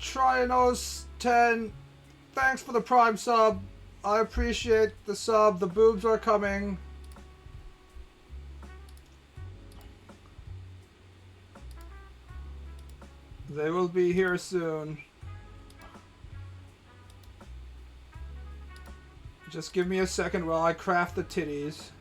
Trianos 10, thanks for the Prime sub. I appreciate the sub. The boobs are coming. They will be here soon. Just give me a second while I craft the titties.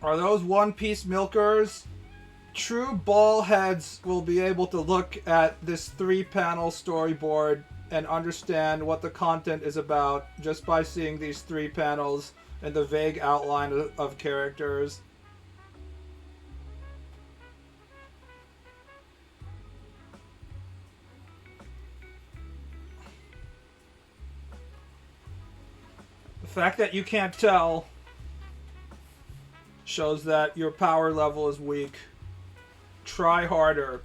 Are those One Piece milkers? True ball heads will be able to look at this 3-panel storyboard and understand what the content is about just by seeing these 3 panels and the vague outline of characters. The fact that you can't tell shows that your power level is weak. Try harder.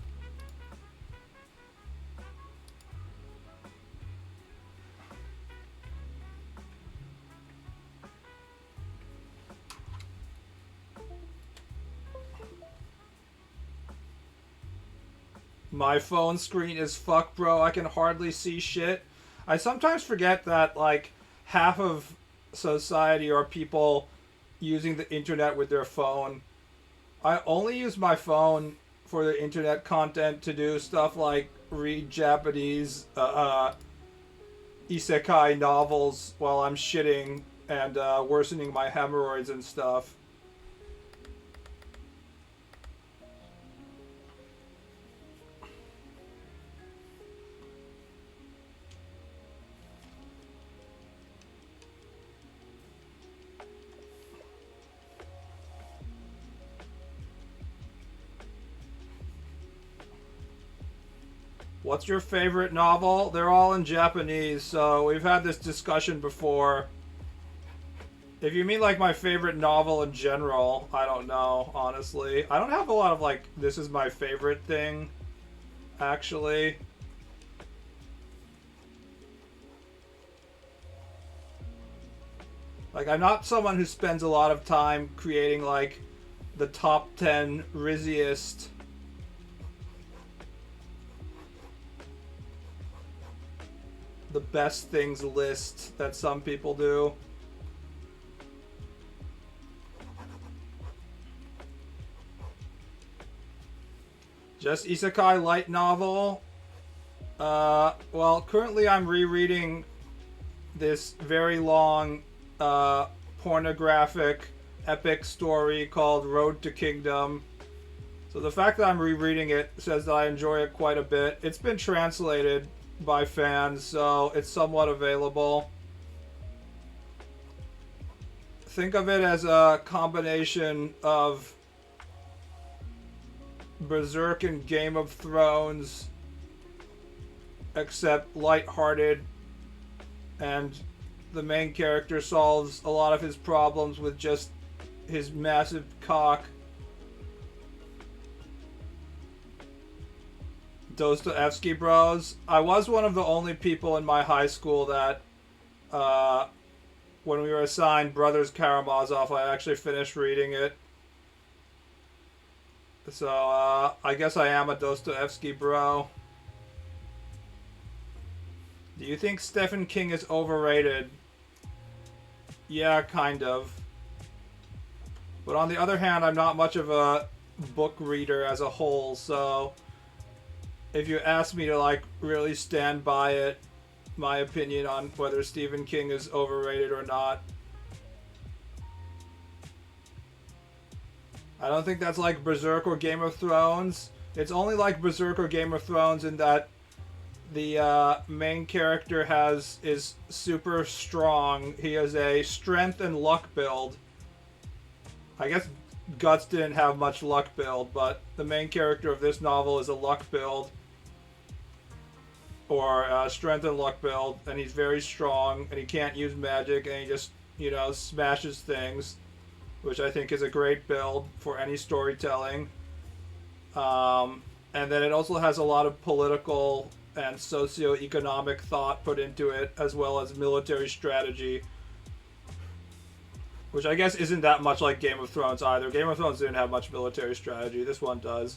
My phone screen is fuck, bro. I can hardly see shit. I sometimes forget that, like, half of society are people using the internet with their phone. I only use my phone for the internet content to do stuff like read Japanese isekai novels while I'm shitting and worsening my hemorrhoids and stuff. What's your favorite novel? They're all in Japanese, so we've had this discussion before. If you mean like my favorite novel in general, I don't know, honestly. I don't have a lot of like, this is my favorite thing, actually. Like, I'm not someone who spends a lot of time creating like the top 10 rizziest the best things list that some people do. Just isekai light novel. Well, currently I'm rereading this very long pornographic epic story called Road to Kingdom. So the fact that I'm rereading it says that I enjoy it quite a bit. It's been translated by fans, so it's somewhat available. Think of it as a combination of Berserk and Game of Thrones, except lighthearted, and the main character solves a lot of his problems with just his massive cock. Dostoevsky bros. I was one of the only people in my high school that, when we were assigned Brothers Karamazov, I actually finished reading it. So, I guess I am a Dostoevsky bro. Do you think Stephen King is overrated? Yeah, kind of. But on the other hand, I'm not much of a book reader as a whole, so if you ask me to like really stand by it, my opinion on whether Stephen King is overrated or not, I don't think that's like Berserk or Game of Thrones. It's only like Berserk or Game of Thrones in that the main character is super strong. He has a strength and luck build. I guess Guts didn't have much luck build, but the main character of this novel is a luck build. Or strength and luck build, and he's very strong, and he can't use magic, and he just, you know, smashes things, which I think is a great build for any storytelling. And then it also has a lot of political and socio-economic thought put into it, as well as military strategy, which I guess isn't that much like Game of Thrones either. Game of Thrones didn't have much military strategy. This one does.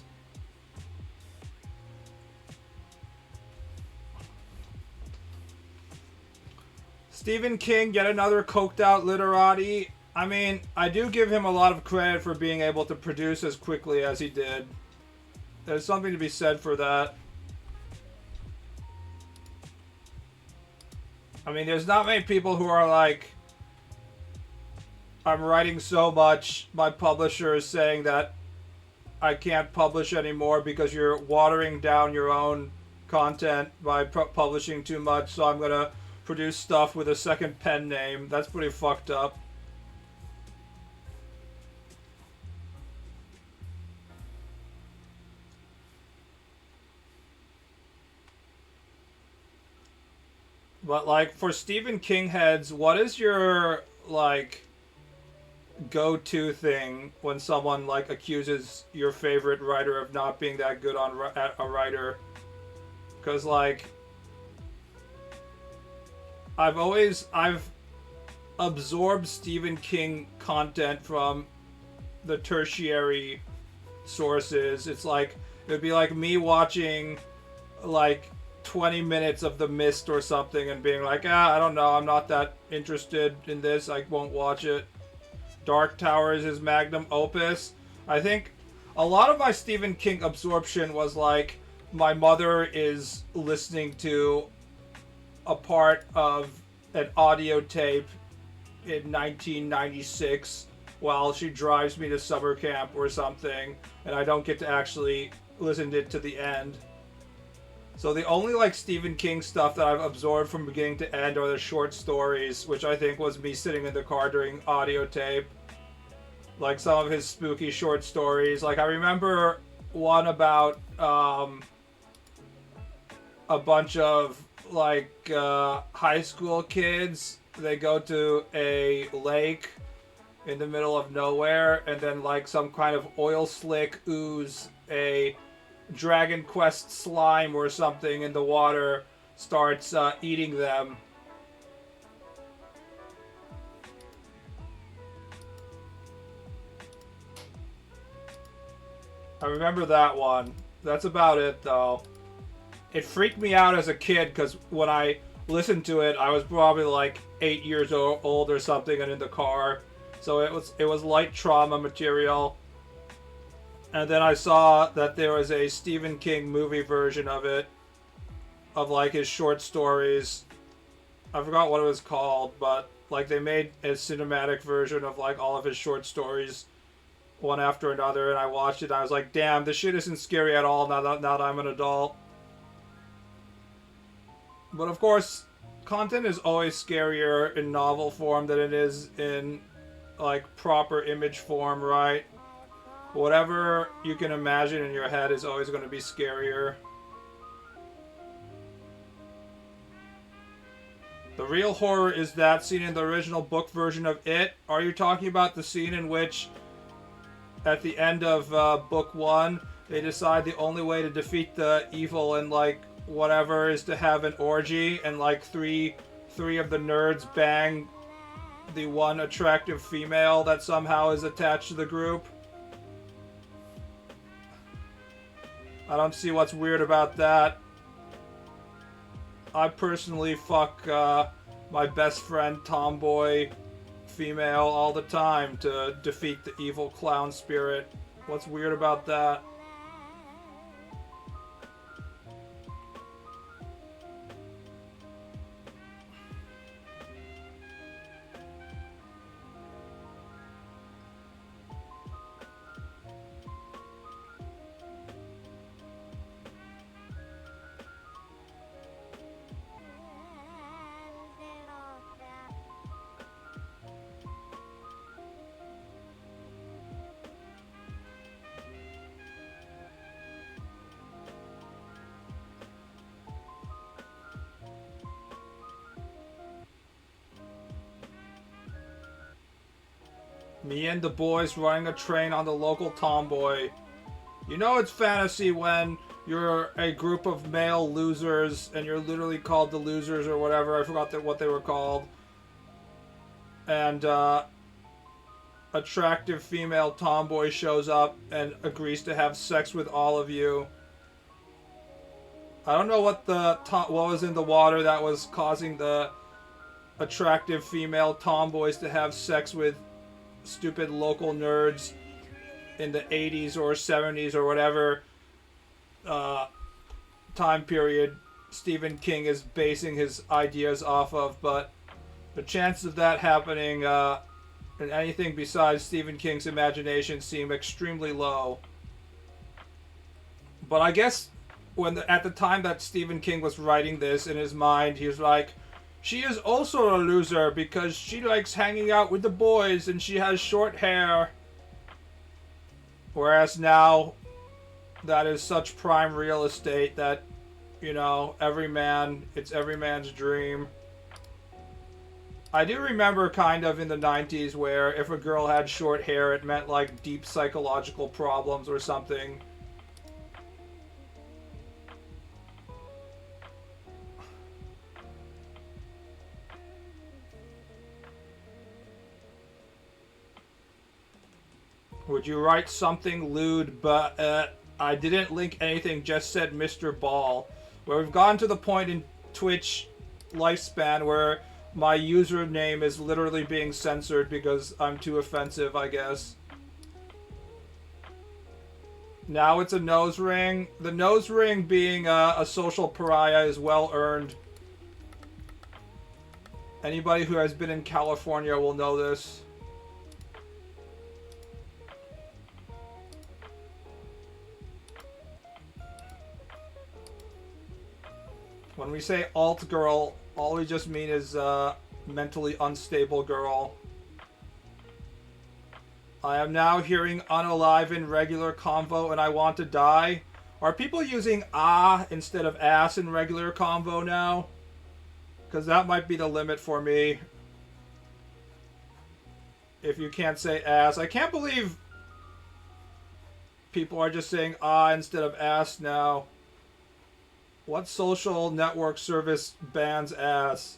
Stephen King, yet another coked out literati. I mean, I do give him a lot of credit for being able to produce as quickly as he did. There's something to be said for that. I mean, there's not many people who are like, I'm writing so much, my publisher is saying that I can't publish anymore because you're watering down your own content by publishing too much, so I'm gonna produce stuff with a second pen name. That's pretty fucked up. But like for Stephen King heads, what is your like go-to thing when someone like accuses your favorite writer of not being that good on a writer? Because like I've absorbed Stephen King content from the tertiary sources. It's like it'd be like me watching like 20 minutes of The Mist or something and being like, I don't know, I'm not that interested in this, I won't watch it. Dark Tower is his magnum opus. I think a lot of my Stephen King absorption was like my mother is listening to a part of an audio tape in 1996 while she drives me to summer camp or something, and I don't get to actually listen to it to the end. So the only like Stephen King stuff that I've absorbed from beginning to end are the short stories, which I think was me sitting in the car during audio tape. Like some of his spooky short stories. Like I remember one about a bunch of like high school kids. They go to a lake in the middle of nowhere, and then like some kind of oil slick ooze, a Dragon Quest slime or something in the water starts eating them. I remember that one. That's about it though. It freaked me out as a kid because when I listened to it, I was probably like 8 years old or something and in the car. So it was light trauma material. And then I saw that there was a Stephen King movie version of it, of like his short stories. I forgot what it was called, but like they made a cinematic version of like all of his short stories, one after another, and I watched it and I was like, damn, this shit isn't scary at all now that I'm an adult. But of course, content is always scarier in novel form than it is in like proper image form, right? Whatever you can imagine in your head is always going to be scarier. The real horror is that scene in the original book version of It. Are you talking about the scene in which, at the end of book 1, they decide the only way to defeat the evil and like whatever is to have an orgy, and like three of the nerds bang the one attractive female that somehow is attached to the group? I don't see what's weird about that. I personally fuck my best friend tomboy female all the time to defeat the evil clown spirit. What's weird about that? Me and the boys running a train on the local tomboy. You know it's fantasy when you're a group of male losers and you're literally called the losers or whatever. I forgot what they were called. And attractive female tomboy shows up and agrees to have sex with all of you. I don't know what was in the water that was causing the attractive female tomboys to have sex with stupid local nerds in the 80s or 70s or whatever time period Stephen King is basing his ideas off of, but the chances of that happening in anything besides Stephen King's imagination seem extremely low. But I guess at the time that Stephen King was writing this, in his mind, he was like, she is also a loser because she likes hanging out with the boys and she has short hair. Whereas now, that is such prime real estate that, you know, it's every man's dream. I do remember kind of in the 90s where if a girl had short hair, it meant like deep psychological problems or something. Would you write something lewd, but I didn't link anything, just said Mr. Ball. Where we've gotten to the point in Twitch lifespan where my username is literally being censored because I'm too offensive, I guess. Now it's a nose ring. The nose ring being a social pariah is well earned. Anybody who has been in California will know this. When we say alt girl, all we just mean is mentally unstable girl. I am now hearing unalive in regular convo and I want to die. Are people using instead of ass in regular convo now? Because that might be the limit for me. If you can't say ass. I can't believe people are just saying instead of ass now. What social network service bans ass?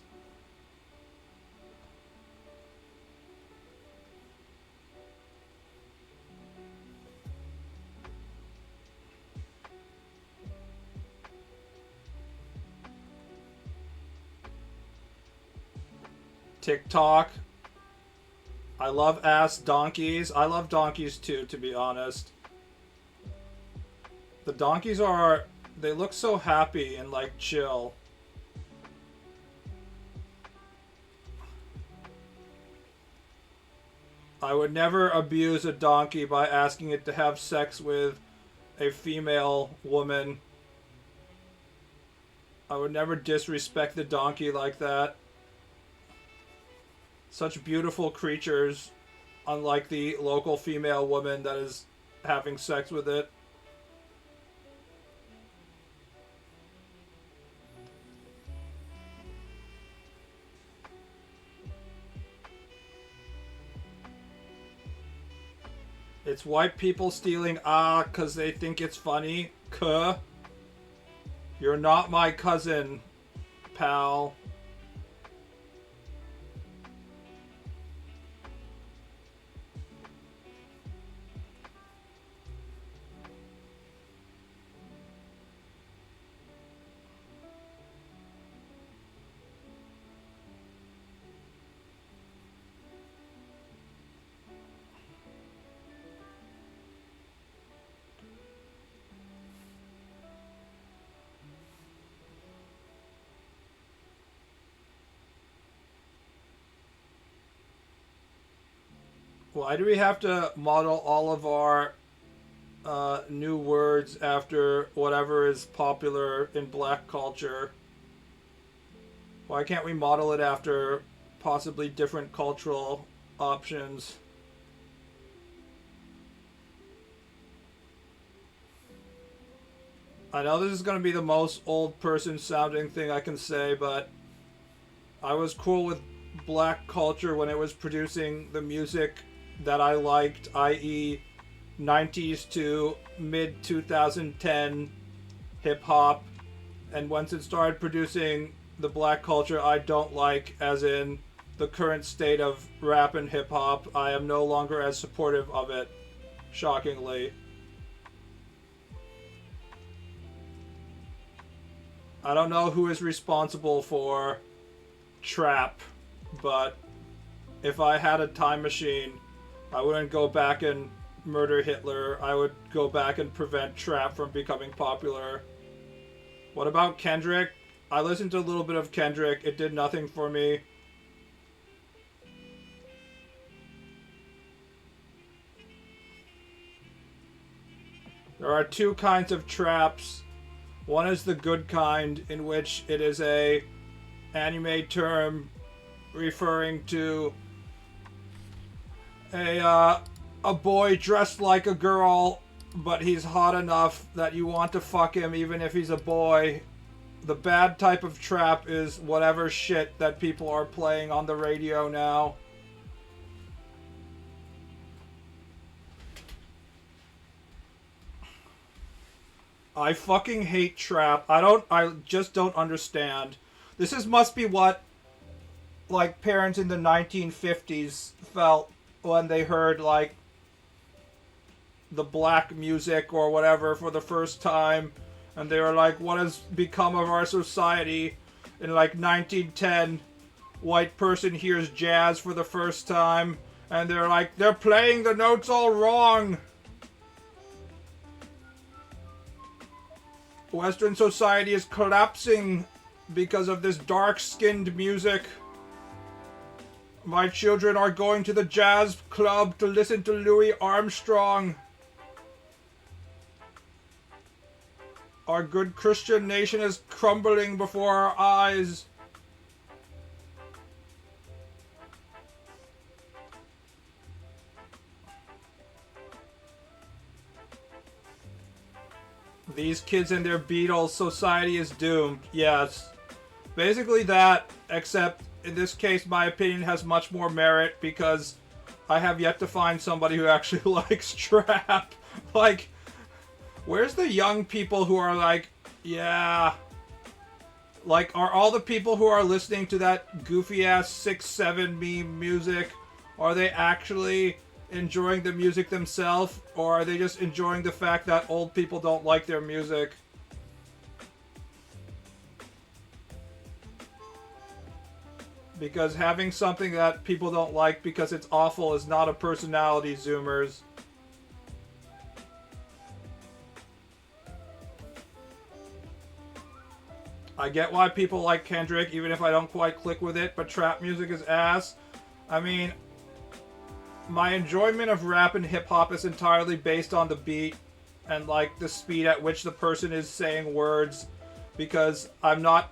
TikTok. I love ass donkeys. I love donkeys too, to be honest. The donkeys they look so happy and like chill. I would never abuse a donkey by asking it to have sex with a female woman. I would never disrespect the donkey like that. Such beautiful creatures, unlike the local female woman that is having sex with it. It's white people stealing because they think it's funny. Kuh. You're not my cousin, pal. Why do we have to model all of our new words after whatever is popular in black culture? Why can't we model it after possibly different cultural options? I know this is going to be the most old person sounding thing I can say, but I was cool with black culture when it was producing the music that I liked, i.e. 90s to mid 2010 hip hop, and once it started producing the black culture I don't like, as in the current state of rap and hip hop, I am no longer as supportive of it, shockingly. I don't know who is responsible for trap, but if I had a time machine, I wouldn't go back and murder Hitler. I would go back and prevent trap from becoming popular. What about Kendrick? I listened to a little bit of Kendrick. It did nothing for me. There are two kinds of traps. One is the good kind, in which it is a anime term referring to a boy dressed like a girl, but he's hot enough that you want to fuck him even if he's a boy. The bad type of trap is whatever shit that people are playing on the radio now. I fucking hate trap. I just don't understand. Must be what, like, parents in the 1950s felt when they heard, like, the black music or whatever for the first time. And they were like, what has become of our society? In, like, 1910, white person hears jazz for the first time. And they're like, they're playing the notes all wrong. Western society is collapsing because of this dark-skinned music. My children are going to the jazz club to listen to Louis Armstrong. Our good Christian nation is crumbling before our eyes. These kids and their Beatles, society is doomed. Yes. Basically that, except in this case my opinion has much more merit because I have yet to find somebody who actually likes trap. Like, where's the young people who are like, yeah. Like, are all the people who are listening to that goofy ass 6-7 meme music, are they actually enjoying the music themselves, or are they just enjoying the fact that old people don't like their music? Because having something that people don't like because it's awful is not a personality, Zoomers. I get why people like Kendrick, even if I don't quite click with it, but trap music is ass. I mean, my enjoyment of rap and hip-hop is entirely based on the beat and, like, the speed at which the person is saying words, because I'm not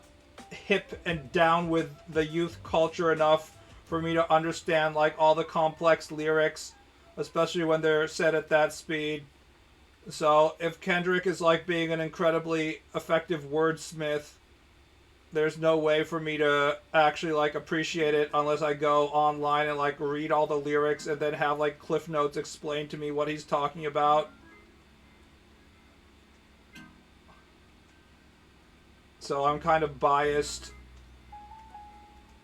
hip and down with the youth culture enough for me to understand, like, all the complex lyrics, especially when they're said at that speed. So, if Kendrick is, like, being an incredibly effective wordsmith, there's no way for me to actually, like, appreciate it unless I go online and, like, read all the lyrics and then have, like, Cliff Notes explain to me what he's talking about. So I'm kind of biased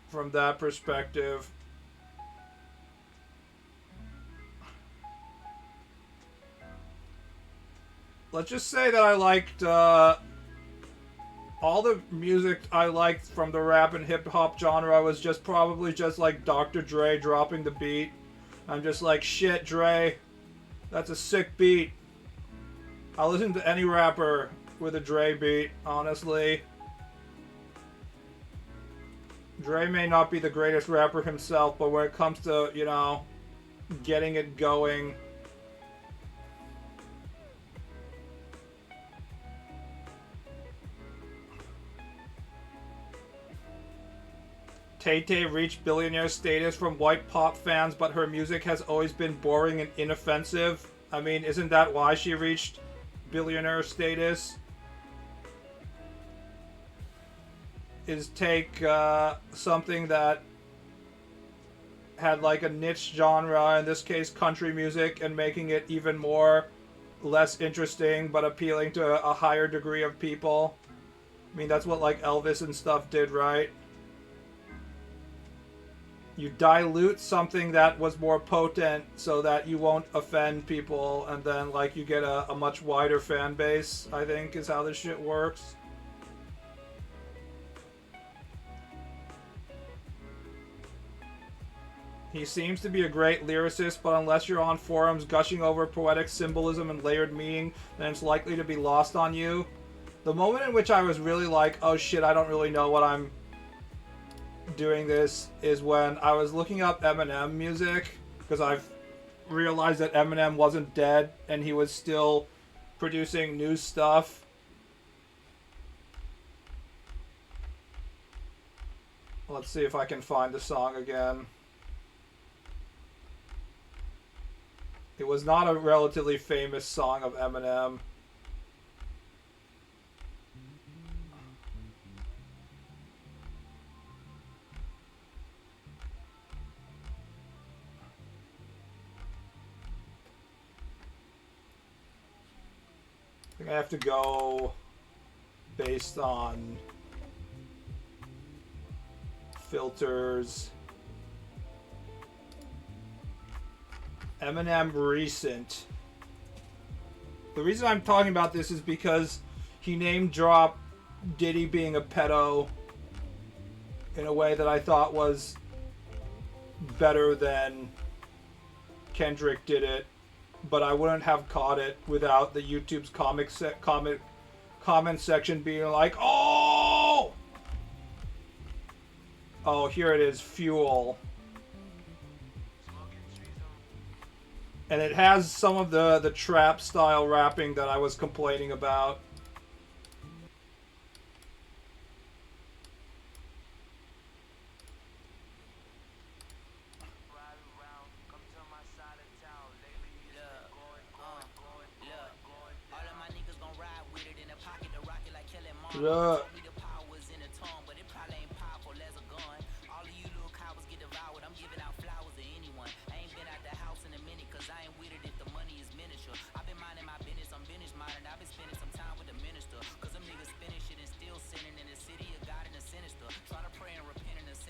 from that perspective. Let's just say that I liked, all the music I liked from the rap and hip-hop genre was just probably just like Dr. Dre dropping the beat. I'm just like, shit, Dre, that's a sick beat. I'll listen to any rapper with a Dre beat, honestly. Dre may not be the greatest rapper himself, but when it comes to, you know, getting it going, Tay-Tay reached billionaire status from white pop fans, but her music has always been boring and inoffensive. I mean, isn't that why she reached billionaire status? Is take something that had like a niche genre, in this case country music, and making it even more less interesting but appealing to a higher degree of people. I mean, that's what like Elvis and stuff did, right? You dilute something that was more potent so that you won't offend people, and then like you get a much wider fan base, I think, is how this shit works. He seems to be a great lyricist, but unless you're on forums gushing over poetic symbolism and layered meaning, then it's likely to be lost on you. The moment in which I was really like, oh shit, I don't really know what I'm doing this, is when I was looking up Eminem music, because I've realized that Eminem wasn't dead and he was still producing new stuff. Let's see if I can find the song again. It was not a relatively famous song of Eminem. I think I have to go based on filters. Eminem recent. The reason I'm talking about this is because he name dropped Diddy being a pedo in a way that I thought was better than Kendrick did it, but I wouldn't have caught it without the YouTube's comment section being like, oh, here it is, Fuel. And it has some of the trap style rapping that I was complaining about. Yeah.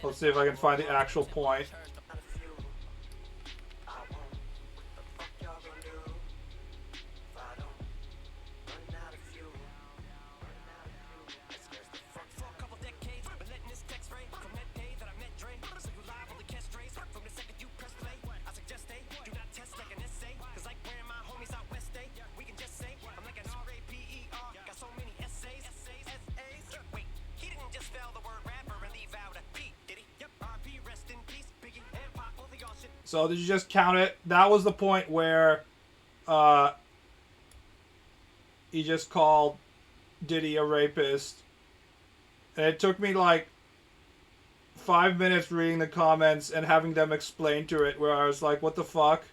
Let's see if I can find the actual point. So did you just count it? That was the point where he just called Diddy a rapist. And it took me like 5 minutes reading the comments and having them explain to it, where I was like, what the fuck?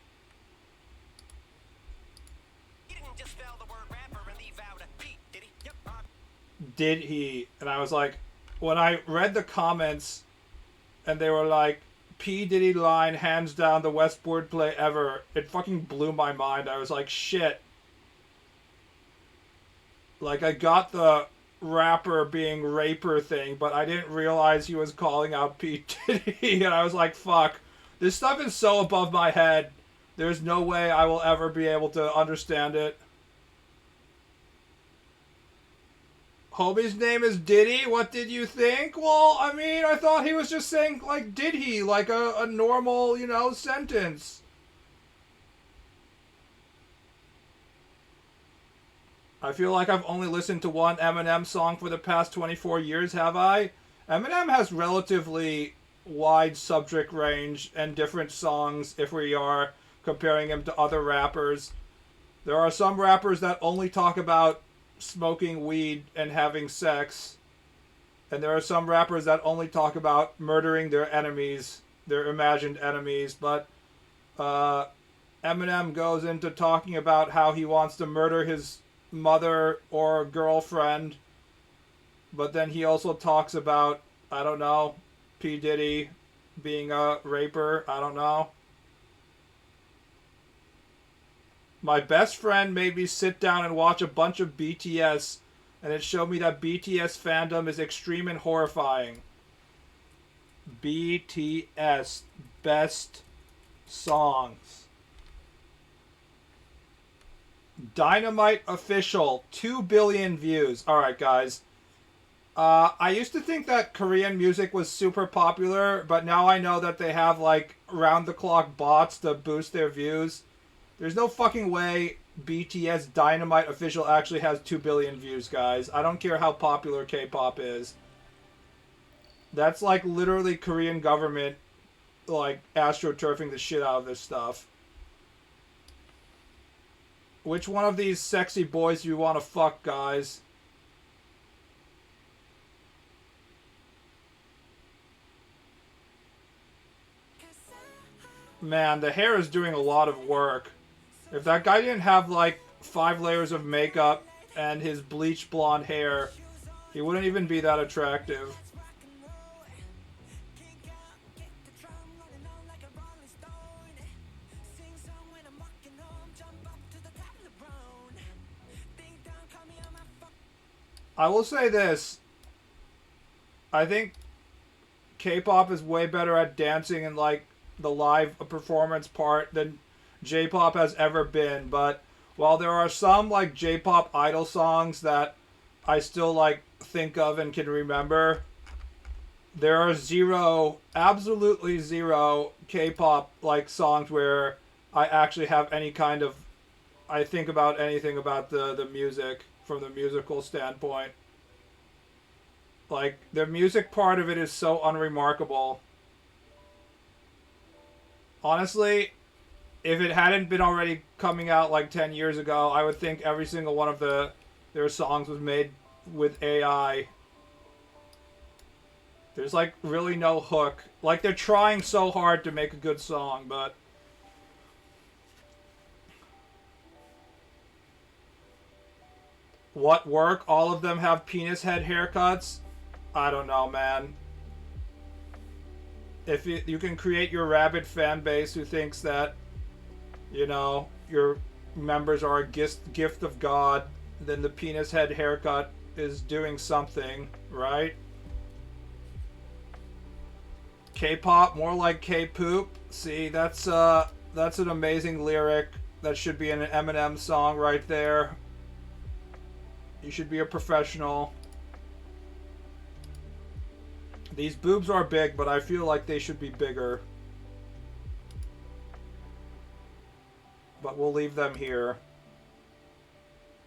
Did he? And I was like, when I read the comments and they were like, P. Diddy line, hands down the best wordplay ever, it fucking blew my mind. I was like, shit. Like, I got the rapper being raper thing, but I didn't realize he was calling out P. Diddy, and I was like, fuck. This stuff is so above my head. There's no way I will ever be able to understand it. Homie's name is Diddy? What did you think? Well, I mean, I thought he was just saying, like, did he? Like a normal, you know, sentence. I feel like I've only listened to one Eminem song for the past 24 years, have I? Eminem has relatively wide subject range and different songs if we are comparing him to other rappers. There are some rappers that only talk about smoking weed and having sex, and there are some rappers that only talk about murdering their enemies, their imagined enemies, but Eminem goes into talking about how he wants to murder his mother or girlfriend, but then he also talks about, I don't know, P. Diddy being a raper. I don't know. My best friend made me sit down and watch a bunch of BTS, and it showed me that BTS fandom is extreme and horrifying. BTS best songs. Dynamite official 2 billion views. All right, guys. I used to think that Korean music was super popular, but now I know that they have like round the clock bots to boost their views. There's no fucking way BTS Dynamite official actually has 2 billion views, guys. I don't care how popular K-pop is. That's like literally Korean government like astroturfing the shit out of this stuff. Which one of these sexy boys do you want to fuck, guys? Man, the hair is doing a lot of work. If that guy didn't have like 5 layers of makeup and his bleached blonde hair, he wouldn't even be that attractive. I will say this. I think K-pop is way better at dancing and like the live performance part than J-pop has ever been. But while there are some like J-pop idol songs that I still like think of and can remember, there are zero, absolutely zero K-pop like songs where I actually have any kind of, I think about anything about the music from the musical standpoint. Like, the music part of it is so unremarkable. Honestly, if it hadn't been already coming out like 10 years ago, I would think every single one of their songs was made with AI. There's like really no hook. Like, they're trying so hard to make a good song, but what work? All of them have penis head haircuts? I don't know, man. If you can create your rabid fan base who thinks that, you know, your members are a gift of God, then the penis head haircut is doing something, right? K-pop, more like K-poop. See, that's an amazing lyric. That should be in an Eminem song right there. You should be a professional. These boobs are big, but I feel like they should be bigger. But we'll leave them here.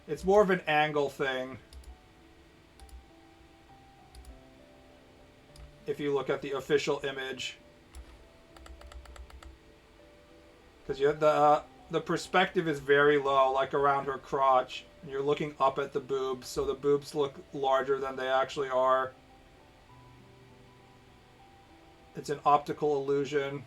It's more of an angle thing. If you look at the official image. Because you have the perspective is very low, like around her crotch. And you're looking up at the boobs, so the boobs look larger than they actually are. It's an optical illusion.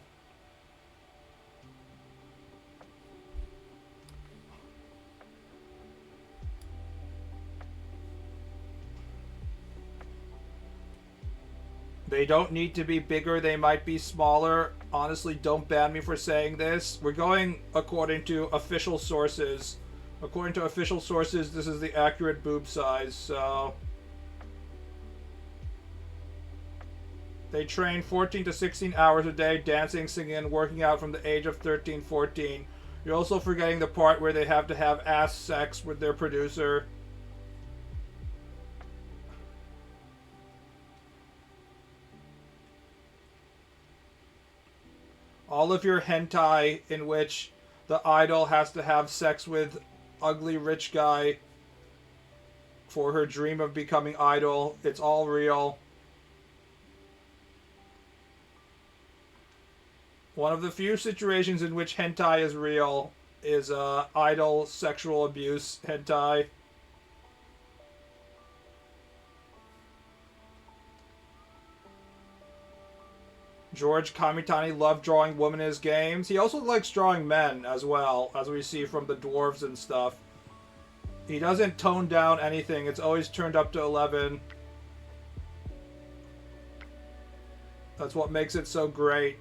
They don't need to be bigger, they might be smaller. Honestly, don't ban me for saying this. We're going according to official sources. According to official sources, this is the accurate boob size, so they train 14 to 16 hours a day, dancing, singing, and working out from the age of 13, 14. You're also forgetting the part where they have to have ass sex with their producer. All of your hentai in which the idol has to have sex with ugly rich guy for her dream of becoming idol, it's all real. One of the few situations in which hentai is real is idol sexual abuse hentai. George Kamitani loved drawing women in his games. He also likes drawing men as well, as we see from the dwarves and stuff. He doesn't tone down anything. It's always turned up to 11. That's what makes it so great.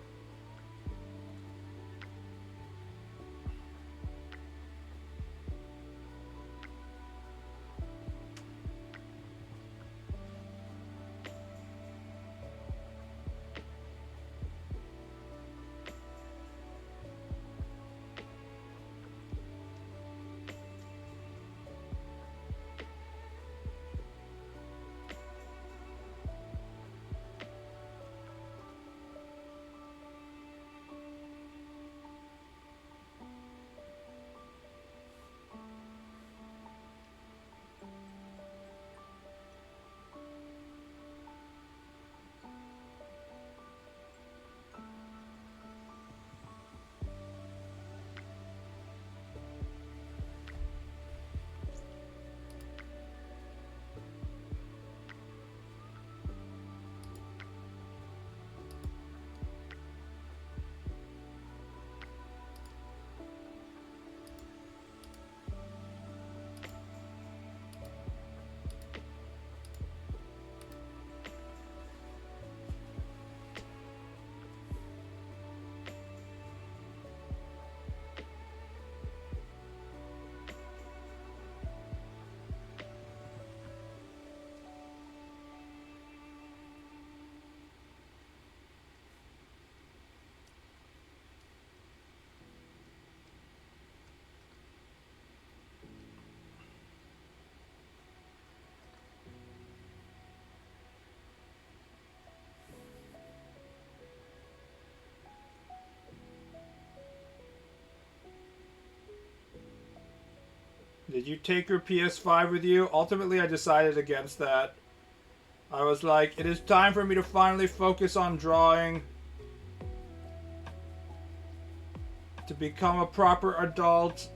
Did you take your PS5 with you? Ultimately, I decided against that. I was like, it is time for me to finally focus on drawing. To become a proper adult.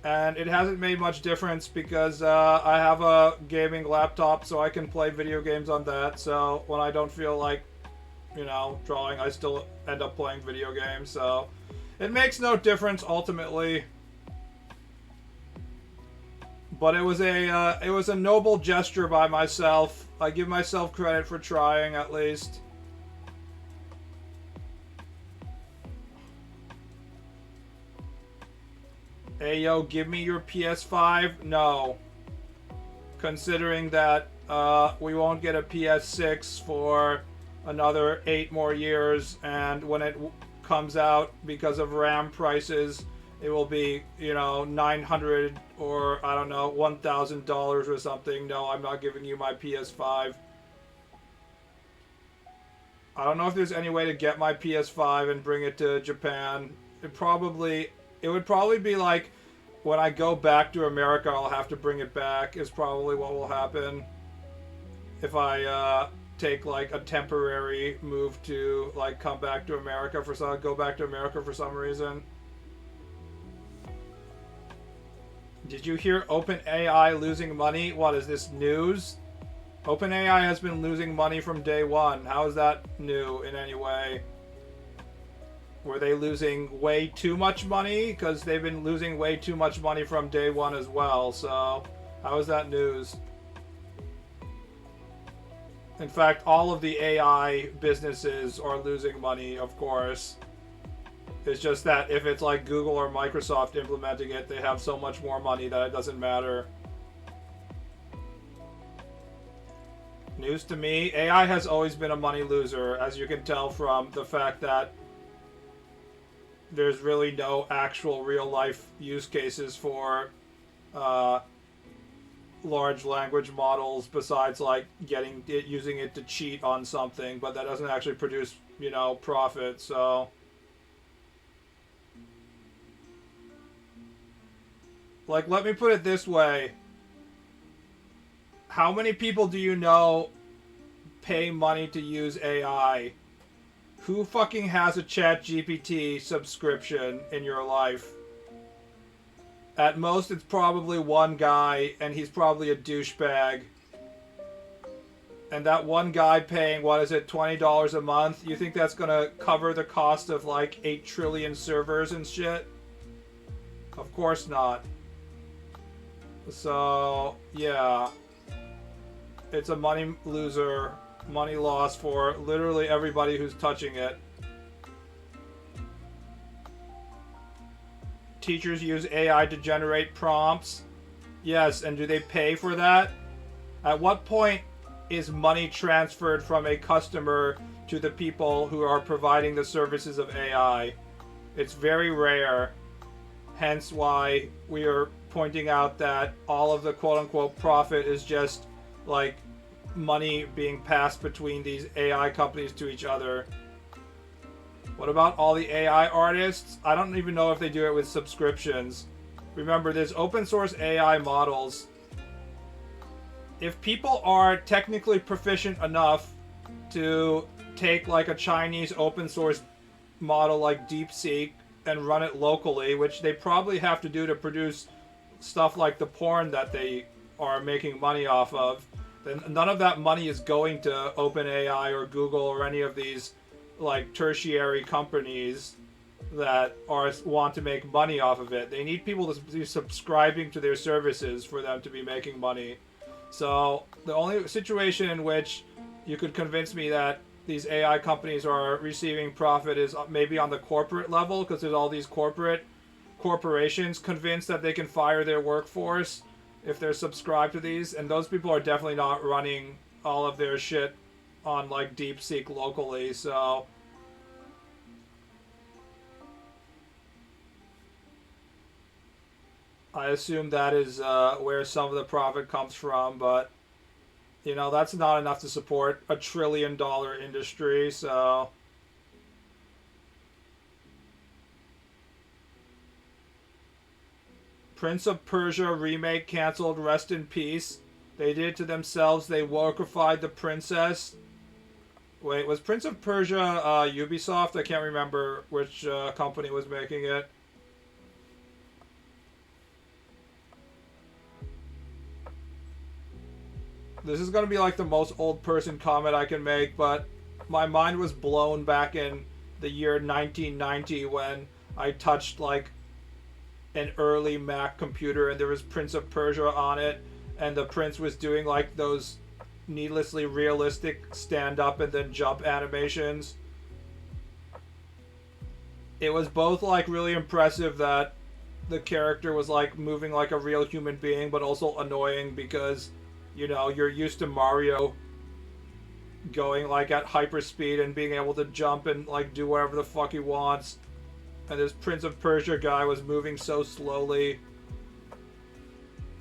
And it hasn't made much difference because I have a gaming laptop, so I can play video games on that. So when I don't feel like, you know, drawing, I still end up playing video games. So it makes no difference ultimately. But it was a noble gesture by myself. I give myself credit for trying at least. Hey yo, give me your PS5? No. Considering that we won't get a PS6 for another 8 more years, and when it comes out, because of RAM prices, it will be, you know, $900 or, I don't know, $1,000 or something. No, I'm not giving you my PS5. I don't know if there's any way to get my PS5 and bring it to Japan. It would probably be like, when I go back to America, I'll have to bring it back, is probably what will happen. If I take like a temporary move to like come back to America go back to America for some reason. Did you hear OpenAI losing money? What is this, news? OpenAI has been losing money from day one. How is that new in any way? Were they losing way too much money? Because they've been losing way too much money from day one as well, so how is that news? In fact, all of the AI businesses are losing money, of course. It's just that if it's like Google or Microsoft implementing it, they have so much more money that it doesn't matter. News to me, AI has always been a money loser, as you can tell from the fact that there's really no actual real-life use cases for large language models besides like using it to cheat on something, but that doesn't actually produce, you know, profit. So like, let me put it this way. How many people do you know pay money to use AI? Who fucking has a ChatGPT subscription in your life? At most, it's probably one guy, and he's probably a douchebag. And that one guy paying, what is it, $20 a month? You think that's gonna cover the cost of like 8 trillion servers and shit? Of course not. So, yeah. It's a money loser Money loss for literally everybody who's touching it. Teachers use AI to generate prompts. Yes, and do they pay for that? At what point is money transferred from a customer to the people who are providing the services of AI? It's very rare. Hence why we are pointing out that all of the quote-unquote profit is just like money being passed between these AI companies to each other. What about all the AI artists? I don't even know if they do it with subscriptions. Remember, there's open source AI models. If people are technically proficient enough to take like a Chinese open source model like DeepSeek and run it locally, which they probably have to do to produce stuff like the porn that they are making money off of, then none of that money is going to OpenAI or Google or any of these like tertiary companies that want to make money off of it. They need people to be subscribing to their services for them to be making money. So the only situation in which you could convince me that these AI companies are receiving profit is maybe on the corporate level, because there's all these corporations convinced that they can fire their workforce if they're subscribed to these, and those people are definitely not running all of their shit on like DeepSeek locally. So I assume that is where some of the profit comes from, but you know, that's not enough to support a $1 trillion industry. So Prince of Persia remake canceled, rest in peace. They did it to themselves. They wokified the princess. Wait, was Prince of Persia Ubisoft? I can't remember which company was making it. This is going to be like the most old person comment I can make, but my mind was blown back in the year 1990 when I touched like an early Mac computer and there was Prince of Persia on it, and the prince was doing like those needlessly realistic stand up and then jump animations. It was both like really impressive that the character was like moving like a real human being, but also annoying because, you know, you're used to Mario going like at hyperspeed and being able to jump and like do whatever the fuck he wants. And this Prince of Persia guy was moving so slowly.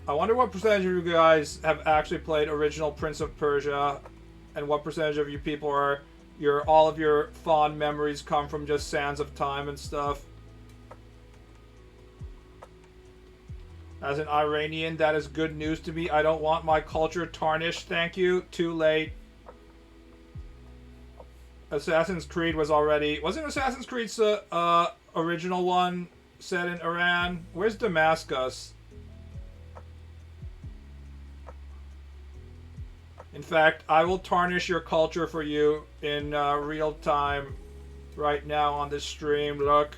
I wonder what percentage of you guys have actually played original Prince of Persia, and what percentage of you people are all of your fond memories come from just Sands of Time and stuff. As an Iranian, that is good news to me. I don't want my culture tarnished, thank you. Too late. Assassin's Creed was already... Wasn't Assassin's Creed's original one set in Iran? Where's Damascus? In fact, I will tarnish your culture for you in real time right now on this stream. Look.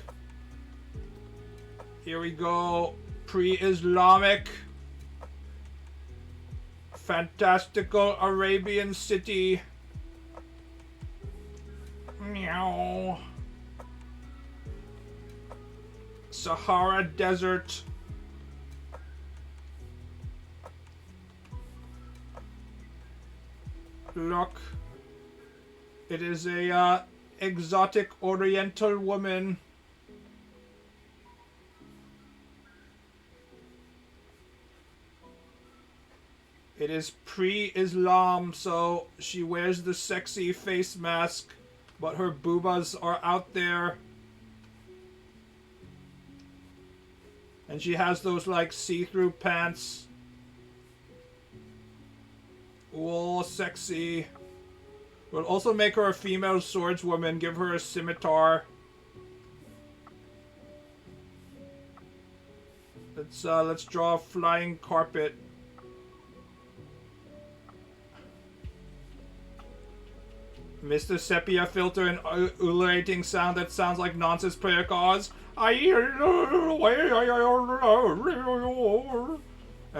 Here we go. Pre-Islamic. Fantastical Arabian city. Meow. Sahara Desert. Look. It is a exotic oriental woman. It is pre-Islam, so she wears the sexy face mask, but her boobas are out there. And she has those like see-through pants. Oh, sexy. We'll also make her a female swordswoman, give her a scimitar. Let's draw a flying carpet. Mr. Sepia filter an ululating sound that sounds like nonsense prayer cards. And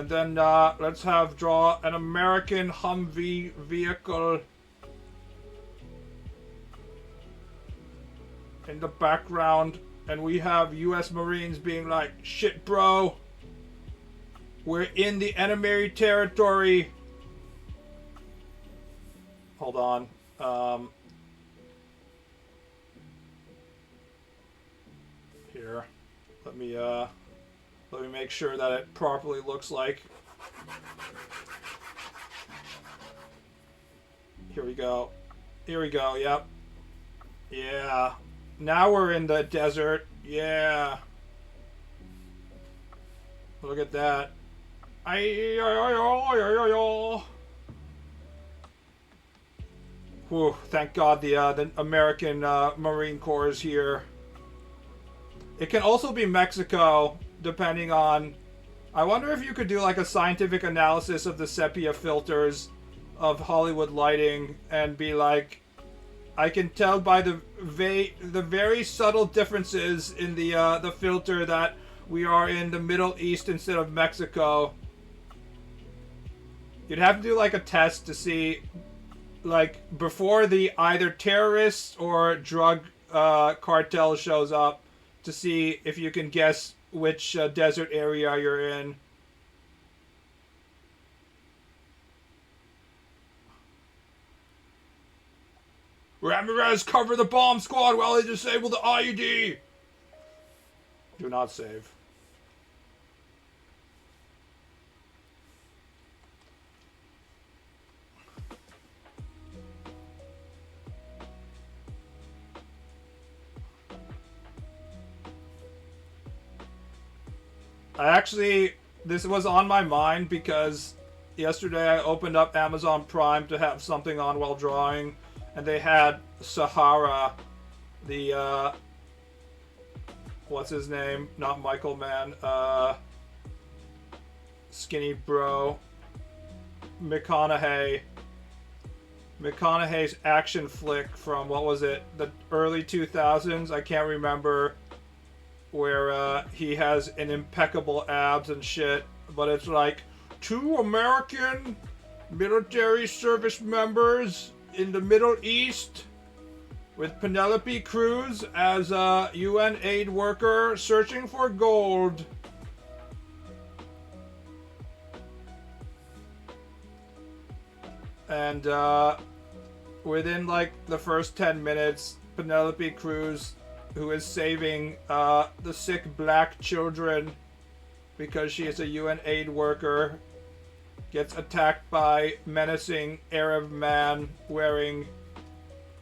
then let's draw an American Humvee vehicle. in the background, and we have U.S. Marines being like, shit, bro. We're in the enemy territory. Hold on. Here. Let me make sure that it properly looks like. Here we go. Here we go, yep. Yeah. Now we're in the desert. Yeah. Look at that. Whew, thank God the American Marine Corps is here. It can also be Mexico, depending on... I wonder if you could do like a scientific analysis of the sepia filters of Hollywood lighting and be like, I can tell by the very subtle differences in the filter that we are in the Middle East instead of Mexico. You'd have to do like a test to see, like, before the either terrorists or drug cartel shows up, to see if you can guess which desert area you're in. Ramirez, cover the bomb squad while they disable the IED. Do not save. This was on my mind because yesterday I opened up Amazon Prime to have something on while drawing, and they had Sahara, the, what's his name? Not Michael Mann, skinny bro, McConaughey's action flick from, what was it, the early 2000s? I can't remember. Where he has an impeccable abs and shit, but it's like 2 American military service members in the Middle East with Penelope Cruz as a UN aid worker searching for gold. And within like the first 10 minutes, Penelope Cruz, who is saving the sick black children because she is a UN aid worker, gets attacked by menacing Arab man wearing,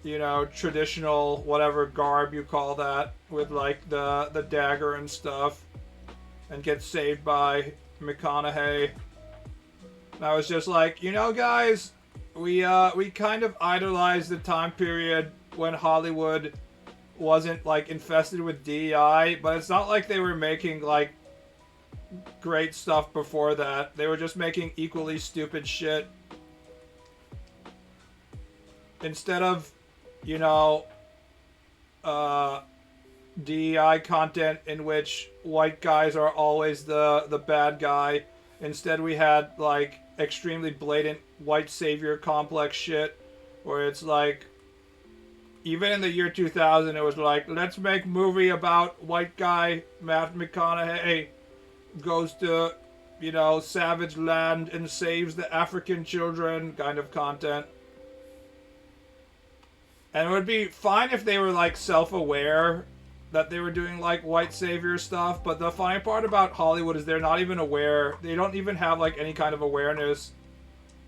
you know, traditional whatever garb you call that, with like the dagger and stuff, and gets saved by McConaughey. And I was just like, you know, guys, we kind of idolized the time period when Hollywood wasn't like infested with DEI, but it's not like they were making like great stuff before that. They were just making equally stupid shit. Instead of, you know, DEI content in which white guys are always the bad guy, instead we had like extremely blatant white savior complex shit where it's like, even in the year 2000, it was like, let's make movie about white guy Matt McConaughey goes to, you know, savage land and saves the African children kind of content. And it would be fine if they were like self-aware that they were doing like white savior stuff, but the funny part about Hollywood is they're not even aware. They don't even have like any kind of awareness.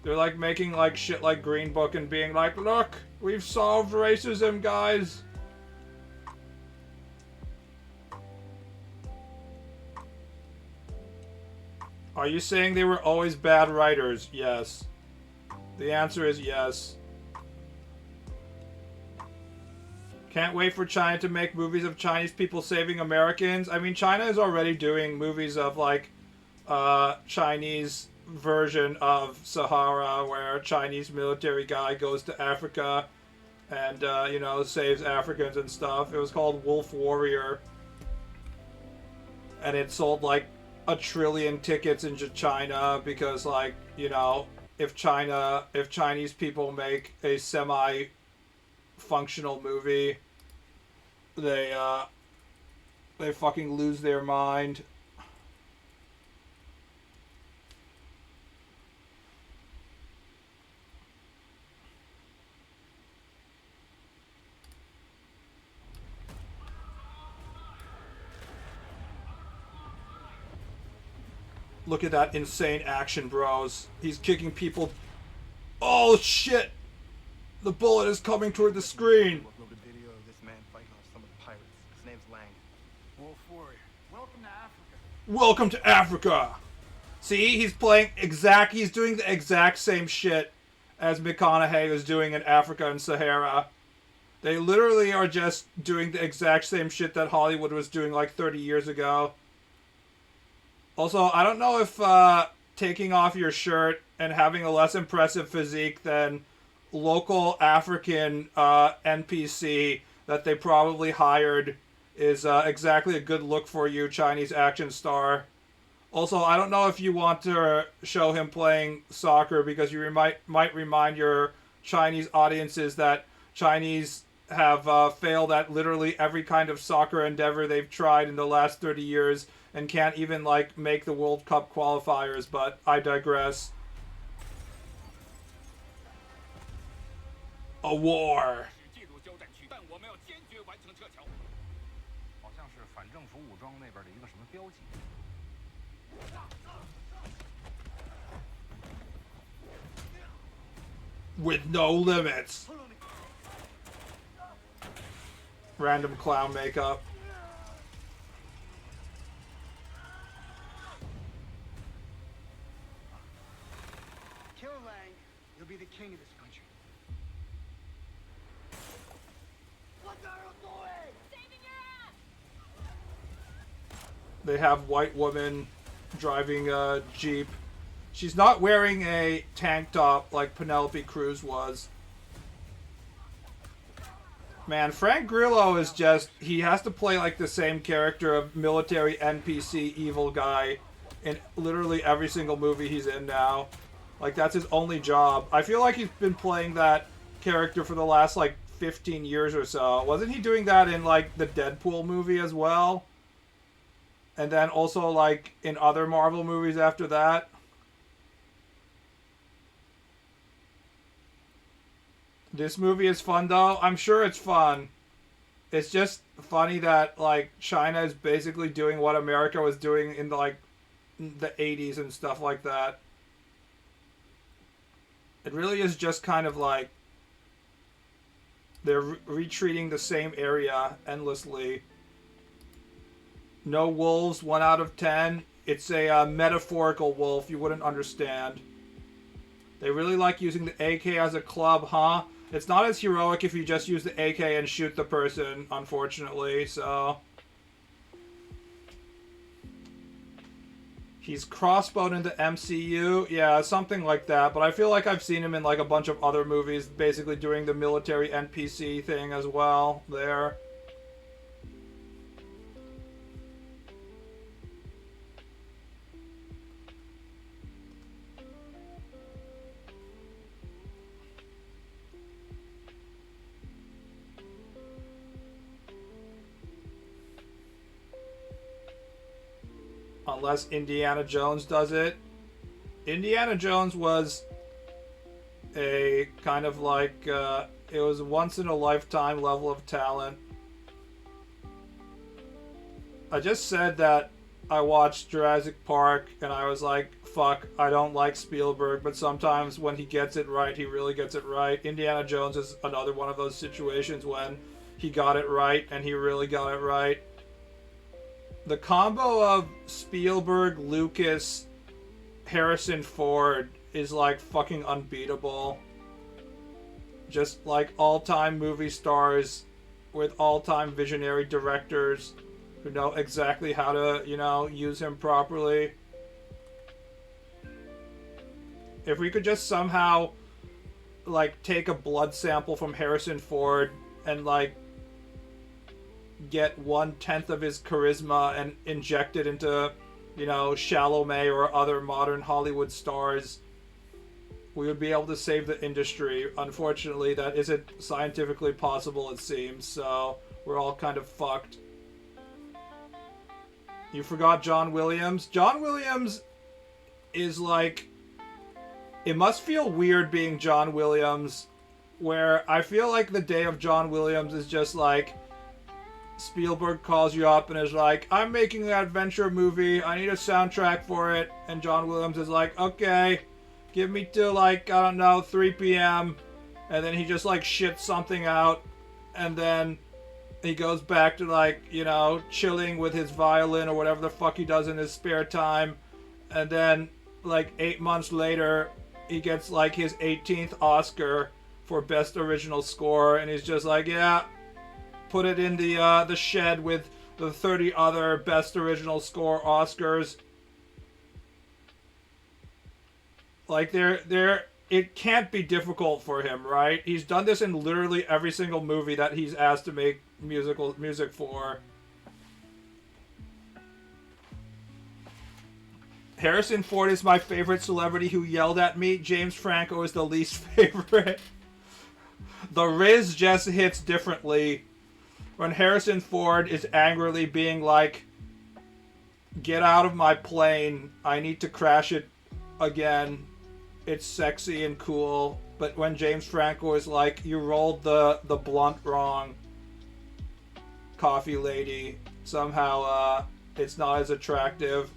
They're like making like shit like Green Book and being like, look, we've solved racism, guys. Are you saying they were always bad writers? Yes. The answer is yes. Can't wait for China to make movies of Chinese people saving Americans. I mean, China is already doing movies of like Chinese version of Sahara, where a Chinese military guy goes to Africa and you know, saves Africans and stuff. It was called Wolf Warrior, and it sold like 1 trillion tickets into China because, like, you know, if Chinese people make a semi-functional movie, they fucking lose their mind. Look at that insane action, bros. He's kicking people. Oh, shit! The bullet is coming toward the screen. Uploaded video of this man fighting off some of the pirates. His name's Lang. Wolf warrior. Welcome to Africa. Welcome to Africa. See, he's doing the exact same shit as McConaughey was doing in Africa and Sahara. They literally are just doing the exact same shit that Hollywood was doing like 30 years ago. Also, I don't know if taking off your shirt and having a less impressive physique than local African NPC that they probably hired is exactly a good look for you, Chinese action star. Also, I don't know if you want to show him playing soccer because you might remind your Chinese audiences that Chinese have failed at literally every kind of soccer endeavor they've tried in the last 30 years and can't even, like, make the World Cup qualifiers, but I digress. A war. With no limits. Random clown makeup. Kill Lang. You'll be the king of this country. What are you doing? Saving your ass! They have white woman driving a Jeep. She's not wearing a tank top like Penelope Cruz was. Man, Frank Grillo is just... He has to play like the same character of military NPC evil guy in literally every single movie he's in now. Like, that's his only job. I feel like he's been playing that character for the last, like, 15 years or so. Wasn't he doing that in, like, the Deadpool movie as well? And then also, like, in other Marvel movies after that? This movie is fun, though. I'm sure it's fun. It's just funny that, like, China is basically doing what America was doing in, like, the 80s and stuff like that. It really is just kind of like they're retreating the same area endlessly. No wolves, 1 out of 10. It's a metaphorical wolf, you wouldn't understand. They really like using the AK as a club, huh? It's not as heroic if you just use the AK and shoot the person, unfortunately, so... He's crossbowed into MCU? Yeah, something like that. But I feel like I've seen him in like a bunch of other movies basically doing the military NPC thing as well there. Unless Indiana Jones does it. Indiana Jones was a kind of like, it was a once-in-a-lifetime level of talent. I just said that I watched Jurassic Park and I was like, fuck, I don't like Spielberg, but sometimes when he gets it right, he really gets it right. Indiana Jones is another one of those situations when he got it right and he really got it right. The combo of Spielberg, Lucas, Harrison Ford is like fucking unbeatable. Just like all-time movie stars with all-time visionary directors who know exactly how to, you know, use him properly. If we could just somehow like take a blood sample from Harrison Ford and like get 1/10 of his charisma and inject it into, you know, Chalamet or other modern Hollywood stars, we would be able to save the industry. Unfortunately, that isn't scientifically possible, it seems, so we're all kind of fucked. You forgot John Williams? John Williams is like... It must feel weird being John Williams, where I feel like the day of John Williams is just like... Spielberg calls you up and is like, I'm making an adventure movie, I need a soundtrack for it. And John Williams is like, okay, give me till like, I don't know, 3 p.m. And then he just like shits something out. And then he goes back to like, you know, chilling with his violin or whatever the fuck he does in his spare time. And then like 8 months later, he gets like his 18th Oscar for Best Original Score. And he's just like, yeah, put it in the shed with the 30 other Best Original Score Oscars. Like, it can't be difficult for him, right? He's done this in literally every single movie that he's asked to make music for. Harrison Ford is my favorite celebrity who yelled at me. James Franco is the least favorite. The Riz just hits differently. When Harrison Ford is angrily being like, get out of my plane, I need to crash it again. It's sexy and cool. But when James Franco is like, you rolled the blunt wrong, coffee lady, somehow it's not as attractive.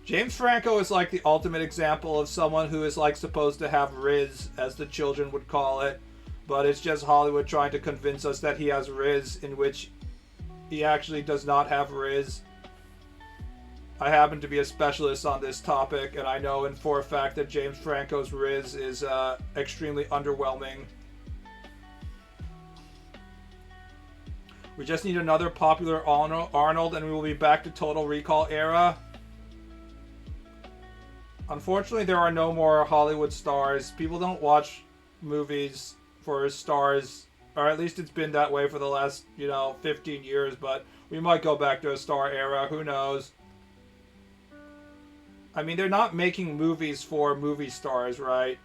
James Franco is like the ultimate example of someone who is like supposed to have Riz, as the children would call it. But it's just Hollywood trying to convince us that he has Riz, in which he actually does not have Riz. I happen to be a specialist on this topic, and I know for a fact that James Franco's Riz is extremely underwhelming. We just need another popular Arnold, and we will be back to Total Recall era. Unfortunately, there are no more Hollywood stars. People don't watch movies for stars, or at least it's been that way for the last, 15 years, but we might go back to a star era, who knows. I mean, they're not making movies for movie stars, right?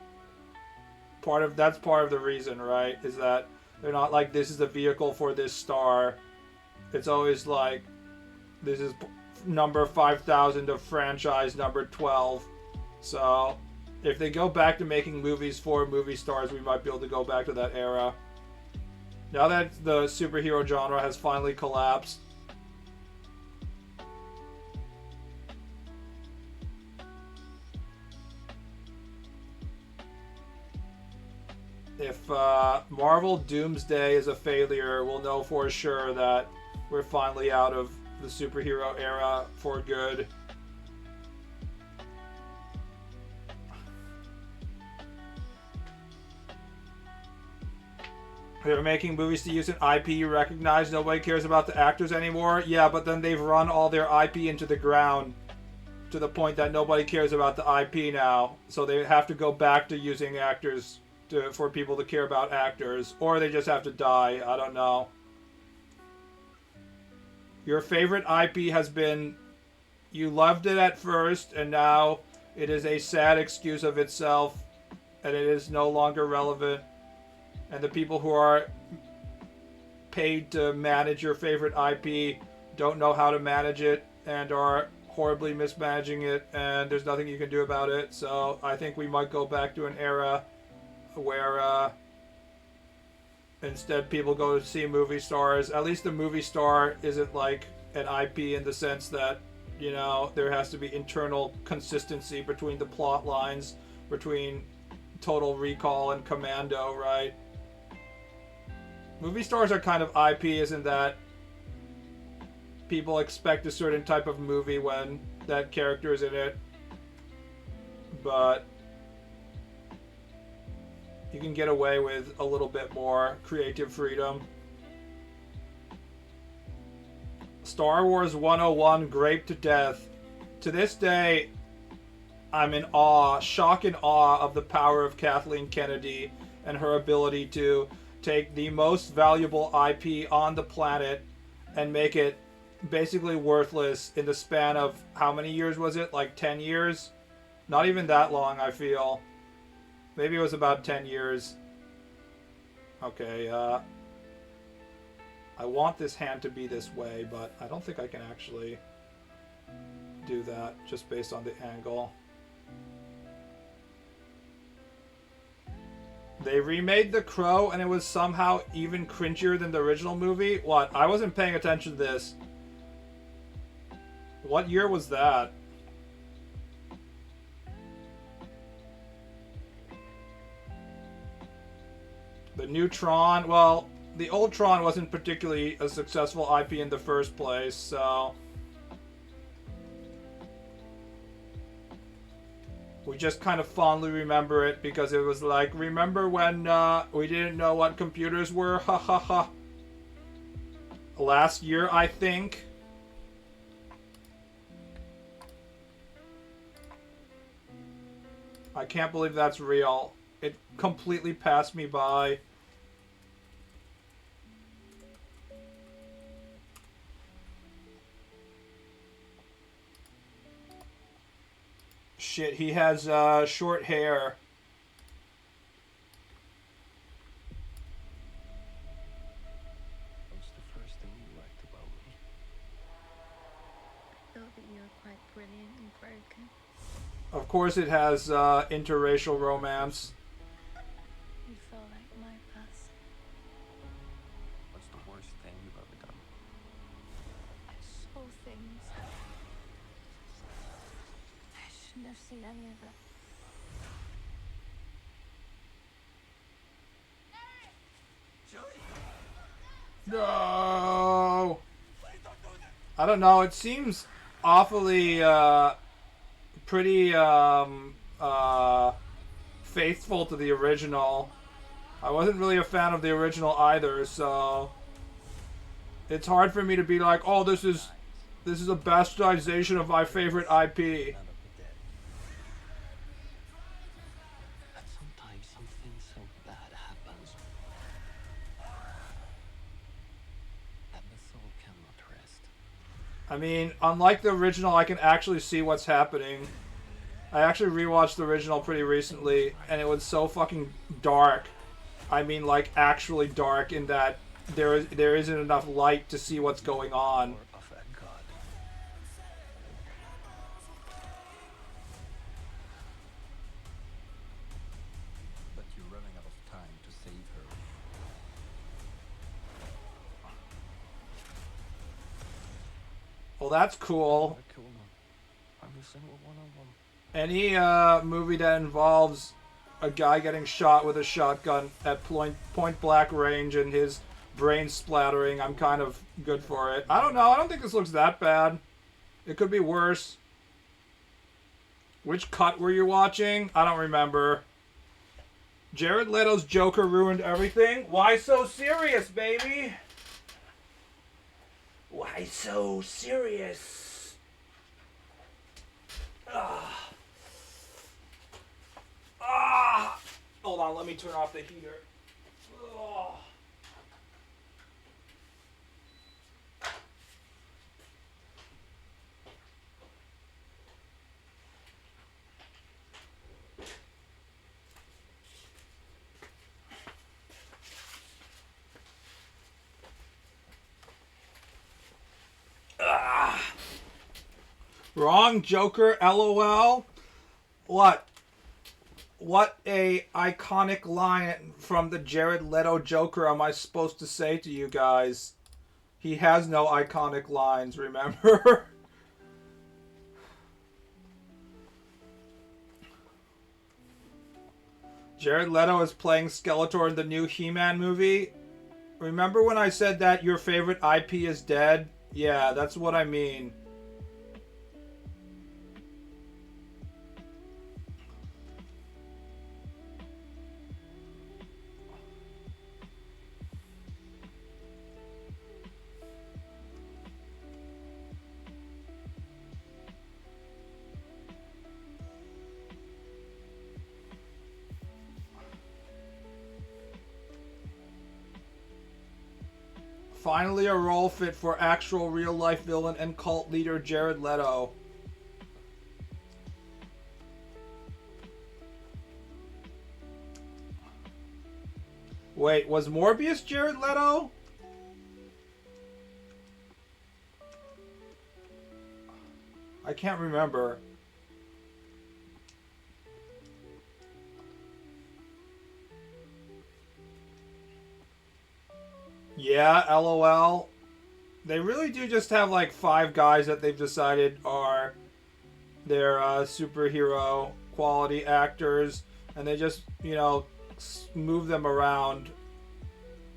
That's part of the reason, right? Is that they're not like, this is the vehicle for this star. It's always like, this is number 5,000 of franchise number 12. So if they go back to making movies for movie stars, we might be able to go back to that era. Now that the superhero genre has finally collapsed, if Marvel Doomsday is a failure, we'll know for sure that we're finally out of the superhero era for good. They're making movies to use an IP you recognize. Nobody cares about the actors anymore. Yeah, but then they've run all their IP into the ground to the point that nobody cares about the IP now. So they have to go back to using actors for people to care about actors. Or they just have to die. I don't know. Your favorite IP has been, you loved it at first, and now it is a sad excuse of itself, and it is no longer relevant. And the people who are paid to manage your favorite IP don't know how to manage it and are horribly mismanaging it, and there's nothing you can do about it. So I think we might go back to an era where instead people go to see movie stars. At least the movie star isn't like an IP in the sense that, there has to be internal consistency between the plot lines, between Total Recall and Commando, right? Movie stars are kind of IP, isn't that? People expect a certain type of movie when that character is in it. But you can get away with a little bit more creative freedom. Star Wars 101 Grape to Death. To this day, I'm in awe, shock and awe of the power of Kathleen Kennedy and her ability to take the most valuable IP on the planet and make it basically worthless in the span of, how many years was it? Like 10 years? Not even that long, I feel. Maybe it was about 10 years. Okay, I want this hand to be this way, but I don't think I can actually do that just based on the angle. They remade The Crow and it was somehow even cringier than the original movie? What? I wasn't paying attention to this. What year was that? The new Tron? Well, the old Tron wasn't particularly a successful IP in the first place, so... we just kind of fondly remember it because it was like, remember when we didn't know what computers were? Ha ha ha. Last year, I think. I can't believe that's real. It completely passed me by. Shit, he has short hair. What's the first thing you liked about me? I thought that you were quite brilliant and broken. Of course it has interracial romance. You felt like my person. What's the worst thing you've ever done? I saw things. I shouldn't have seen any of it. No! I don't know, it seems awfully pretty faithful to the original. I wasn't really a fan of the original either, so it's hard for me to be like, oh, this is a bastardization of my favorite IP. None of the dead. And sometimes something so bad happens that the soul cannot rest. I mean, unlike the original, I can actually see what's happening. I actually rewatched the original pretty recently, and it was so fucking dark. I mean, like, actually dark in that there isn't enough light to see what's going on. Or of that God. But you're running out of time to save her. Well, that's cool. I killed them. Every single one of them. Any movie that involves a guy getting shot with a shotgun at point blank range and his brain splattering, I'm kind of good for it. I don't know. I don't think this looks that bad. It could be worse. Which cut were you watching? I don't remember. Jared Leto's Joker ruined everything? Why so serious, baby? Why so serious? Hold on, let me turn off the heater. Ugh. Wrong Joker, LOL. What? What a iconic line from the Jared Leto Joker am I supposed to say to you guys? He has no iconic lines, remember? Jared Leto is playing Skeletor in the new He-Man movie. Remember when I said that your favorite IP is dead? Yeah, that's what I mean. Finally a role fit for actual real-life villain and cult leader Jared Leto. Wait, was Morbius Jared Leto? can't remember. Yeah, LOL. They really do just have like 5 guys that they've decided are their superhero quality actors, and they just, you know, move them around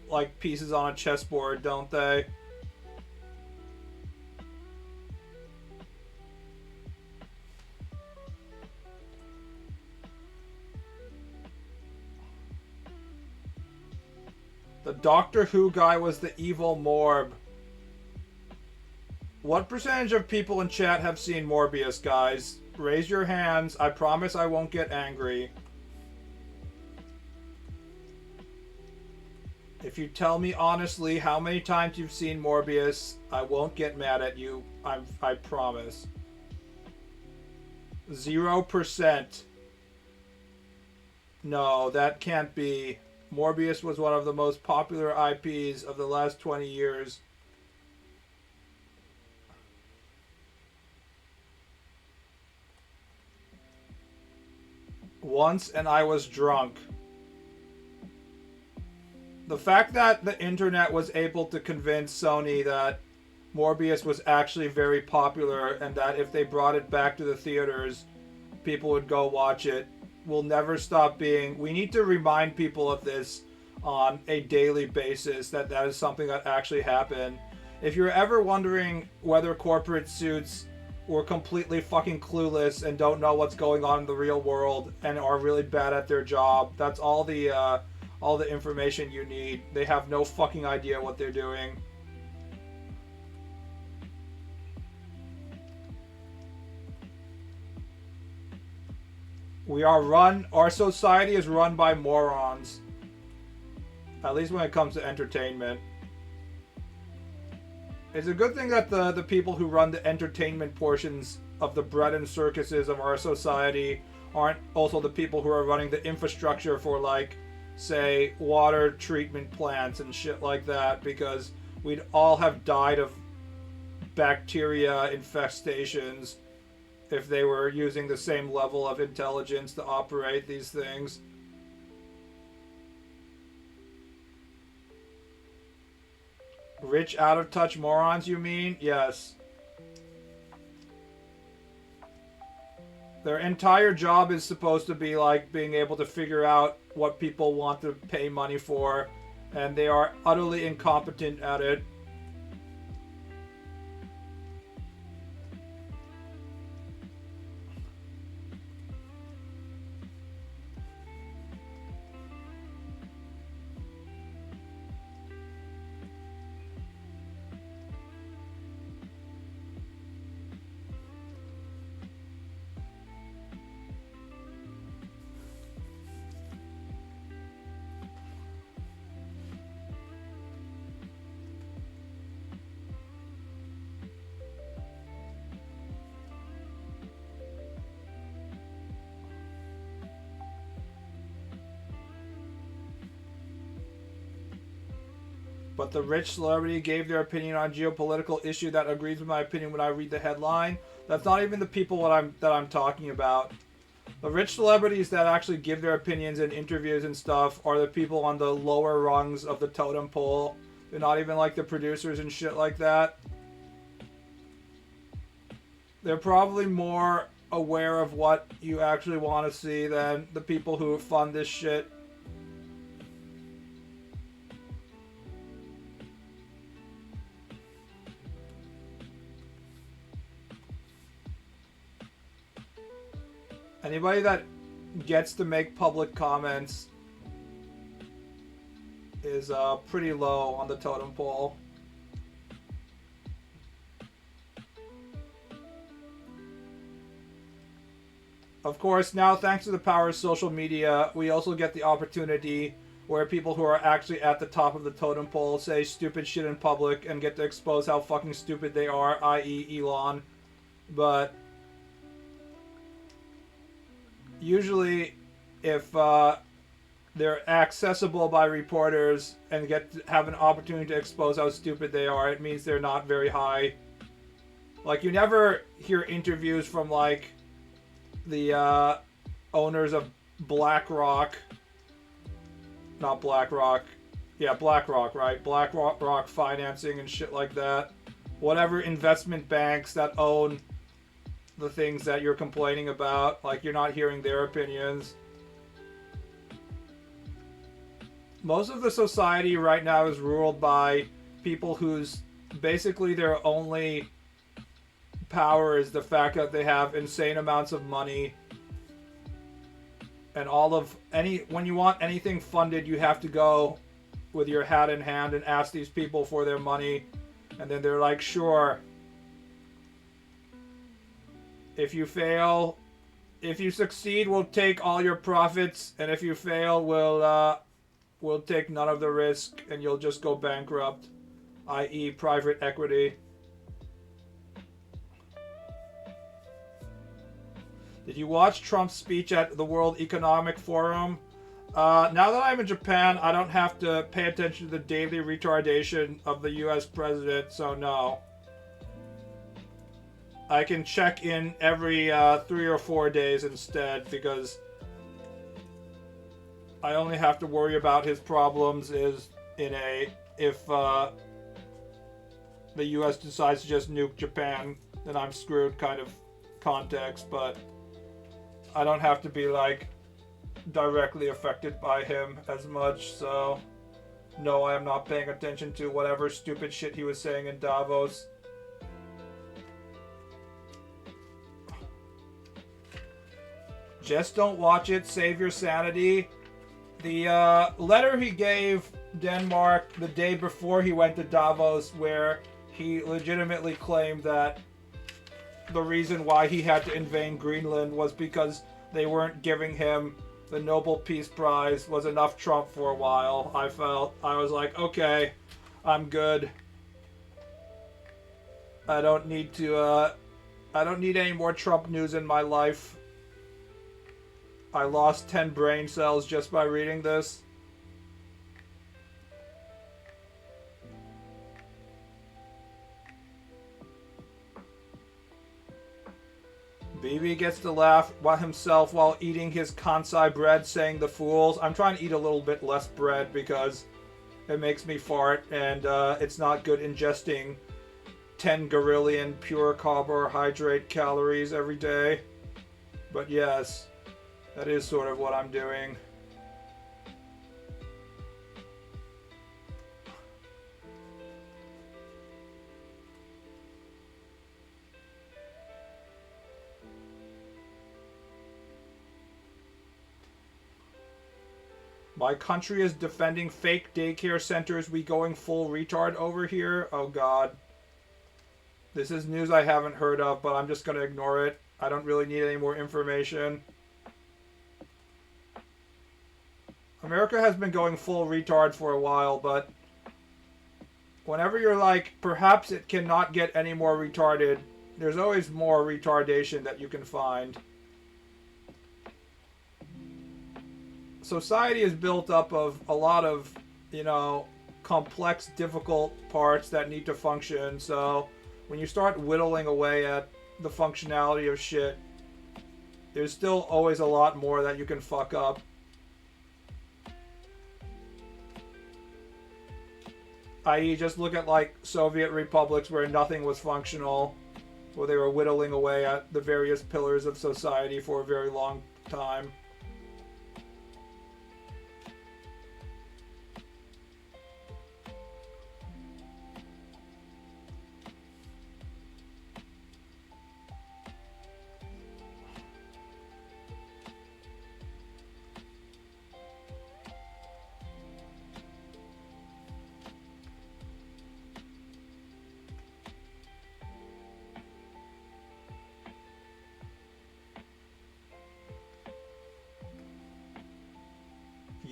like pieces on a chessboard, don't they? The Doctor Who guy was the evil Morb. What percentage of people in chat have seen Morbius, guys? Raise your hands. I promise I won't get angry. If you tell me honestly how many times you've seen Morbius, I won't get mad at you. I promise. 0%. No, that can't be. Morbius was one of the most popular IPs of the last 20 years. Once, and I was drunk. The fact that the internet was able to convince Sony that Morbius was actually very popular and that if they brought it back to the theaters, people would go watch it, will never stop being. We need to remind people of this on a daily basis, that that is something that actually happened. If you're ever wondering whether corporate suits were completely fucking clueless and don't know what's going on in the real world and are really bad at their job, that's all the information you need. They have no fucking idea what they're doing. Our society is run by morons. At least when it comes to entertainment. It's a good thing that the people who run the entertainment portions of the bread and circuses of our society aren't also the people who are running the infrastructure for, like, say, water treatment plants and shit like that, because we'd all have died of bacteria infestations if they were using the same level of intelligence to operate these things. Rich, out-of-touch morons, you mean? Yes. Their entire job is supposed to be like being able to figure out what people want to pay money for, and they are utterly incompetent at it. But the rich celebrity gave their opinion on geopolitical issue that agrees with my opinion when I read the headline. That's not even the people that I'm talking about. The rich celebrities that actually give their opinions in interviews and stuff are the people on the lower rungs of the totem pole. They're not even like the producers and shit like that. They're probably more aware of what you actually want to see than the people who fund this shit. Anybody that gets to make public comments is pretty low on the totem pole. Of course, now thanks to the power of social media, we also get the opportunity where people who are actually at the top of the totem pole say stupid shit in public and get to expose how fucking stupid they are, i.e. Elon. But usually, if they're accessible by reporters and have an opportunity to expose how stupid they are, it means they're not very high. Like, you never hear interviews from, like, the owners of BlackRock. Not BlackRock. Yeah, BlackRock, right? BlackRock financing and shit like that. Whatever investment banks that own the things that you're complaining about. Like, you're not hearing their opinions. Most of the society right now is ruled by people whose basically their only power is the fact that they have insane amounts of money, and when you want anything funded, you have to go with your hat in hand and ask these people for their money, and then they're like, sure. If you fail, if you succeed, we'll take all your profits, and if you fail, we'll take none of the risk, and you'll just go bankrupt, i.e. private equity. Did you watch Trump's speech at the World Economic Forum? Now that I'm in Japan, I don't have to pay attention to the daily retardation of the US president, so no. I can check in every 3 or 4 days instead, because I only have to worry about his problems if the US decides to just nuke Japan, then I'm screwed kind of context, but I don't have to be like directly affected by him as much, so no, I am not paying attention to whatever stupid shit he was saying in Davos. Just don't watch it, save your sanity. The letter he gave Denmark the day before he went to Davos, where he legitimately claimed that the reason why he had to invade Greenland was because they weren't giving him the Nobel Peace Prize, was enough Trump for a while. I was like, okay, I'm good. I don't need any more Trump news in my life. I lost 10 brain cells just by reading this. BB gets to laugh by himself while eating his kansai bread, saying the fools. I'm trying to eat a little bit less bread because it makes me fart, and it's not good ingesting 10 gorillion pure carbohydrate calories every day. But yes, that is sort of what I'm doing. My country is defending fake daycare centers. We going full retard over here? Oh god. This is news I haven't heard of, but I'm just going to ignore it. I don't really need any more information. America has been going full retard for a while, but whenever you're like, perhaps it cannot get any more retarded, there's always more retardation that you can find. Society is built up of a lot of, complex, difficult parts that need to function, so when you start whittling away at the functionality of shit, there's still always a lot more that you can fuck up. I.e., just look at like Soviet republics where nothing was functional, where they were whittling away at the various pillars of society for a very long time.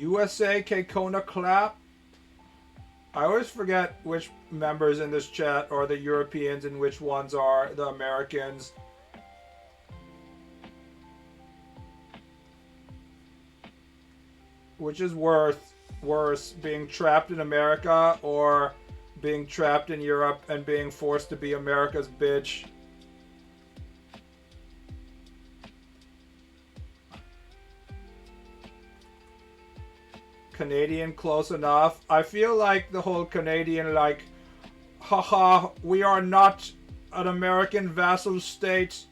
USA Kekona clap. I always forget which members in this chat are the Europeans and which ones are the Americans. Which is worse, being trapped in America or being trapped in Europe and being forced to be America's bitch? Canadian close enough. I feel like the whole Canadian, like, haha, we are not an American vassal state.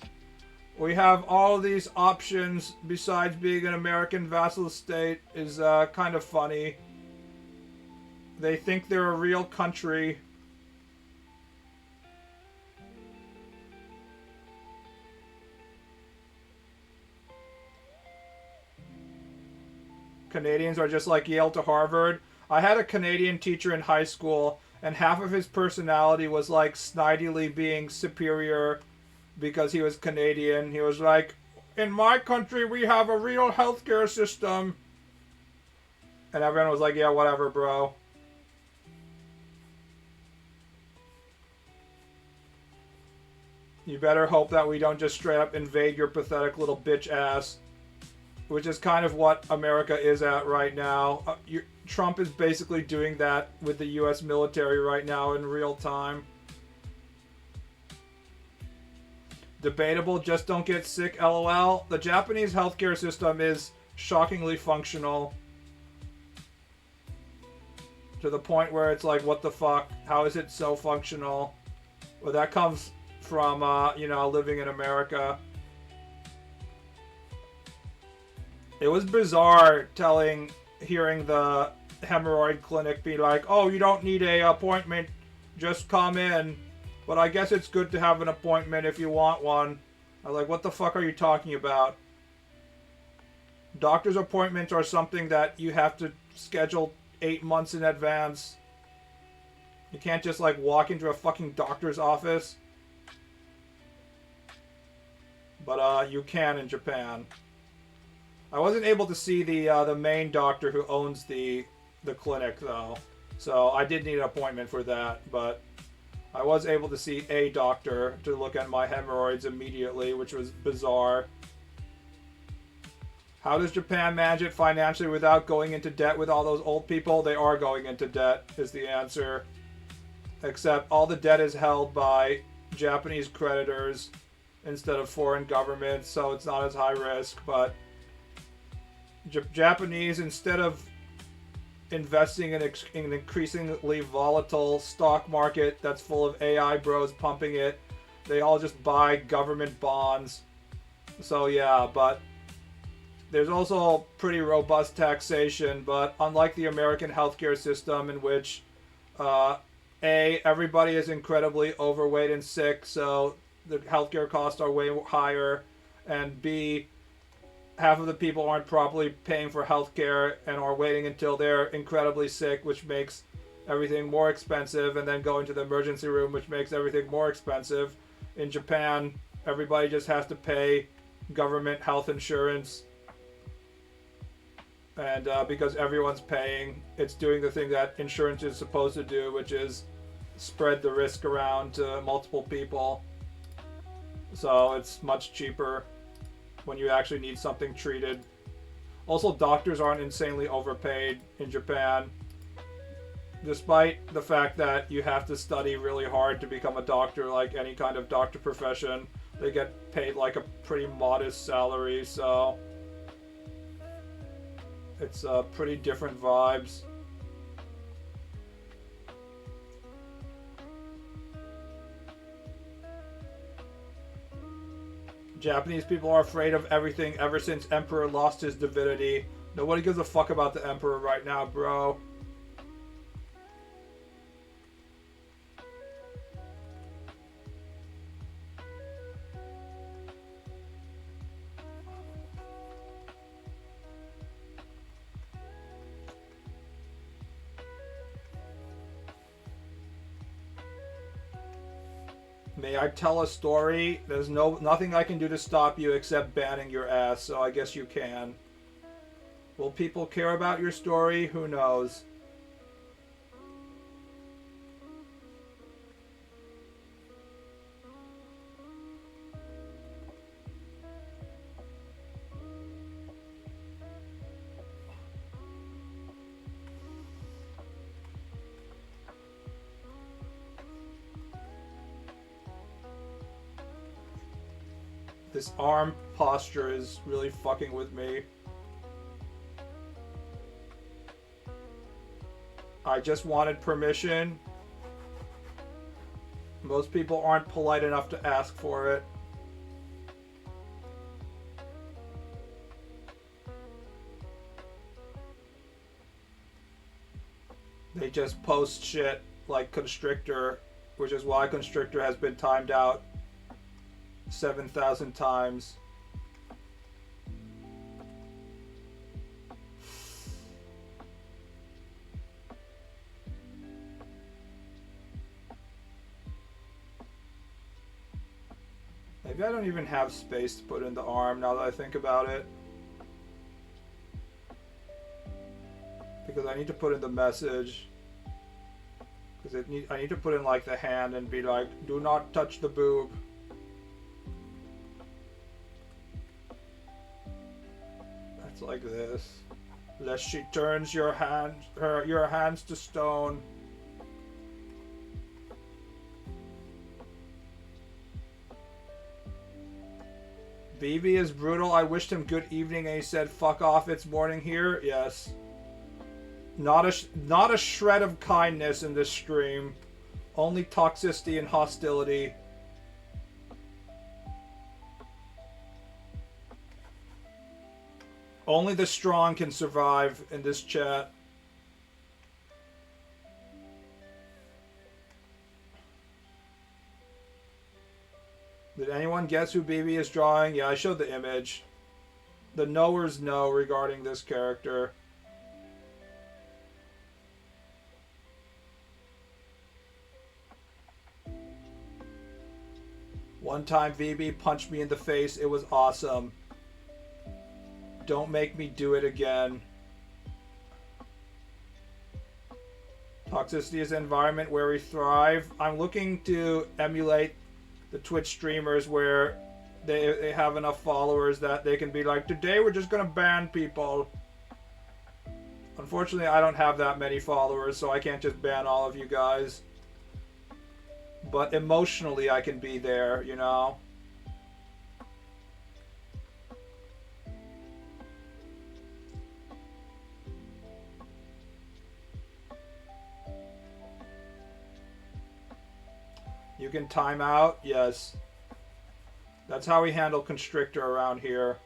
We have all these options besides being an American vassal state is kind of funny. They think they're a real country. Canadians are just like Yale to Harvard. I had a Canadian teacher in high school, and half of his personality was like snidely being superior because he was Canadian. He was like, in my country we have a real healthcare system. And everyone was like, yeah, whatever, bro. You better hope that we don't just straight up invade your pathetic little bitch ass. Which is kind of what America is at right now. Trump is basically doing that with the US military right now in real time. Debatable, just don't get sick, lol. The Japanese healthcare system is shockingly functional. To the point where it's like, what the fuck? How is it so functional? Well, that comes from, you know, living in America. It was bizarre hearing the hemorrhoid clinic be like, oh, you don't need a appointment, just come in. But I guess it's good to have an appointment if you want one. I was like, what the fuck are you talking about? Doctor's appointments are something that you have to schedule 8 months in advance. You can't just like walk into a fucking doctor's office. But you can in Japan. I wasn't able to see the main doctor who owns the clinic though, so I did need an appointment for that. But I was able to see a doctor to look at my hemorrhoids immediately, which was bizarre. How does Japan manage it financially without going into debt with all those old people? They are going into debt, is the answer. Except all the debt is held by Japanese creditors instead of foreign governments, so it's not as high risk, but Japanese, instead of investing in an increasingly volatile stock market that's full of AI bros pumping it, they all just buy government bonds. So yeah, but there's also pretty robust taxation, but unlike the American healthcare system in which everybody is incredibly overweight and sick, so the healthcare costs are way higher, and B, half of the people aren't properly paying for healthcare and are waiting until they're incredibly sick, which makes everything more expensive, and then going to the emergency room, which makes everything more expensive. In Japan, everybody just has to pay government health insurance, and because everyone's paying, it's doing the thing that insurance is supposed to do, which is spread the risk around to multiple people. So it's much cheaper when you actually need something treated. Also, doctors aren't insanely overpaid in Japan, despite the fact that you have to study really hard to become a doctor. Like any kind of doctor profession, they get paid like a pretty modest salary, so it's pretty different vibes. Japanese people are afraid of everything ever since Emperor lost his divinity. Nobody gives a fuck about the Emperor right now, bro. May I tell a story? There's nothing I can do to stop you except banning your ass, so I guess you can. Will people care about your story? Who knows? This arm posture is really fucking with me. I just wanted permission. Most people aren't polite enough to ask for it. They just post shit like Constrictor, which is why Constrictor has been timed out 7,000 times. Maybe I don't even have space to put in the arm now that I think about it. Because I need to put in the message. Because I need to put in like the hand and be like, do not touch the boob. That's like this. Lest she turns your hands to stone. BB is brutal. I wished him good evening and he said, fuck off, it's morning here. Yes. Not a shred of kindness in this stream. Only toxicity and hostility. Only the strong can survive in this chat. Did anyone guess who BB is drawing? Yeah, I showed the image. The knowers know regarding this character. One time VB punched me in the face. It was awesome. Don't make me do it again. Toxicity is an environment where we thrive. I'm looking to emulate the Twitch streamers where they have enough followers that they can be like, today we're just gonna ban people. Unfortunately, I don't have that many followers, so I can't just ban all of you guys. But emotionally, I can be there, you know? You can time out? Yes. That's how we handle Constrictor around here.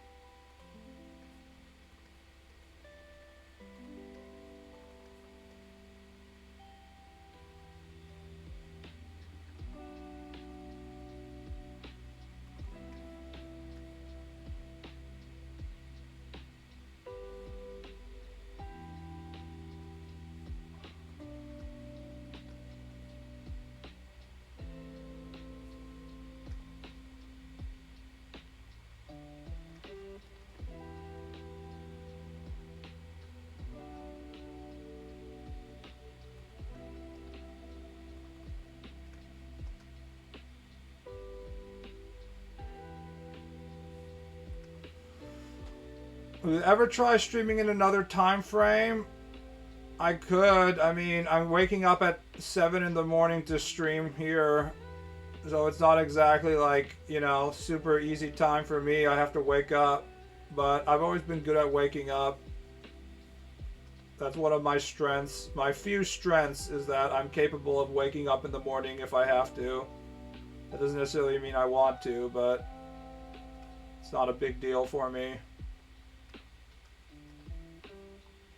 Would you ever try streaming in another time frame? I could. I mean, I'm waking up at 7 in the morning to stream here. So it's not exactly like, you know, super easy time for me. I have to wake up. But I've always been good at waking up. That's one of my strengths. My few strengths is that I'm capable of waking up in the morning if I have to. That doesn't necessarily mean I want to, but it's not a big deal for me.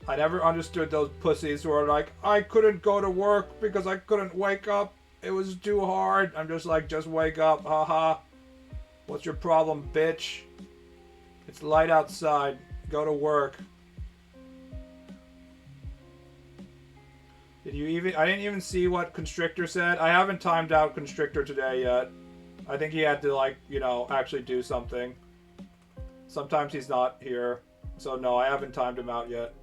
I never understood those pussies who are like, I couldn't go to work because I couldn't wake up. It was too hard. I'm just like, just wake up, haha. What's your problem, bitch? It's light outside. Go to work. Did you even... I didn't even see what Constrictor said. I haven't timed out Constrictor today yet. I think he had to, like, you know, actually do something. Sometimes he's not here. So no, I haven't timed him out yet.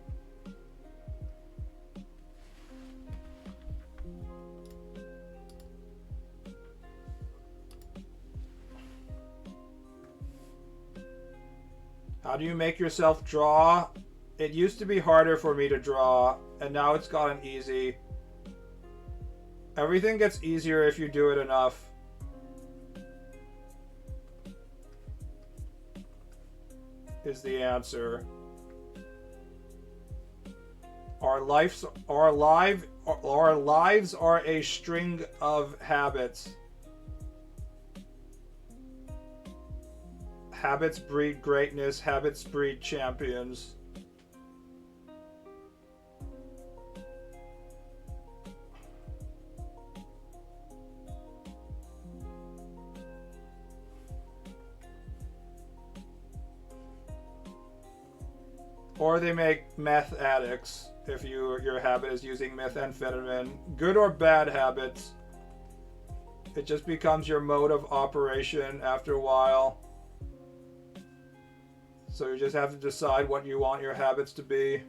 How do you make yourself draw? It used to be harder for me to draw, and now it's gotten easy. Everything gets easier if you do it enough. Is the answer. Our lives are a string of habits. Habits breed greatness. Habits breed champions. Or they make meth addicts if your habit is using methamphetamine. Good or bad habits. It just becomes your mode of operation after a while. So you just have to decide what you want your habits to be.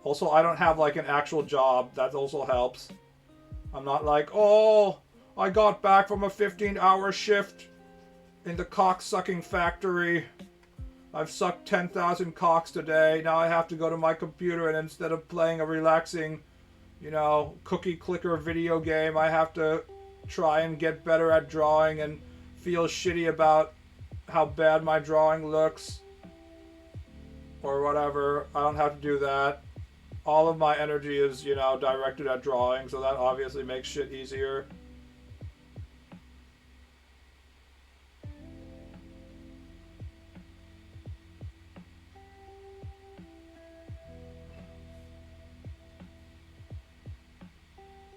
Also, I don't have like an actual job. That also helps. I'm not like, oh, I got back from a 15-hour shift in the cock-sucking factory. I've sucked 10,000 cocks today. Now I have to go to my computer and instead of playing a relaxing, cookie clicker video game, I have to try and get better at drawing and feel shitty about how bad my drawing looks. Or whatever. I don't have to do that. All of my energy is, directed at drawing, so that obviously makes shit easier.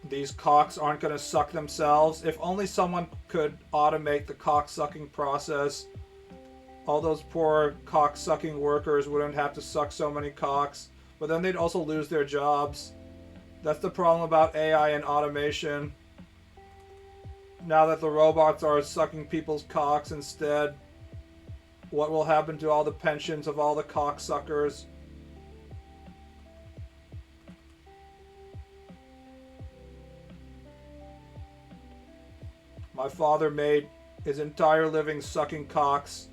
These cocks aren't going to suck themselves. If only someone could automate the cock-sucking process, all those poor cock-sucking workers wouldn't have to suck so many cocks. But then they'd also lose their jobs. That's the problem about AI and automation. Now that the robots are sucking people's cocks instead, what will happen to all the pensions of all the cocksuckers? My father made his entire living sucking cocks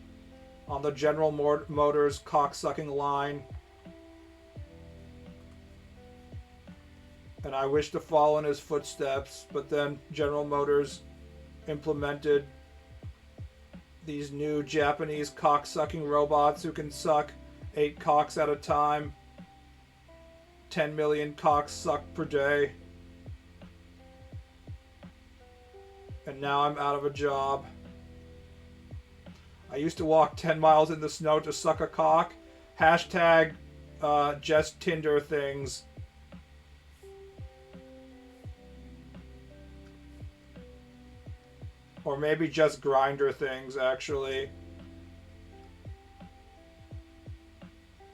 on the General Motors cock-sucking line. And I wish to follow in his footsteps, but then General Motors implemented these new Japanese cock-sucking robots who can suck 8 cocks at a time. 10 million cocks sucked per day. And now I'm out of a job. I used to walk 10 miles in the snow to suck a cock. Hashtag just Tinder things. Or maybe just Grinder things, actually.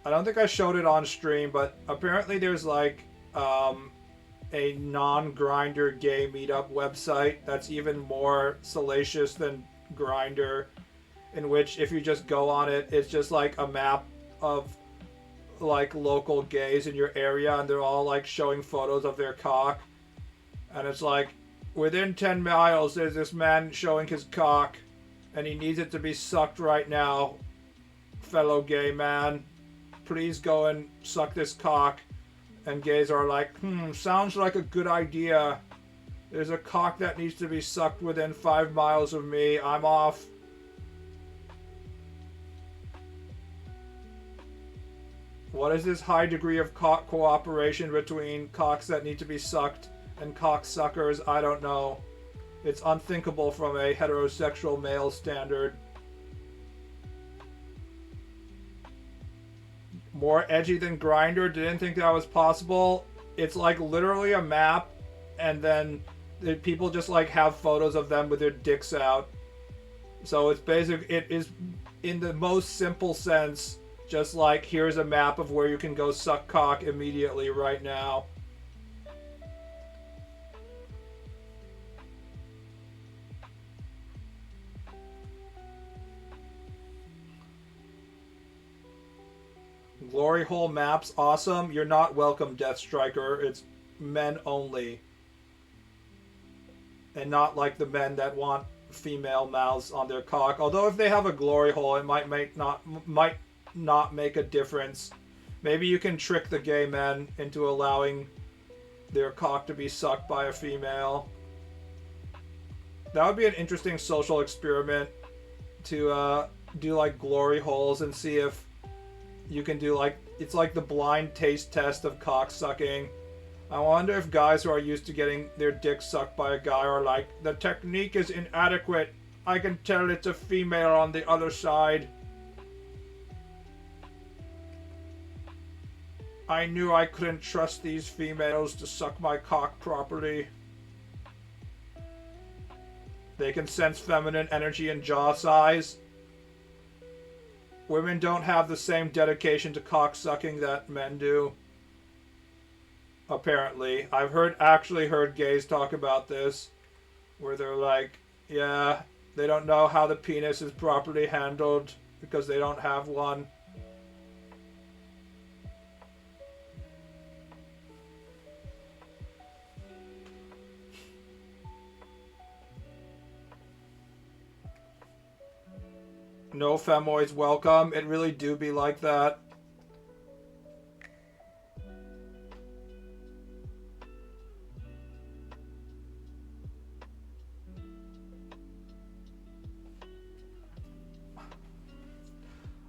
I don't think I showed it on stream, but apparently there's like a non-Grinder gay meetup website that's even more salacious than Grinder, in which if you just go on it, it's just like a map of like local gays in your area, and they're all like showing photos of their cock. And it's like, within 10 miles, there's this man showing his cock, and he needs it to be sucked right now. Fellow gay man, please go and suck this cock. And gays are like, sounds like a good idea. There's a cock that needs to be sucked within 5 miles of me. I'm off. What is this high degree of cooperation between cocks that need to be sucked and cocksuckers? I don't know. It's unthinkable from a heterosexual male standard. More edgy than Grindr? Didn't think that was possible. It's like literally a map, and then people just like have photos of them with their dicks out. So it's it is in the most simple sense just like, here's a map of where you can go suck cock immediately right now. Glory hole maps, awesome. You're not welcome, Death Striker. It's men only. And not like the men that want female mouths on their cock. Although if they have a glory hole, it might not make a difference. Maybe you can trick the gay men into allowing their cock to be sucked by a female. That would be an interesting social experiment to do like glory holes and see if you can do like, it's like the blind taste test of cock sucking. I wonder if guys who are used to getting their dick sucked by a guy are like, the technique is inadequate. I can tell it's a female on the other side. I knew I couldn't trust these females to suck my cock properly. They can sense feminine energy and jaw size. Women don't have the same dedication to cock sucking that men do. Apparently. I've actually heard gays talk about this. Where they're like, yeah, they don't know how the penis is properly handled because they don't have one. No femoids welcome. It really do be like that.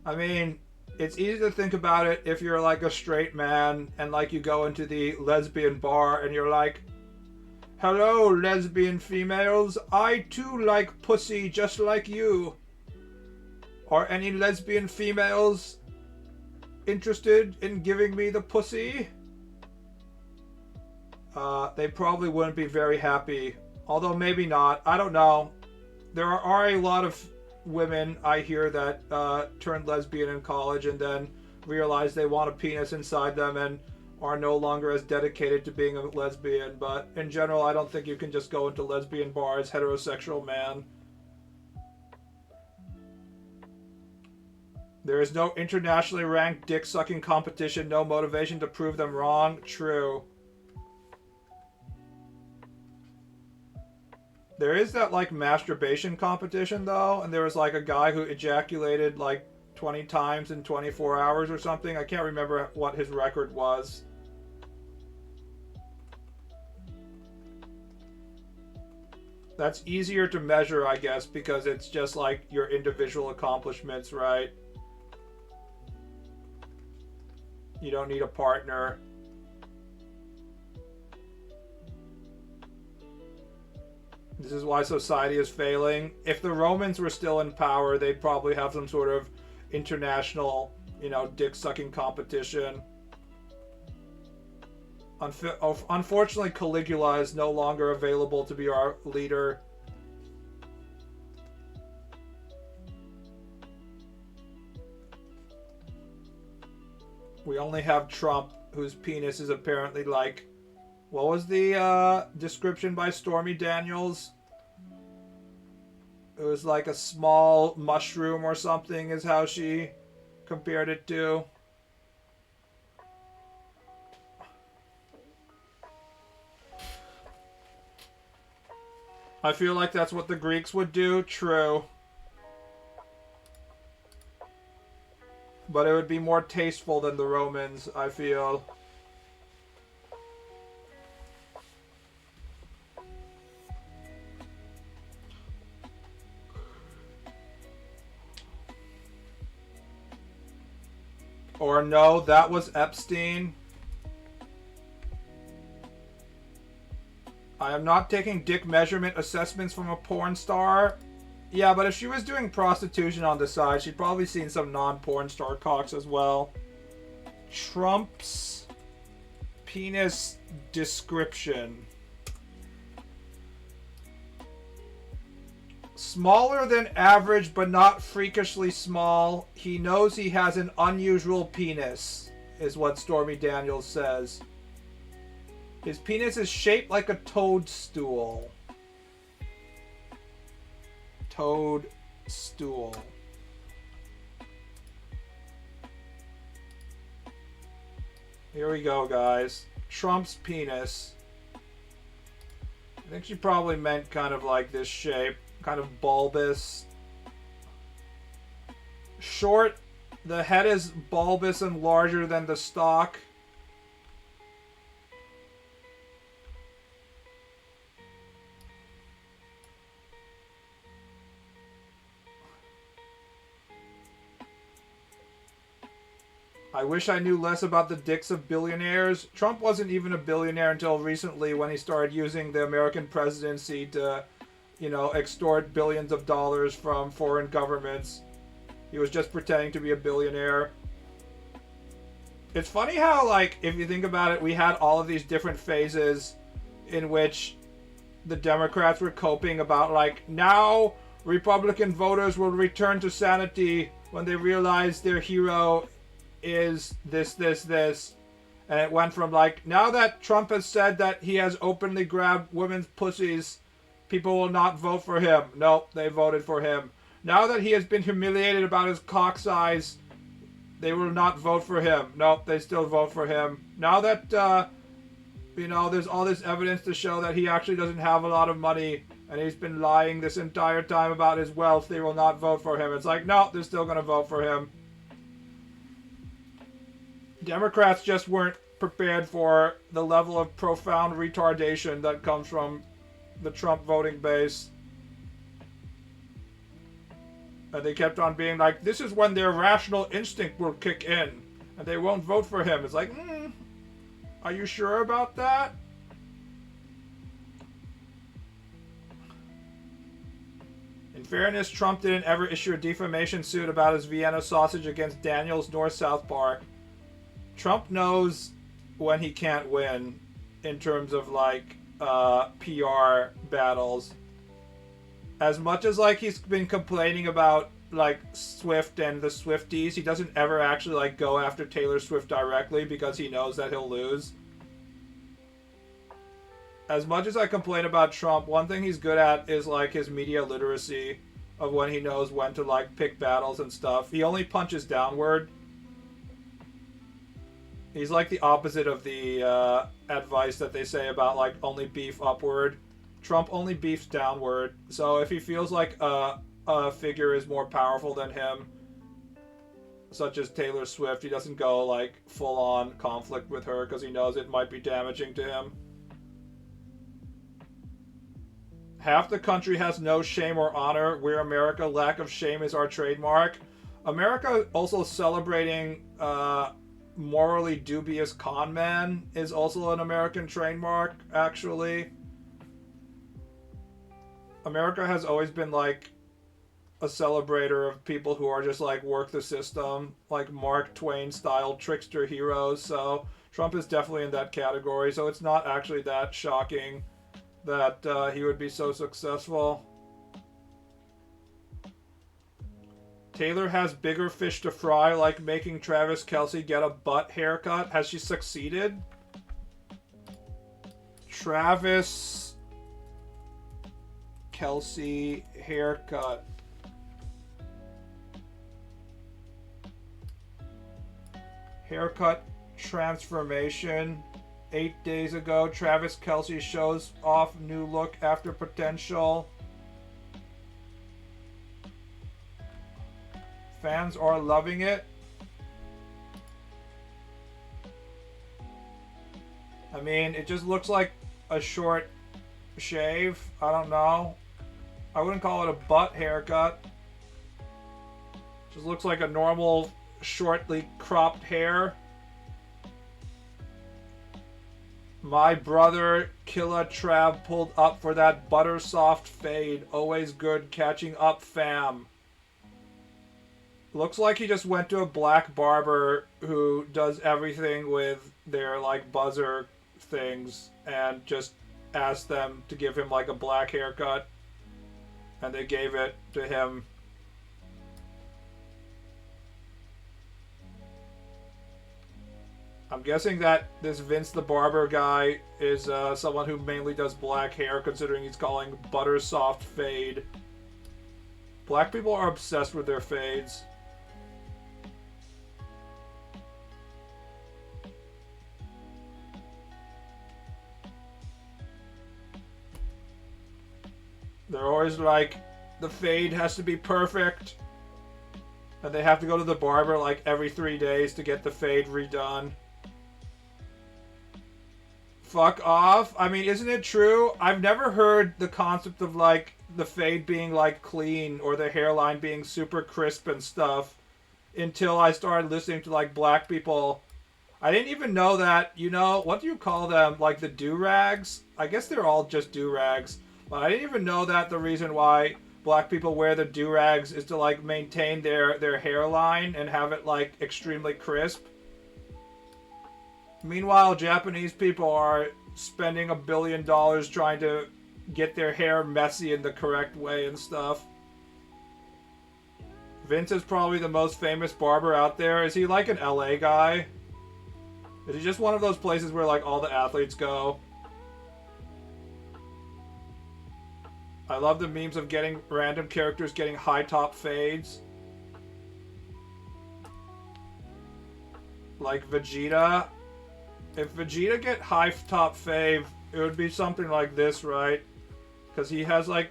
I mean, it's easy to think about it if you're like a straight man and like you go into the lesbian bar and you're like, hello, lesbian females. I too like pussy just like you. Are any lesbian females interested in giving me the pussy? They probably wouldn't be very happy. Although maybe not. I don't know. There are a lot of women I hear that turned lesbian in college and then realize they want a penis inside them and are no longer as dedicated to being a lesbian. But in general, I don't think you can just go into lesbian bars, heterosexual man. There is no internationally ranked dick-sucking competition, no motivation to prove them wrong. True. There is that, like, masturbation competition, though, and there was, like, a guy who ejaculated, like, 20 times in 24 hours or something. I can't remember what his record was. That's easier to measure, I guess, because it's just, like, your individual accomplishments, right? You don't need a partner. This is why society is failing. If the Romans were still in power, they'd probably have some sort of international, you know, dick-sucking competition. Unfortunately, Caligula is no longer available to be our leader. We only have Trump, whose penis is apparently like... What was the description by Stormy Daniels? It was like a small mushroom or something is how she compared it to. I feel like that's what the Greeks would do. True. But it would be more tasteful than the Romans, I feel. Or no, that was Epstein. I am not taking dick measurement assessments from a porn star. Yeah, but if she was doing prostitution on the side, she'd probably seen some non-porn star cocks as well. Trump's penis description. Smaller than average, but not freakishly small. He knows he has an unusual penis, is what Stormy Daniels says. His penis is shaped like a toadstool. Toadstool. Here we go, guys. Trump's penis. I think she probably meant kind of like this shape. Kind of bulbous. Short. The head is bulbous and larger than the stalk. I wish I knew less about the dicks of billionaires. Trump wasn't even a billionaire until recently when he started using the American presidency to, you know, extort billions of dollars from foreign governments. He was just pretending to be a billionaire. It's funny how, like, if you think about it, we had all of these different phases in which the Democrats were coping about, like, now Republican voters will return to sanity when they realize their hero is this. And it went from, like, now that Trump has said that he has openly grabbed women's pussies, people will not vote for him. Nope, they voted for him. Now that he has been humiliated about his cock size, they will not vote for him. Nope, they still vote for him. Now that, you know, there's all this evidence to show that he actually doesn't have a lot of money and he's been lying this entire time about his wealth, they will not vote for him. It's like, no, they're still going to vote for him. Democrats just weren't prepared for the level of profound retardation that comes from the Trump voting base. And they kept on being like, this is when their rational instinct will kick in. And they won't vote for him. It's like, are you sure about that? In fairness, Trump didn't ever issue a defamation suit about his Vienna sausage against Daniels nor South Park. Trump knows when he can't win in terms of, like, PR battles. As much as, like, he's been complaining about, like, Swift and the Swifties, he doesn't ever actually, like, go after Taylor Swift directly because he knows that he'll lose. As much as I complain about Trump, one thing he's good at is, like, his media literacy of when he knows when to, like, pick battles and stuff. He only punches downward. He's, like, the opposite of the advice that they say about, like, only beef upward. Trump only beefs downward, so if he feels like a figure is more powerful than him, such as Taylor Swift, he doesn't go, like, full-on conflict with her because he knows it might be damaging to him. Half the country has no shame or honor. We're America. Lack of shame is our trademark. America also celebrating morally dubious con man is also an American trademark, actually. America has always been, like, a celebrator of people who are just, like, work the system, like Mark Twain style trickster heroes, so Trump is definitely in that category, so it's not actually that shocking that he would be so successful. Taylor has bigger fish to fry, like making Travis Kelce get a butt haircut. Has she succeeded? Travis Kelce haircut. Haircut transformation. 8 days ago, Travis Kelce shows off new look after potential. Fans are loving it. I mean, it just looks like a short shave. I don't know. I wouldn't call it a butt haircut. Just looks like a normal, shortly cropped hair. My brother, Killa Trav, pulled up for that butter soft fade. Always good catching up, fam. Looks like he just went to a black barber who does everything with their, like, buzzer things and just asked them to give him, like, a black haircut. And they gave it to him. I'm guessing that this Vince the Barber guy is someone who mainly does black hair, considering he's calling butter soft fade. Black people are obsessed with their fades. They're always like, the fade has to be perfect. And they have to go to the barber like every 3 days to get the fade redone. Fuck off. I mean, isn't it true? I've never heard the concept of, like, the fade being, like, clean or the hairline being super crisp and stuff. until I started listening to like black people. I didn't even know that, you know, what do you call them? Like the do-rags? I guess they're all just do-rags. But I didn't even know that the reason why black people wear the do-rags is to like maintain their hairline and have it like extremely crisp. Meanwhile, Japanese people are spending $1 billion trying to get their hair messy in the correct way and stuff. Vince is probably the most famous barber out there. Is he like an LA guy? Is he just one of those places where like all the athletes go? I love the memes of getting random characters getting high top fades. Like Vegeta. If Vegeta get high top fade, it would be something like this, right? Because he has like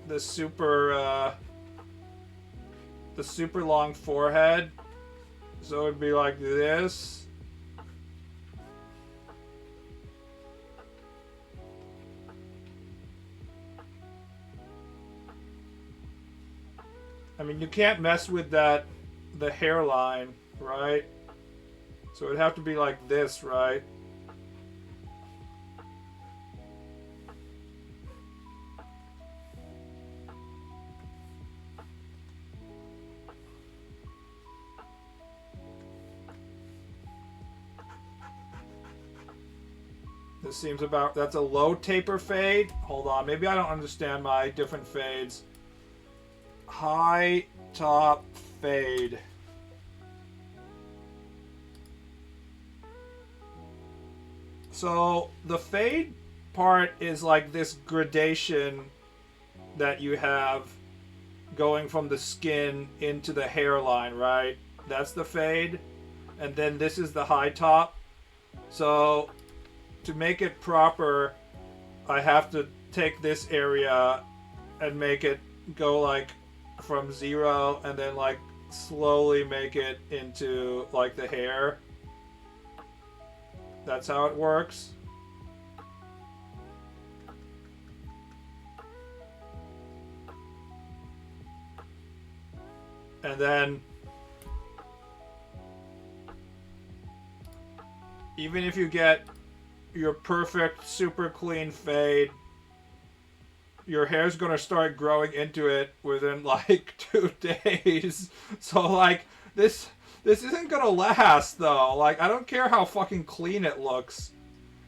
the super long forehead. So it would be like this. I mean, you can't mess with the hairline, right? So it'd have to be like this, right? This seems about, that's a low taper fade. Hold on, maybe I don't understand my different fades. High top fade. So the fade part is like this gradation that you have going from the skin into the hairline, right? That's the fade. And then this is the high top. So to make it proper, I have to take this area and make it go like from 0 and then like slowly make it into like the hair. That's how it works. And then even if you get your perfect super clean fade, your hair's gonna start growing into it within like 2 days. So like this isn't gonna last though. Like I don't care how fucking clean it looks.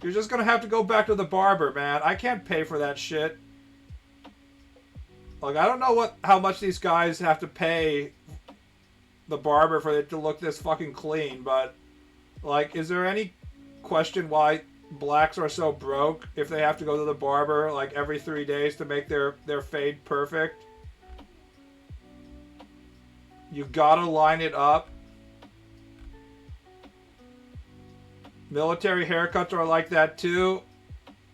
You're just gonna have to go back to the barber, man. I can't pay for that shit. Like I don't know how much these guys have to pay the barber for it to look this fucking clean, but like is there any question why blacks are so broke if they have to go to the barber like every 3 days to make their fade perfect? You gotta line it up. Military haircuts are like that too.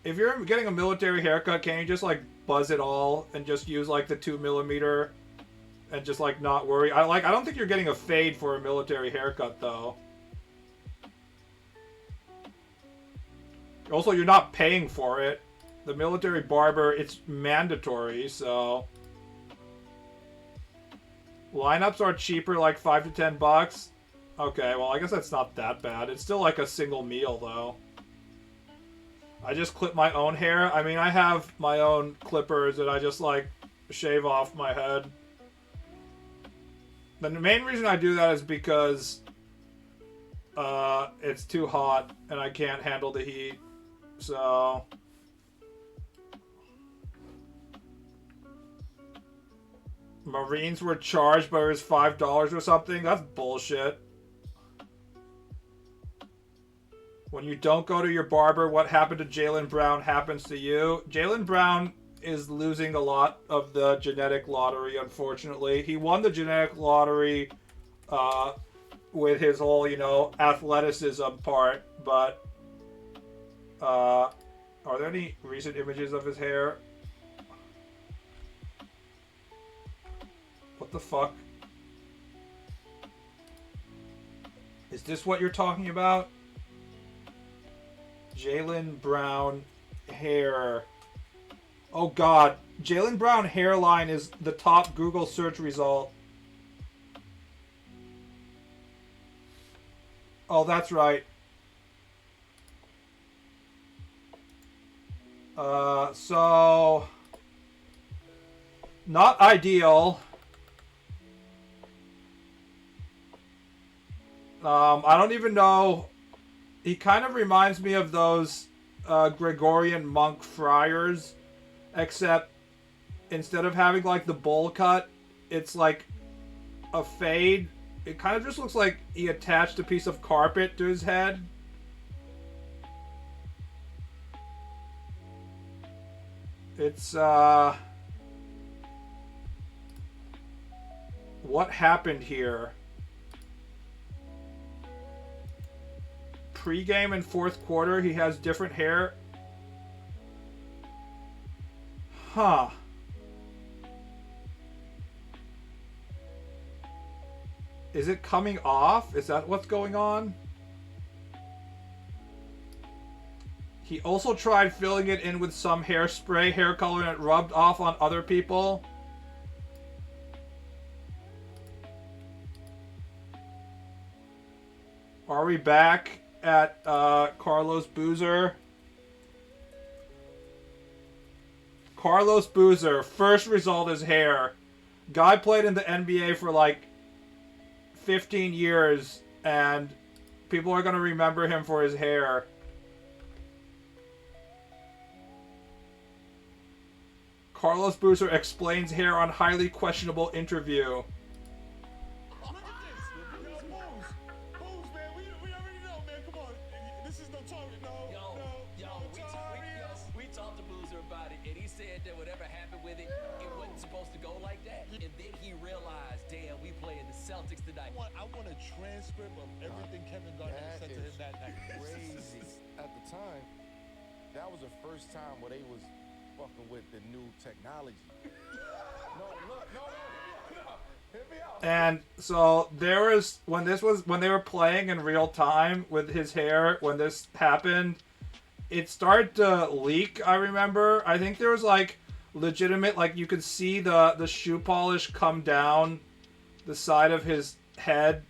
If you're getting a military haircut, can you just like buzz it all and just use like the 2mm and just like not worry? I don't think you're getting a fade for a military haircut though. Also, you're not paying for it. The military barber, it's mandatory, so lineups are cheaper, like $5 to $10. Okay, well, I guess that's not that bad. It's still like a single meal, though. I just clip my own hair. I mean, I have my own clippers that I just, like, shave off my head. The main reason I do that is because it's too hot and I can't handle the heat. So Marines were charged, but it was $5 or something. That's bullshit. When you don't go to your barber, what happened to Jaylen Brown happens to you. Jaylen Brown is losing a lot of the genetic lottery, unfortunately. He won the genetic lottery with his whole, you know, athleticism part, but are there any recent images of his hair? What the fuck? Is this what you're talking about? Jaylen Brown hair. Oh god. Jaylen Brown hairline is the top Google search result. Oh, that's right. So... Not ideal. I don't even know. He kind of reminds me of those Gregorian monk friars, except instead of having like the bowl cut, it's like a fade. It kind of just looks like he attached a piece of carpet to his head. It's what happened here? Pre-game and fourth quarter, he has different hair. Huh. Is it coming off? Is that what's going on? He also tried filling it in with some hairspray, hair color, and it rubbed off on other people. Are we back at Carlos Boozer? Carlos Boozer, first result is hair. Guy played in the NBA for like 15 years, and people are going to remember him for his hair. Carlos Boozer explains hair on highly questionable interview. Look at this. Yo, Booze. Booze, man. We already know, man. Come on. This is notorious. No, We talked to Boozer about it, and he said that whatever happened with it, it wasn't supposed to go like that. And then he realized, damn, we playing the Celtics tonight. I want a transcript of everything Kevin Garnett said to him that night. Crazy. At the time, that was the first time where they was fucking with the new technology. No. Hit me out. And so there was when they were playing in real time with his hair, when this happened, it started to leak, I remember. I think there was like legitimate, like you could see the shoe polish come down the side of his head,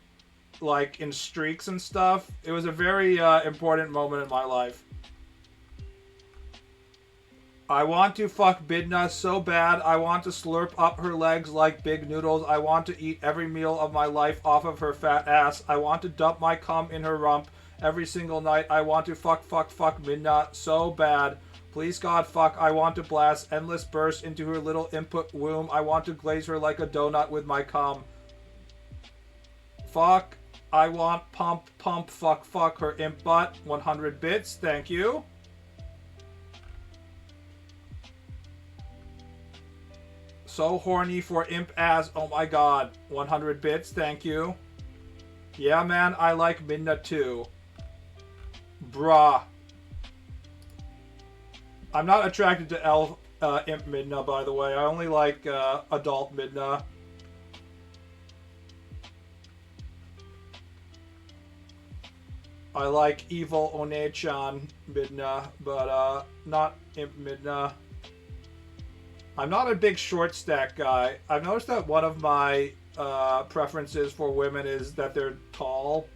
like in streaks and stuff. It was a very important moment in my life. I want to fuck Bidna so bad. I want to slurp up her legs like big noodles. I want to eat every meal of my life off of her fat ass. I want to dump my cum in her rump every single night. I want to fuck Midna so bad. Please God, fuck. I want to blast endless bursts into her little input womb. I want to glaze her like a donut with my cum. Fuck. I want pump, fuck her imp butt. 100 bits. Thank you. So horny for imp ass. Oh my god. 100 bits. Thank you. Yeah, man. I like Midna too. Bruh. I'm not attracted to imp Midna, by the way. I only like adult Midna. I like evil One-chan Midna, but not imp Midna. I'm not a big short stack guy. I've noticed that one of my preferences for women is that they're tall.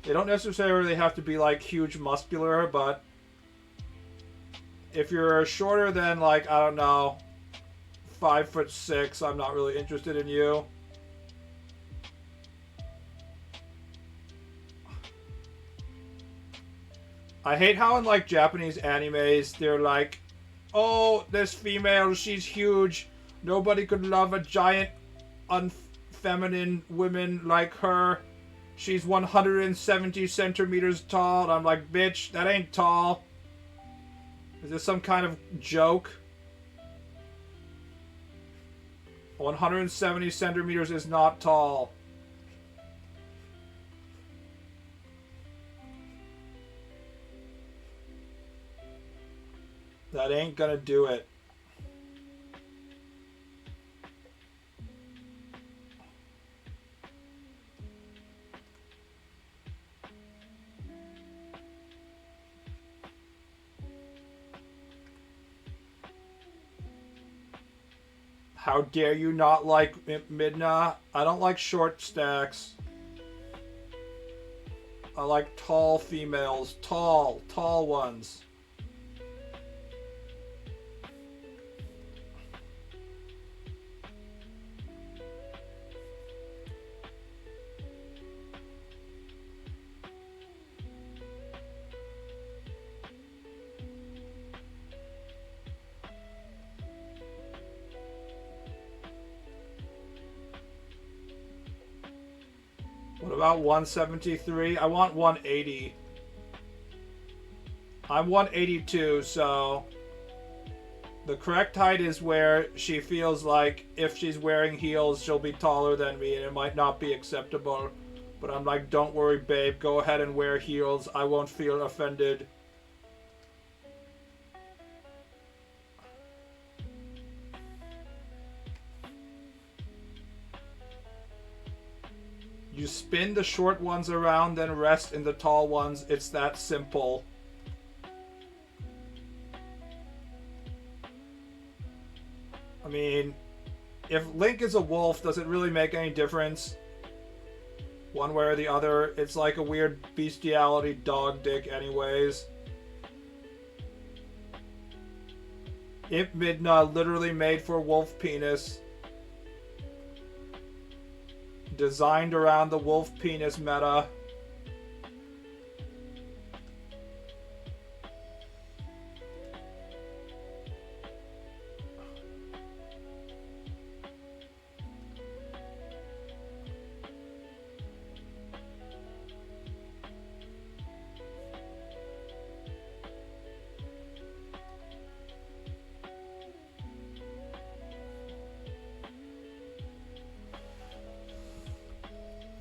They don't necessarily have to be like huge muscular, but if you're shorter than like, I don't know, 5'6", I'm not really interested in you. I hate how in like Japanese animes they're like, oh, this female, she's huge. Nobody could love a giant, unfeminine woman like her. She's 170 centimeters tall. And I'm like, bitch, that ain't tall. Is this some kind of joke? 170 centimeters is not tall. That ain't gonna do it. How dare you not like Midna? I don't like short stacks. I like tall females. Tall ones. What about 173? I want 180. I'm 182, so the correct height is where she feels like if she's wearing heels, she'll be taller than me, and it might not be acceptable. But I'm like, don't worry, babe. Go ahead and wear heels. I won't feel offended. You spin the short ones around, then rest in the tall ones. It's that simple. I mean, if Link is a wolf, does it really make any difference? One way or the other. It's like a weird bestiality dog dick anyways. Imp Midna literally made for wolf penis. Designed around the wolf penis meta.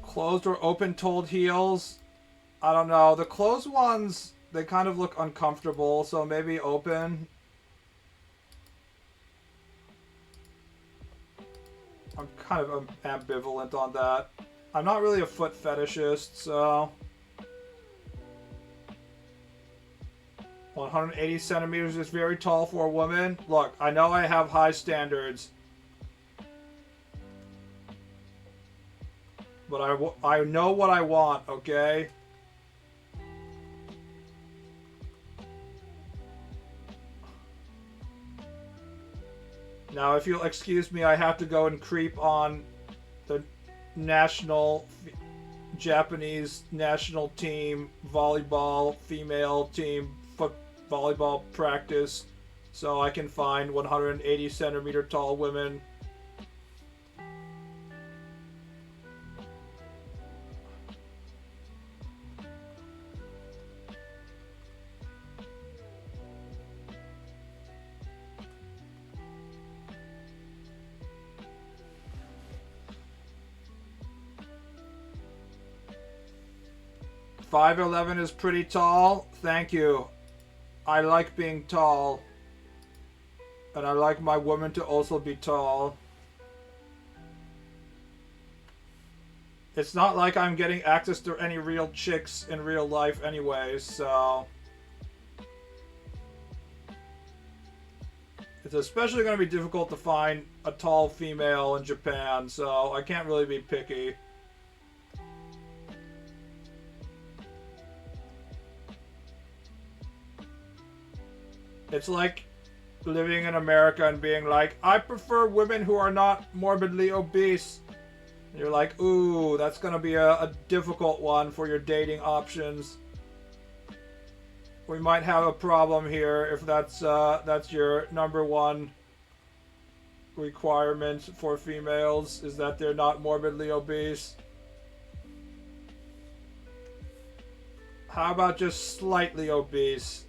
Closed or open-toed heels? I don't know. The closed ones, they kind of look uncomfortable, so maybe open. I'm kind of ambivalent on that. I'm not really a foot fetishist, so... 180 centimeters is very tall for a woman. Look, I know I have high standards. But I know what I want, okay? Now, if you'll excuse me, I have to go and creep on the Japanese national team volleyball, female team volleyball practice so I can find 180 centimeter tall women. .5'11" is pretty tall. Thank you. I like being tall. And I like my woman to also be tall. It's not like I'm getting access to any real chicks in real life anyway, so... It's especially going to be difficult to find a tall female in Japan, so I can't really be picky. It's like living in America and being like, I prefer women who are not morbidly obese. And you're like, ooh, that's going to be a difficult one for your dating options. We might have a problem here if that's your number one requirement for females, is that they're not morbidly obese. How about just slightly obese?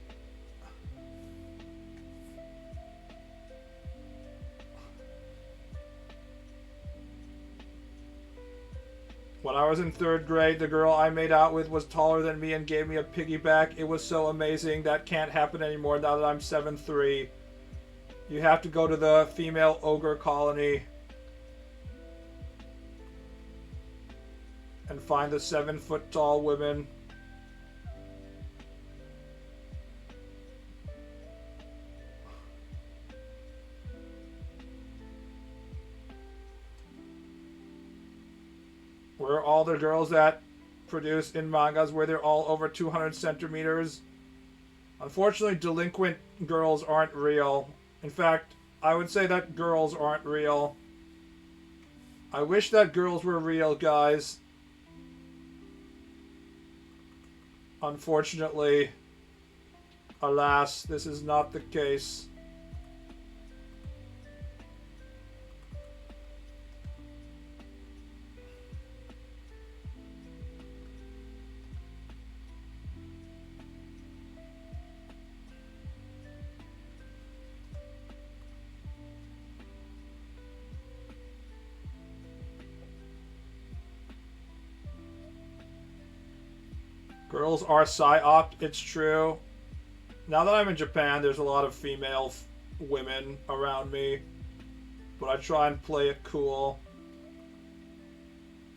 When I was in 3rd grade, the girl I made out with was taller than me and gave me a piggyback. It was so amazing. That can't happen anymore now that I'm 7'3". You have to go to the female ogre colony and find the 7-foot tall women. Where are all the girls at produced in mangas where they're all over 200 centimeters. Unfortunately, delinquent girls aren't real. In fact, I would say that girls aren't real. I wish that girls were real, guys. Unfortunately, alas, this is not the case. Girls are psy-opt, it's true. Now that I'm in Japan, there's a lot of female women around me. But I try and play it cool.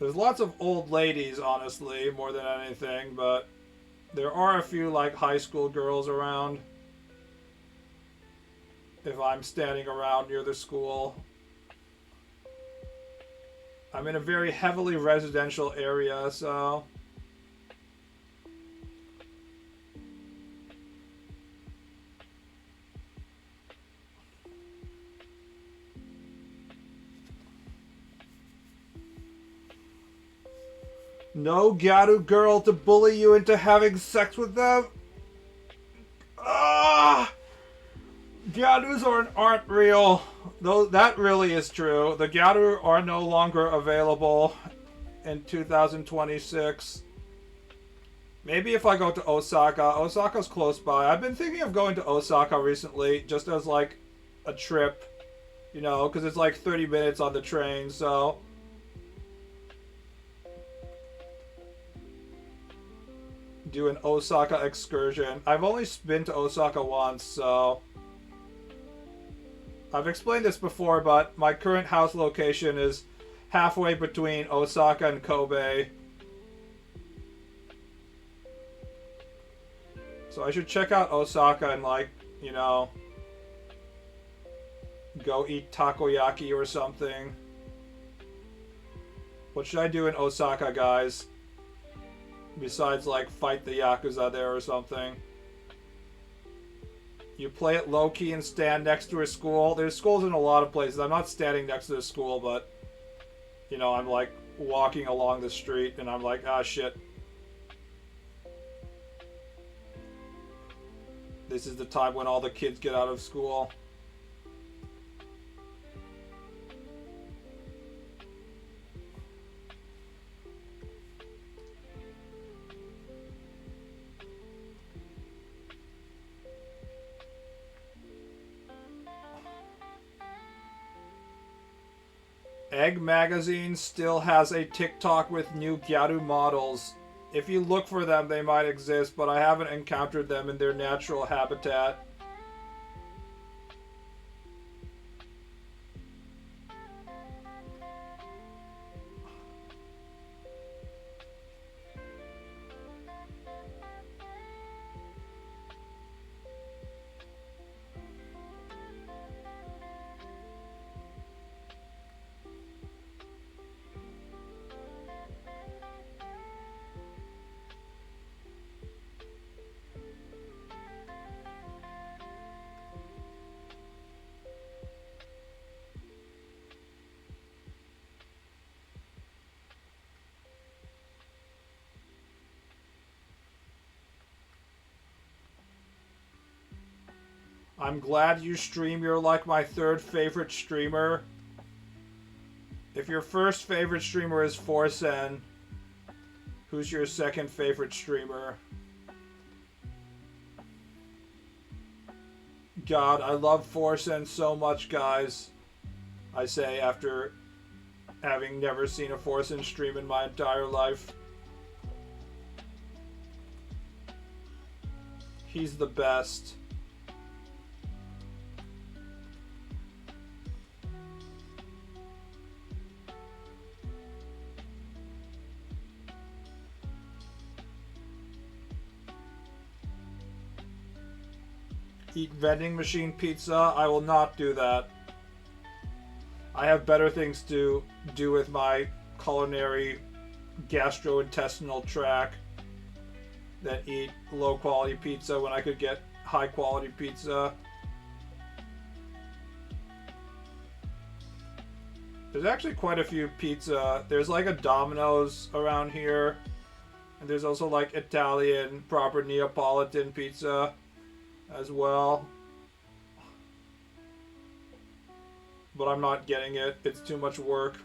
There's lots of old ladies, honestly, more than anything. But there are a few, like, high school girls around. If I'm standing around near the school. I'm in a very heavily residential area, so... No Gyaru girl to bully you into having sex with them? Ah! Gyarus aren't real. Though that really is true. The Gyaru are no longer available in 2026. Maybe if I go to Osaka. Osaka's close by. I've been thinking of going to Osaka recently, just as like a trip. You know, because it's like 30 minutes on the train, so... do an Osaka excursion. I've only been to Osaka once, so... I've explained this before, but my current house location is halfway between Osaka and Kobe. So I should check out Osaka and, like, you know... go eat takoyaki or something. What should I do in Osaka, guys? Besides, like, fight the Yakuza there or something. You play it low-key and stand next to a school. There's schools in a lot of places. I'm not standing next to the school, but... you know, I'm, like, walking along the street, and I'm like, ah, shit. This is the time when all the kids get out of school. Egg Magazine still has a TikTok with new Gyaru models. If you look for them, they might exist, but I haven't encountered them in their natural habitat. I'm glad you stream. You're like my third favorite streamer. If your first favorite streamer is Forsen, who's your second favorite streamer? God, I love Forsen so much, guys. I say after having never seen a Forsen stream in my entire life. He's the best. Eat vending machine pizza? I will not do that. I have better things to do with my culinary gastrointestinal tract than eat low quality pizza when I could get high quality pizza. There's actually quite a few pizza. There's like a Domino's around here. And there's also like Italian, proper Neapolitan pizza as well. But I'm not getting it. It's too much work.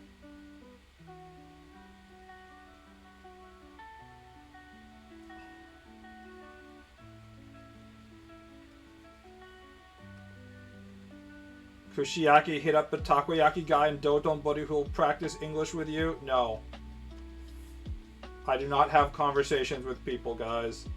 Kushiaki hit up the takoyaki guy in Dotonbori who will practice English with you? No. I do not have conversations with people, guys.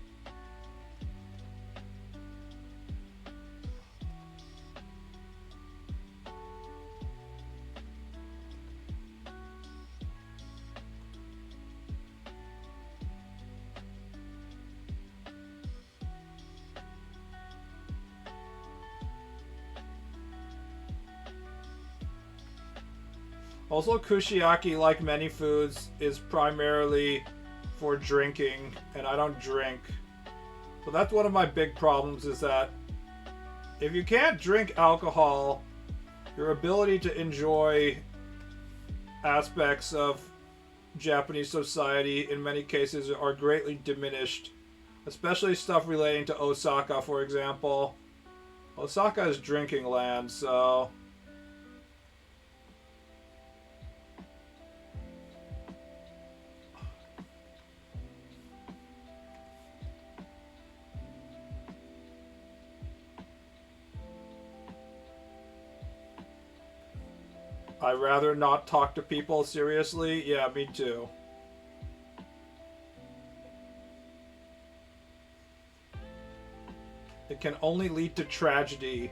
Also, Kushiaki, like many foods, is primarily for drinking, and I don't drink. So that's one of my big problems, is that if you can't drink alcohol, your ability to enjoy aspects of Japanese society in many cases are greatly diminished. Especially stuff relating to Osaka, for example. Osaka is drinking land, so... I'd rather not talk to people seriously. Yeah, me too. It can only lead to tragedy.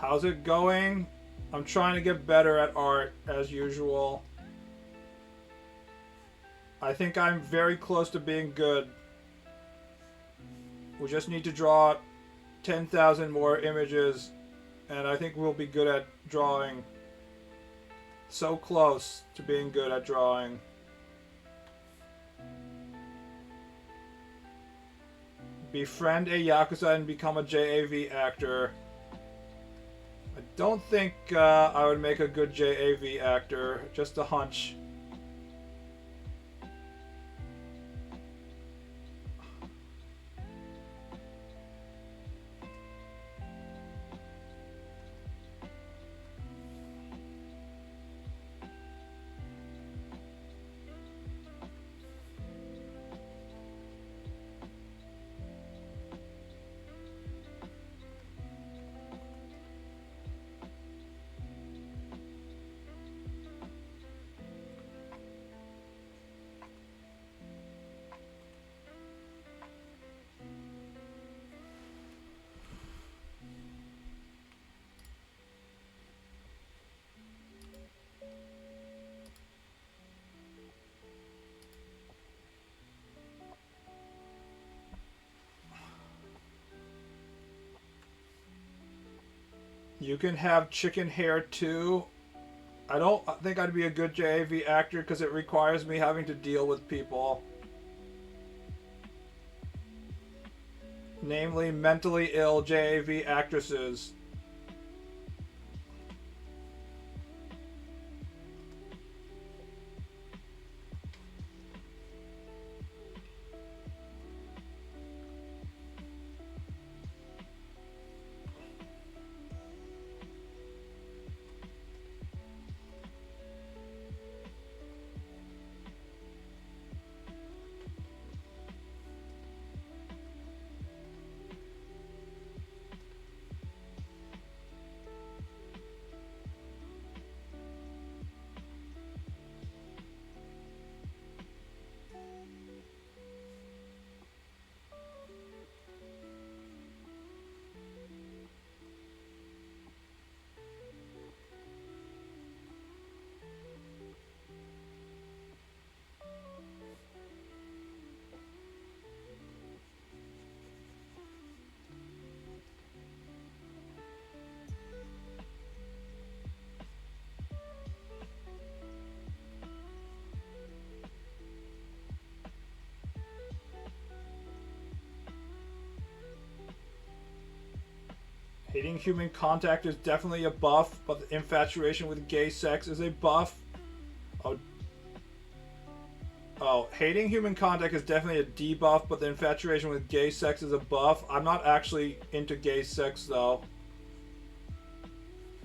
How's it going? I'm trying to get better at art, as usual. I think I'm very close to being good. We just need to draw 10,000 more images, and I think we'll be good at drawing. So close to being good at drawing. Befriend a Yakuza and become a JAV actor. I don't think I would make a good JAV actor. Just a hunch. You can have chicken hair too. I don't think I'd be a good JAV actor because it requires me having to deal with people. Namely, mentally ill JAV actresses. Hating human contact is definitely a buff, but the infatuation with gay sex is a buff. Oh, hating human contact is definitely a debuff, but the infatuation with gay sex is a buff. I'm not actually into gay sex, though.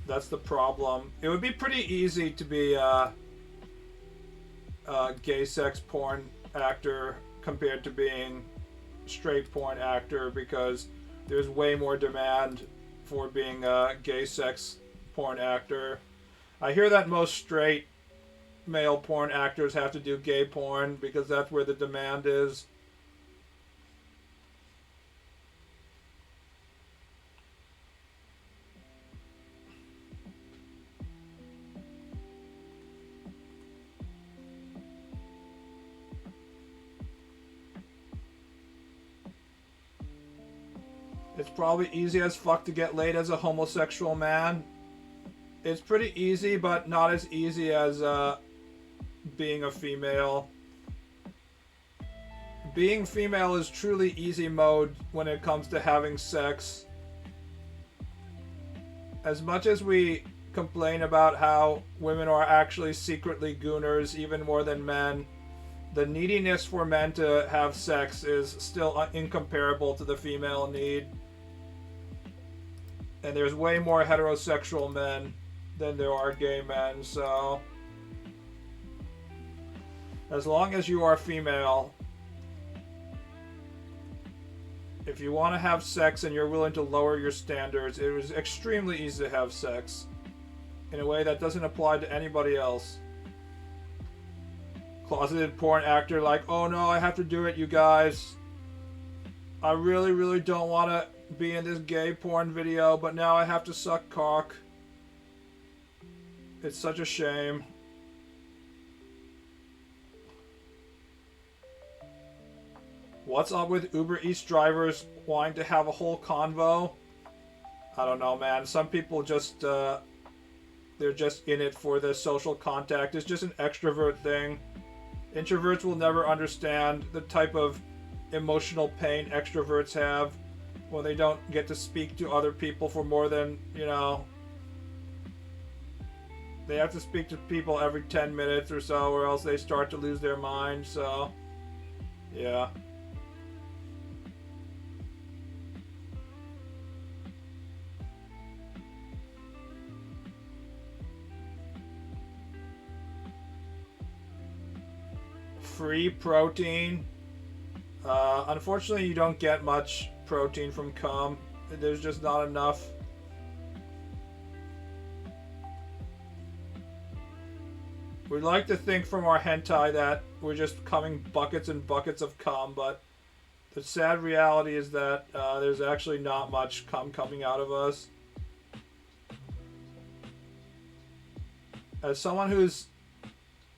That's the problem. It would be pretty easy to be a gay sex porn actor compared to being straight porn actor, because there's way more demand for being a gay sex porn actor. I hear that most straight male porn actors have to do gay porn because that's where the demand is. It's probably easy as fuck to get laid as a homosexual man. It's pretty easy, but not as easy as being a female. Being female is truly easy mode when it comes to having sex. As much as we complain about how women are actually secretly gooners even more than men, the neediness for men to have sex is still incomparable to the female need. And there's way more heterosexual men than there are gay men, so as long as you are female, if you want to have sex and you're willing to lower your standards, it is extremely easy to have sex in a way that doesn't apply to anybody else. Closeted porn actor like, oh no, I have to do it, you guys. I really don't want to be in this gay porn video, but now I have to suck cock. It's such a shame. What's up with Uber Eats drivers wanting to have a whole convo? I don't know, man. Some people just, they're just in it for the social contact. It's just an extrovert thing. Introverts will never understand the type of emotional pain extroverts have when they don't get to speak to other people for more than, you know, they have to speak to people every 10 minutes or so, or else they start to lose their mind, so, yeah. Free protein. Unfortunately, you don't get much protein from cum. There's just not enough. We like to think from our hentai that we're just coming buckets and buckets of cum, but the sad reality is that there's actually not much cum coming out of us. As someone who's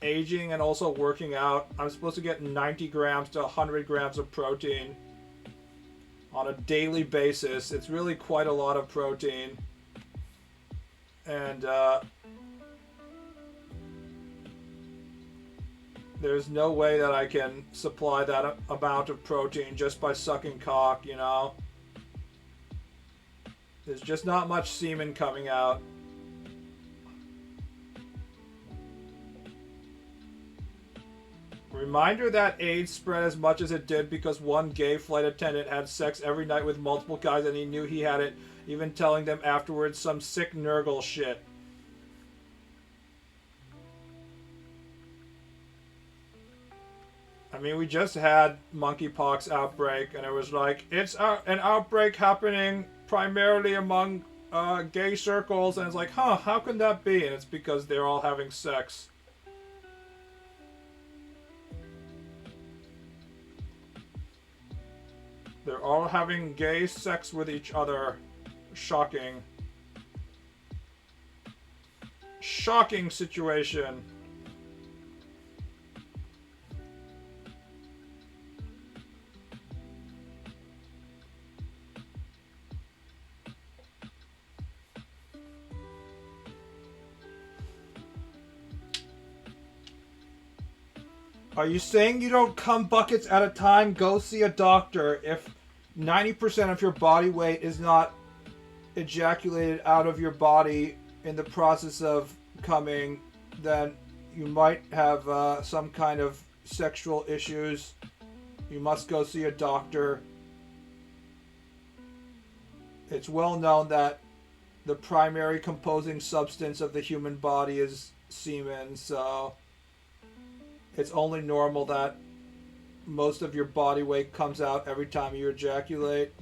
aging and also working out, I'm supposed to get 90 grams to 100 grams of protein on a daily basis. It's really quite a lot of protein. And there's no way that I can supply that amount of protein just by sucking cock, you know? There's just not much semen coming out. Reminder that AIDS spread as much as it did because one gay flight attendant had sex every night with multiple guys and he knew he had it, even telling them afterwards some sick Nurgle shit. I mean, we just had monkeypox outbreak and it was like, it's an outbreak happening primarily among gay circles, and it's like, huh, how can that be? And it's because they're all having sex. They're all having gay sex with each other. Shocking. Shocking situation. Are you saying you don't come buckets at a time? Go see a doctor. If 90% of your body weight is not ejaculated out of your body in the process of coming, then you might have some kind of sexual issues. You must go see a doctor. It's well known that the primary composing substance of the human body is semen, so it's only normal that most of your body weight comes out every time you ejaculate.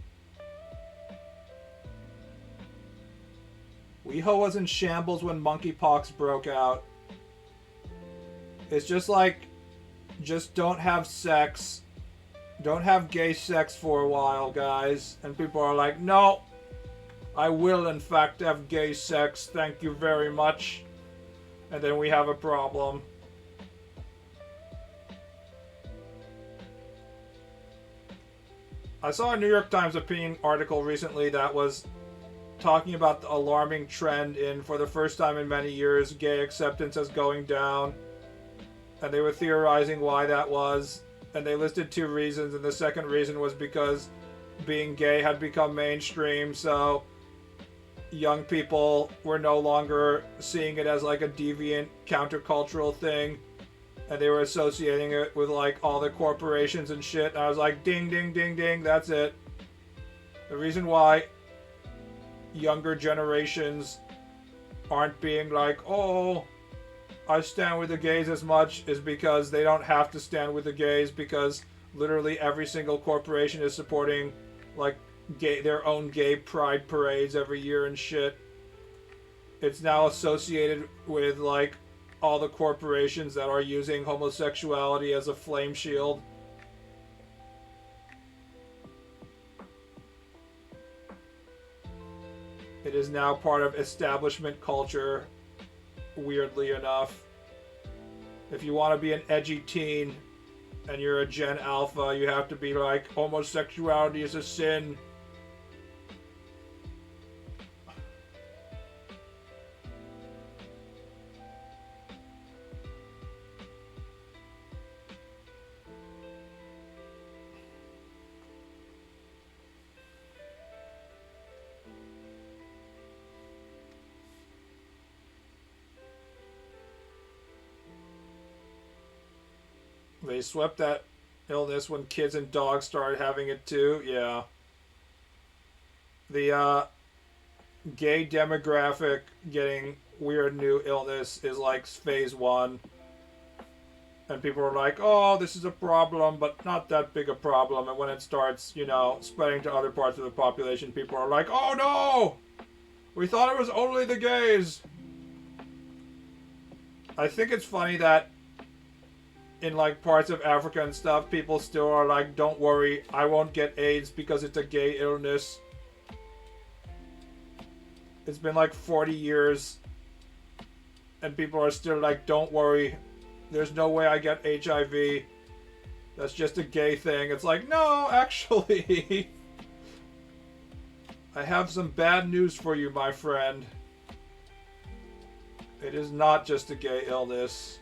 WeHo was in shambles when monkeypox broke out. It's just like, just don't have sex. Don't have gay sex for a while, guys. And people are like, no, I will in fact have gay sex, thank you very much. And then we have a problem. I saw a New York Times opinion article recently that was talking about the alarming trend in, for the first time in many years, gay acceptance is going down. And they were theorizing why that was. And they listed 2 reasons, and the second reason was because being gay had become mainstream, so young people were no longer seeing it as like a deviant countercultural thing, and they were associating it with like all the corporations and shit. And I was like, ding, ding, ding, ding, that's it. The reason why younger generations aren't being like, oh, I stand with the gays as much, is because they don't have to stand with the gays, because literally every single corporation is supporting like their own gay pride parades every year and shit. It's now associated with like all the corporations that are using homosexuality as a flame shield. It is now part of establishment culture, weirdly enough. If you want to be an edgy teen and you're a Gen Alpha, you have to be like, homosexuality is a sin. They swept that illness when kids and dogs started having it too. Yeah. The gay demographic getting weird new illness is like phase 1. And people are like, oh, this is a problem, but not that big a problem. And when it starts, you know, spreading to other parts of the population, people are like, oh no! We thought it was only the gays! I think it's funny that in like parts of Africa and stuff, people still are like, don't worry, I won't get AIDS because it's a gay illness. It's been like 40 years and people are still like, don't worry, there's no way I get HIV. That's just a gay thing. It's like, no, actually, I have some bad news for you, my friend. It is not just a gay illness.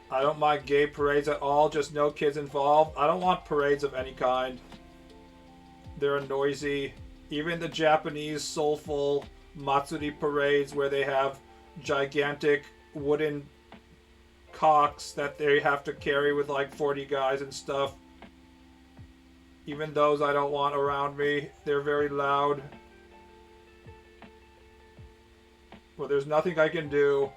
I don't mind gay parades at all, just no kids involved. I don't want parades of any kind. They're noisy. Even the Japanese soulful Matsuri parades where they have gigantic wooden cocks that they have to carry with like 40 guys and stuff. Even those I don't want around me. They're very loud. Well, there's nothing I can do.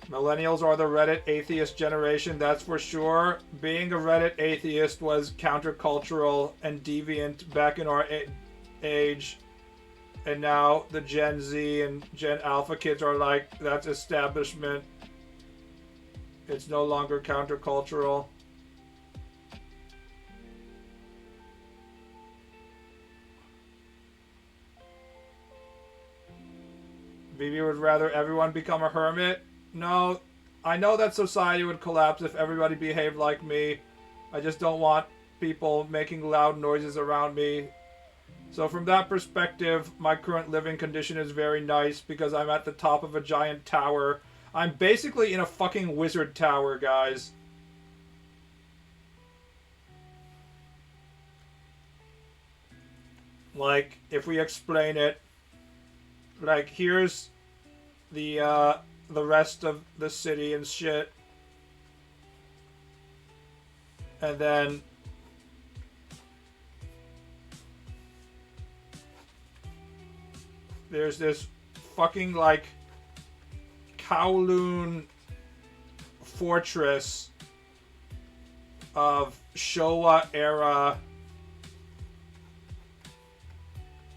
Millennials are the Reddit atheist generation, that's for sure. Being a Reddit atheist was countercultural and deviant back in our age. And now the Gen Z and Gen Alpha kids are like, that's establishment. It's no longer countercultural. Bibi would rather everyone become a hermit. No, I know that society would collapse if everybody behaved like me. I just don't want people making loud noises around me. So from that perspective, my current living condition is very nice because I'm at the top of a giant tower. I'm basically in a fucking wizard tower, guys. Like, if we explain it, like, here's the rest of the city and shit. And then there's this fucking, like, Kowloon fortress of Showa era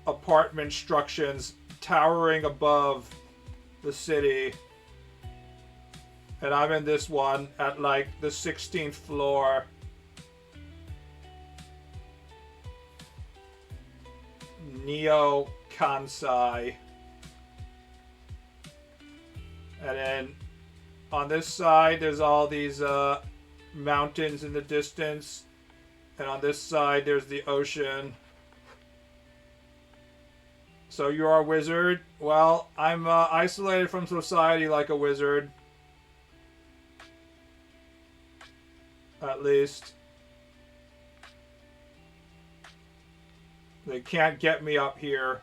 apartment structures towering above the city. And I'm in this one at, like, the 16th floor. Neo Kansai. And then on this side, there's all these mountains in the distance. And on this side, there's the ocean. So you're a wizard? Well, I'm isolated from society like a wizard. At least. They can't get me up here.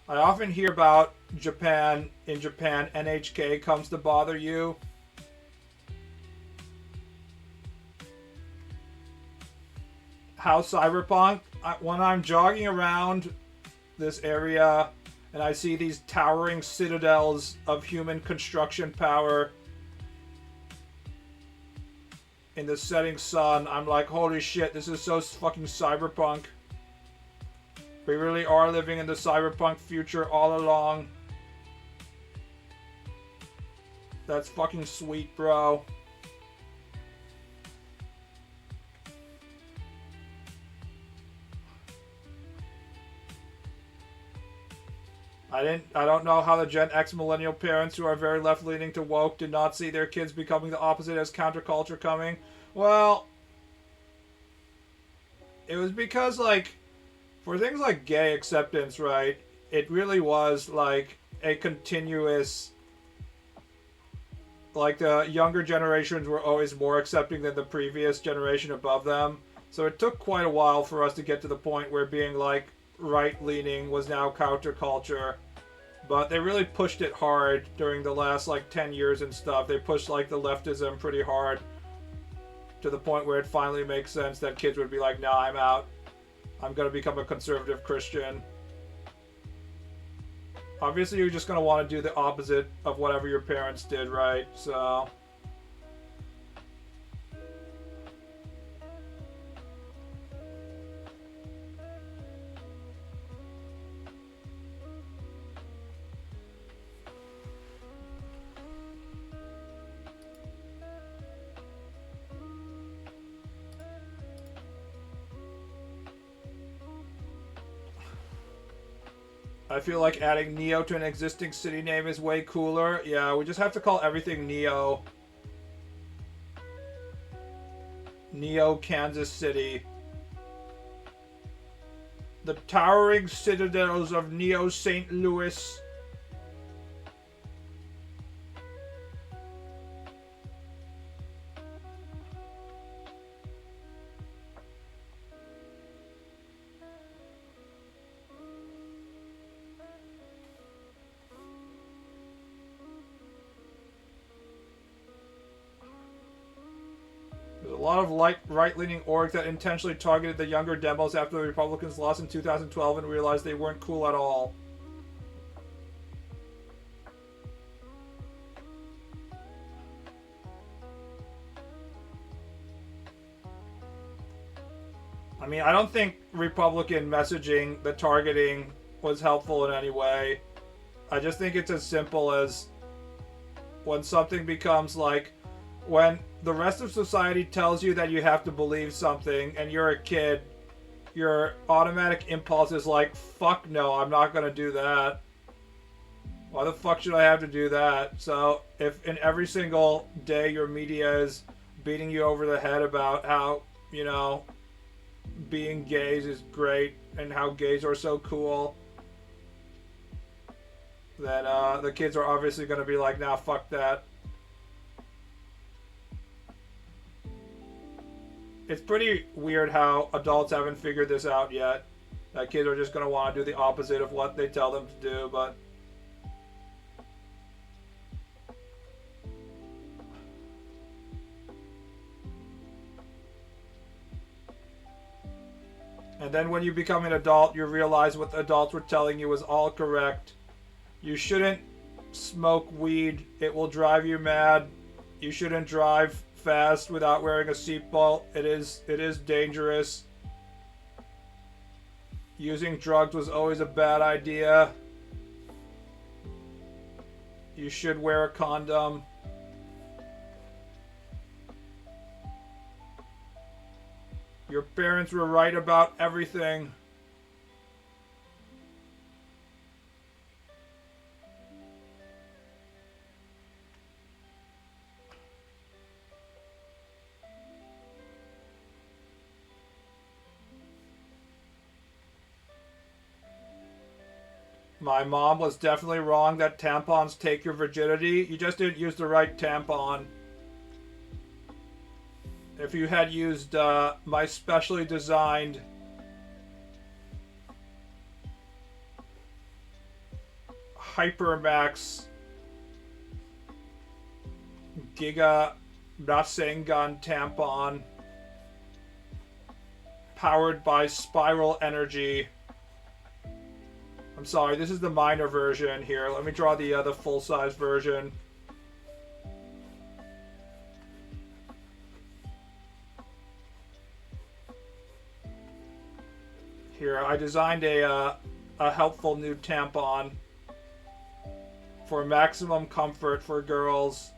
I often hear about Japan. In Japan, NHK comes to bother you. How cyberpunk? When I'm jogging around this area and I see these towering citadels of human construction power in the setting sun, I'm like, holy shit, this is so fucking cyberpunk. We really are living in the cyberpunk future all along. That's fucking sweet, bro. I don't know how the Gen X millennial parents who are very left-leaning to woke did not see their kids becoming the opposite as counterculture coming. Well, it was because, like, for things like gay acceptance, right, it really was, like, a continuous, like, the younger generations were always more accepting than the previous generation above them. So it took quite a while for us to get to the point where being, like, right-leaning was now counterculture. But they really pushed it hard during the last, like, 10 years and stuff. They pushed, like, the leftism pretty hard to the point where it finally makes sense that kids would be like, nah, I'm out. I'm going to become a conservative Christian. Obviously, you're just going to want to do the opposite of whatever your parents did, right? So... I feel like adding Neo to an existing city name is way cooler. Yeah, we just have to call everything Neo. Neo, Kansas City. The towering citadels of Neo St. Louis. A lot of right-leaning orgs that intentionally targeted the younger demos after the Republicans lost in 2012 and realized they weren't cool at all. I mean, I don't think Republican messaging, the targeting, was helpful in any way. I just think it's as simple as when something becomes like, when the rest of society tells you that you have to believe something and you're a kid, your automatic impulse is like, fuck no, I'm not going to do that. Why the fuck should I have to do that? So if in every single day your media is beating you over the head about how you know, being gays is great and how gays are so cool, then the kids are obviously going to be like, nah, fuck that. It's pretty weird how adults haven't figured this out yet. That kids are just going to want to do the opposite of what they tell them to do, but... And then when you become an adult, you realize what the adults were telling you was all correct. You shouldn't smoke weed. It will drive you mad. You shouldn't drive fast without wearing a seatbelt. It is dangerous. Using drugs was always a bad idea. You should wear a condom. Your parents were right about everything. My mom was definitely wrong that tampons take your virginity. You just didn't use the right tampon. If you had used my specially designed Hypermax Giga Rasengan tampon powered by spiral energy. I'm sorry, this is the minor version here. Let me draw the full-size version. Here, I designed a helpful new tampon for maximum comfort for girls.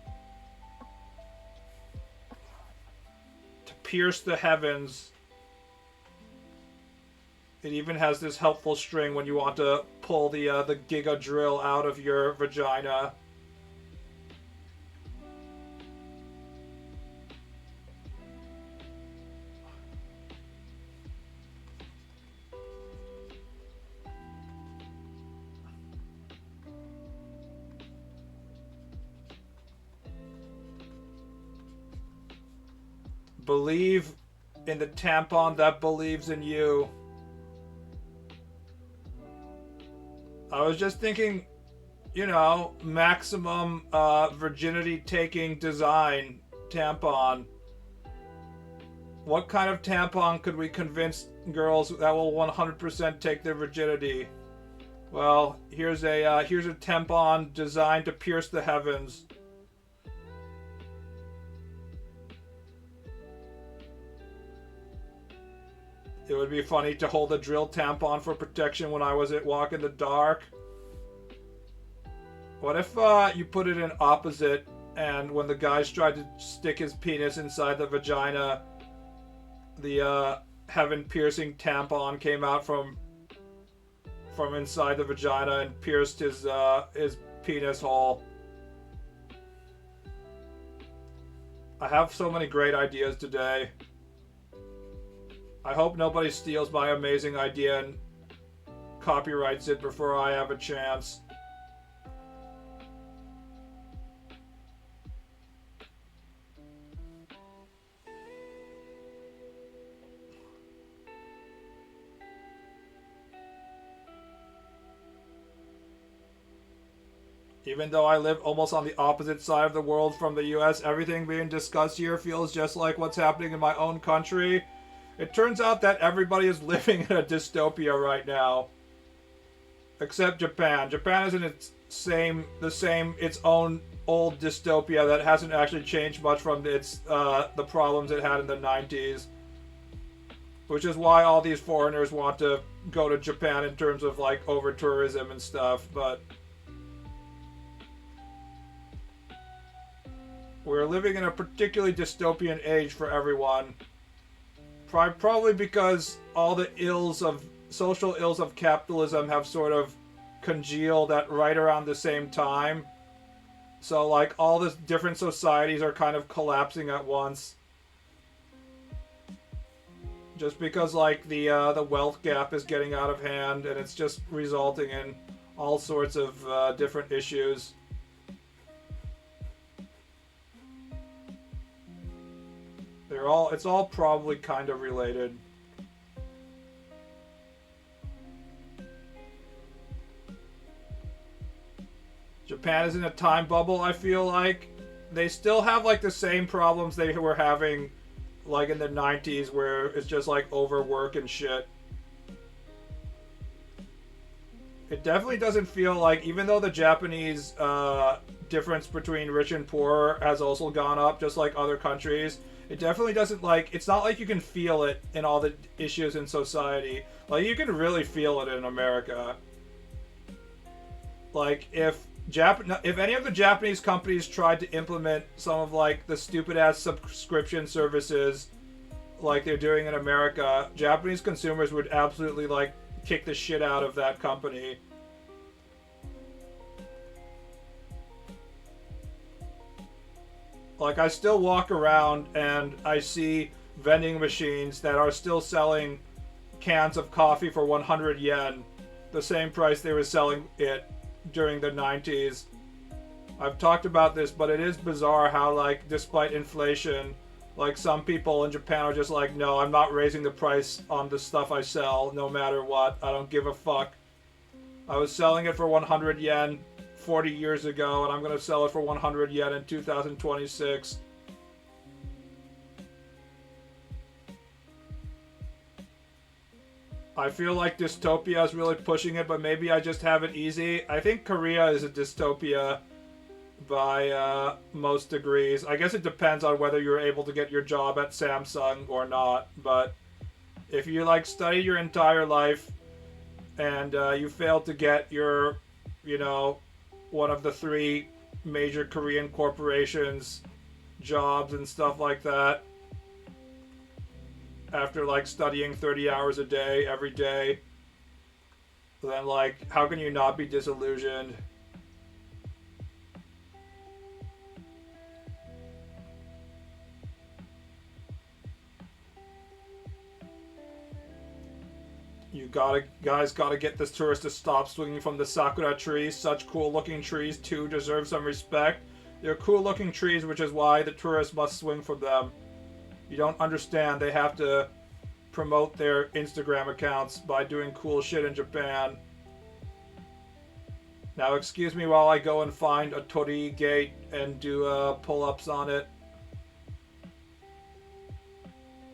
To pierce the heavens. It even has this helpful string when you want to pull the Giga drill out of your vagina. Believe in the tampon that believes in you. I was just thinking, you know, maximum virginity taking design tampon. What kind of tampon could we convince girls that will 100% take their virginity? Well, here's a tampon designed to pierce the heavens. It would be funny to hold a drill tampon for protection when I was at walk in the dark. What if you put it in opposite, and when the guys tried to stick his penis inside the vagina, the heaven-piercing tampon came out from inside the vagina and pierced his penis hole. I have so many great ideas today. I hope nobody steals my amazing idea and copyrights it before I have a chance. Even though I live almost on the opposite side of the world from the US, everything being discussed here feels just like what's happening in my own country. It turns out that everybody is living in a dystopia right now. Except Japan. Japan is in its own old dystopia that hasn't actually changed much from the problems it had in the 90s. Which is why all these foreigners want to go to Japan in terms of like over tourism and stuff, but we're living in a particularly dystopian age for everyone. Probably because all the social ills of capitalism have sort of congealed at right around the same time. So like all the different societies are kind of collapsing at once. Just because like the wealth gap is getting out of hand, and it's just resulting in all sorts of different issues. It's all probably kind of related. Japan is in a time bubble, I feel like. They still have like the same problems they were having like in the 90s, where it's just like overwork and shit. It definitely doesn't feel like, even though the Japanese difference between rich and poor has also gone up, just like other countries, it definitely doesn't like, it's not like you can feel it in all the issues in society. Like, you can really feel it in America. Like, if any of the Japanese companies tried to implement some of like the stupid ass subscription services like they're doing in America, Japanese consumers would absolutely like kick the shit out of that company. Like, I still walk around and I see vending machines that are still selling cans of coffee for 100 yen, the same price they were selling it during the 90s. I've talked about this, but it is bizarre how, like, despite inflation, like, some people in Japan are just like, no, I'm not raising the price on the stuff I sell, no matter what. I don't give a fuck. I was selling it for 100 yen 40 years ago, and I'm gonna sell it for 100 yen in 2026. I feel like dystopia is really pushing it, but maybe I just have it easy. I think Korea is a dystopia by most degrees. I guess it depends on whether you're able to get your job at Samsung or not, but if you like study your entire life and you fail to get your, you know, one of the 3 major Korean corporations jobs and stuff like that, after like studying 30 hours a day every day, then like, how can you not be disillusioned? You guys gotta get this tourist to stop swinging from the sakura trees. Such cool looking trees too deserve some respect. They're cool looking trees, which is why the tourists must swing from them. You don't understand, they have to promote their Instagram accounts by doing cool shit in Japan. Now excuse me while I go and find a torii gate and do pull-ups on it.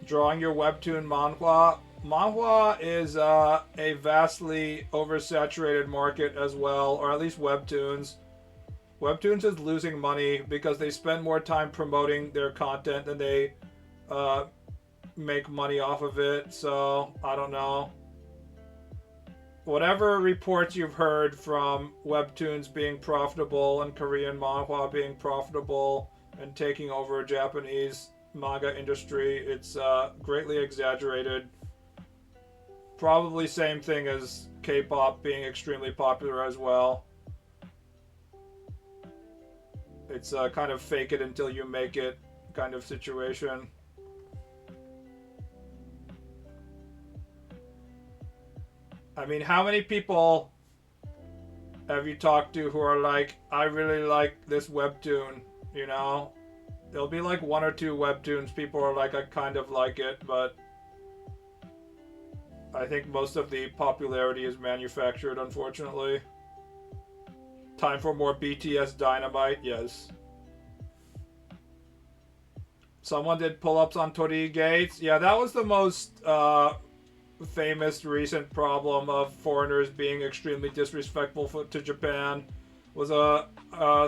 Drawing your webtoon manhwa. Manhwa is a vastly oversaturated market as well, or at least webtoons. Webtoons is losing money because they spend more time promoting their content than they make money off of it, so I don't know. Whatever reports you've heard from webtoons being profitable and Korean manhwa being profitable and taking over Japanese manga industry, it's greatly exaggerated. Probably same thing as K-pop being extremely popular as well. It's kind of fake it until you make it kind of situation. I mean, how many people have you talked to who are like, I really like this webtoon, you know? There'll be like 1 or 2 webtoons people are like, I kind of like it, but I think most of the popularity is manufactured, unfortunately. Time for more BTS Dynamite, yes. Someone did pull-ups on torii gates. Yeah, that was the most famous recent problem of foreigners being extremely disrespectful to Japan. Was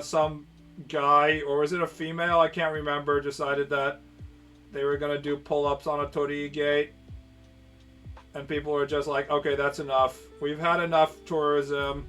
some guy, or was it a female, I can't remember, decided that they were gonna do pull-ups on a torii gate, and people were just like, okay, that's enough, we've had enough tourism.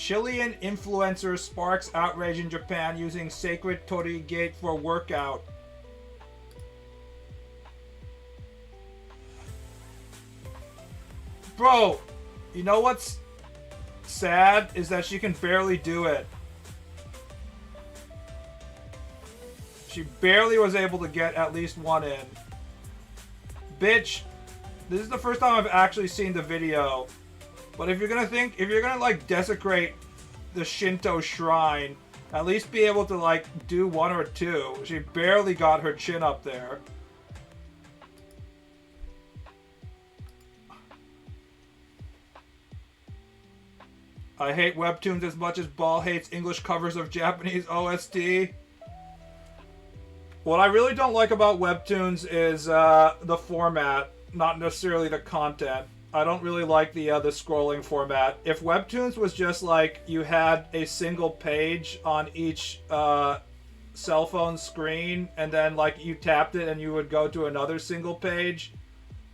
Chilean influencer sparks outrage in Japan using sacred torii gate for workout. Bro, you know what's sad is that she can barely do it. She barely was able to get at least one in. Bitch, this is the first time I've actually seen the video. But if you're gonna like desecrate the Shinto shrine, at least be able to like do one or two. She barely got her chin up there. I hate webtoons as much as Ball hates English covers of Japanese OST. What I really don't like about webtoons is the format, not necessarily the content. I don't really like the scrolling format. If webtoons was just like you had a single page on each cell phone screen, and then like you tapped it and you would go to another single page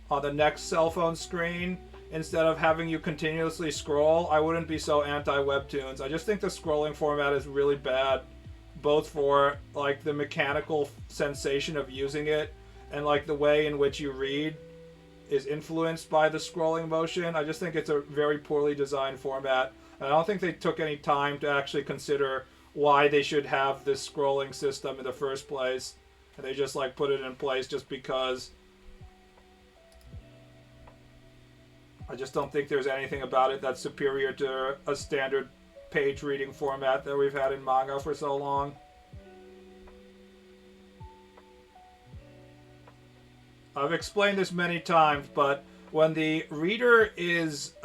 on the next cell phone screen, instead of having you continuously scroll, I wouldn't be so anti-webtoons. I just think the scrolling format is really bad, both for like the mechanical sensation of using it and like the way in which you read is influenced by the scrolling motion. I just think it's a very poorly designed format. And I don't think they took any time to actually consider why they should have this scrolling system in the first place. And they just like put it in place just because. I just don't think there's anything about it that's superior to a standard page reading format that we've had in manga for so long. I've explained this many times, but when the reader is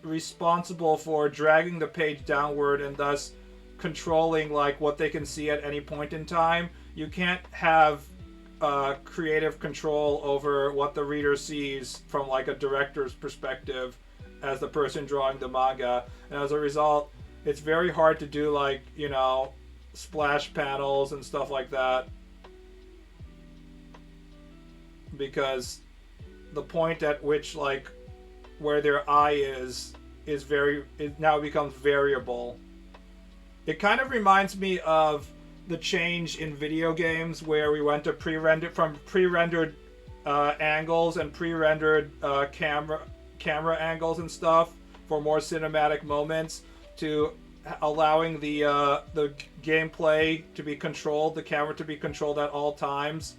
responsible for dragging the page downward and thus controlling like what they can see at any point in time, you can't have creative control over what the reader sees from like a director's perspective as the person drawing the manga. And as a result, it's very hard to do like, you know, splash panels and stuff like that, because the point at which like where their eye is it now becomes variable. It kind of reminds me of the change in video games where we went to pre-rendered angles and pre-rendered camera angles and stuff for more cinematic moments, to allowing the gameplay to be controlled, the camera to be controlled at all times,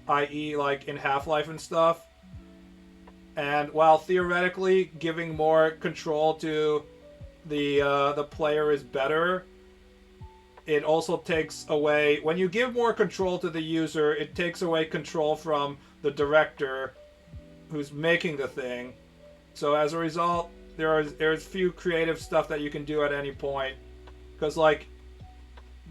i.e. like in Half-Life and stuff. And while theoretically giving more control to the player is better, it also takes away, when you give more control to the user, it takes away control from the director who's making the thing. So as a result, there's few creative stuff that you can do at any point, because like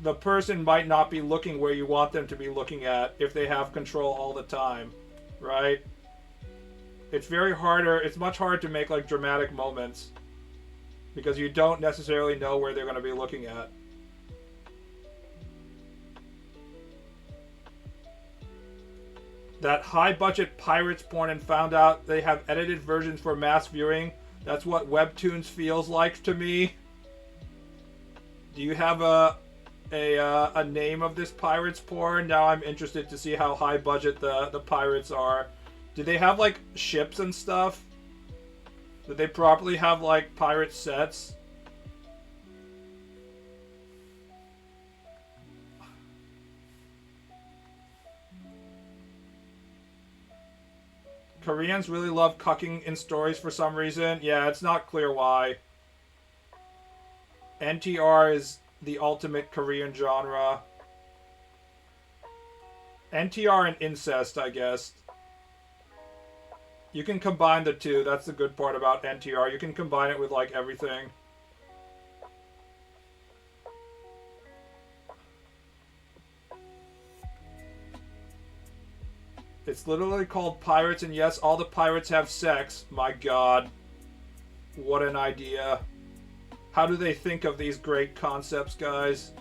the person might not be looking where you want them to be looking at if they have control all the time, right? It's much harder to make like dramatic moments because you don't necessarily know where they're going to be looking at. That high-budget pirates porn and found out they have edited versions for mass viewing. That's what Webtoons feels like to me. Do you have a name of this pirates porn? Now I'm interested to see how high-budget the pirates are. Do they have, like, ships and stuff? Do they properly have, like, pirate sets? Koreans really love cucking in stories for some reason. Yeah, it's not clear why. NTR is the ultimate Korean genre. NTR and incest, I guess. You can combine the two. That's the good part about NTR. You can combine it with, like, everything. It's literally called Pirates, and yes, all the pirates have sex. My god. What an idea. How do they think of these great concepts, guys?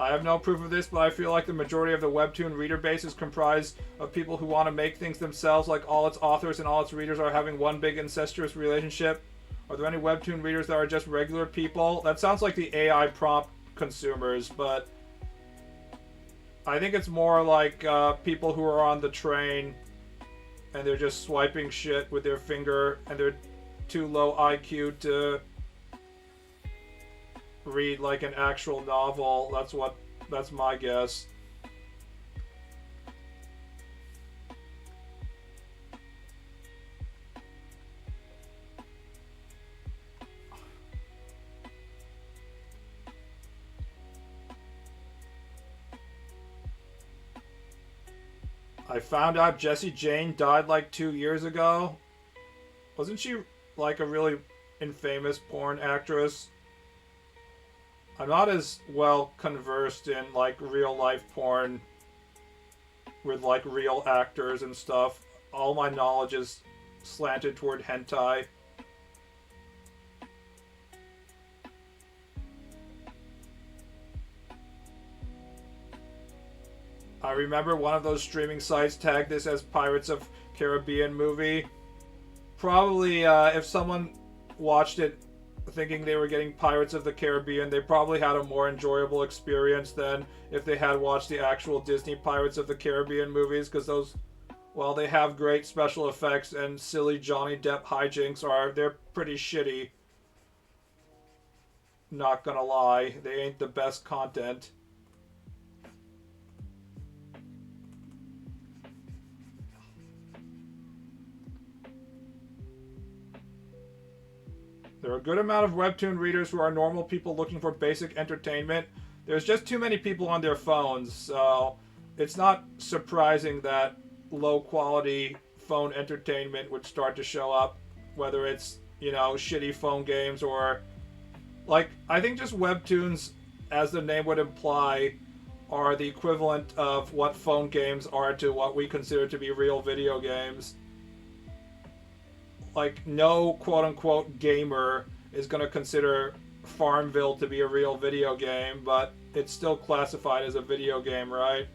I have no proof of this, but I feel like the majority of the webtoon reader base is comprised of people who want to make things themselves, like all its authors and all its readers are having one big incestuous relationship. Are there any webtoon readers that are just regular people? That sounds like the AI prompt consumers, but I think it's more like people who are on the train and they're just swiping shit with their finger and they're too low IQ to read like an actual novel. That's my guess. I found out Jessie Jane died like 2 years ago. Wasn't she like a really infamous porn actress? I'm not as well conversed in like real life porn with like real actors and stuff. All my knowledge is slanted toward hentai. I remember one of those streaming sites tagged this as Pirates of Caribbean movie. Probably if someone watched it thinking they were getting Pirates of the Caribbean, they probably had a more enjoyable experience than if they had watched the actual Disney Pirates of the Caribbean movies, because those, while they have great special effects and silly Johnny Depp hijinks, they're pretty shitty. Not gonna lie, they ain't the best content. There are a good amount of webtoon readers who are normal people looking for basic entertainment. There's just too many people on their phones, so it's not surprising that low quality phone entertainment would start to show up, whether it's, you know, shitty phone games or, like, I think just webtoons, as the name would imply, are the equivalent of what phone games are to what we consider to be real video games. Like, no quote-unquote gamer is going to consider Farmville to be a real video game, but it's still classified as a video game, right?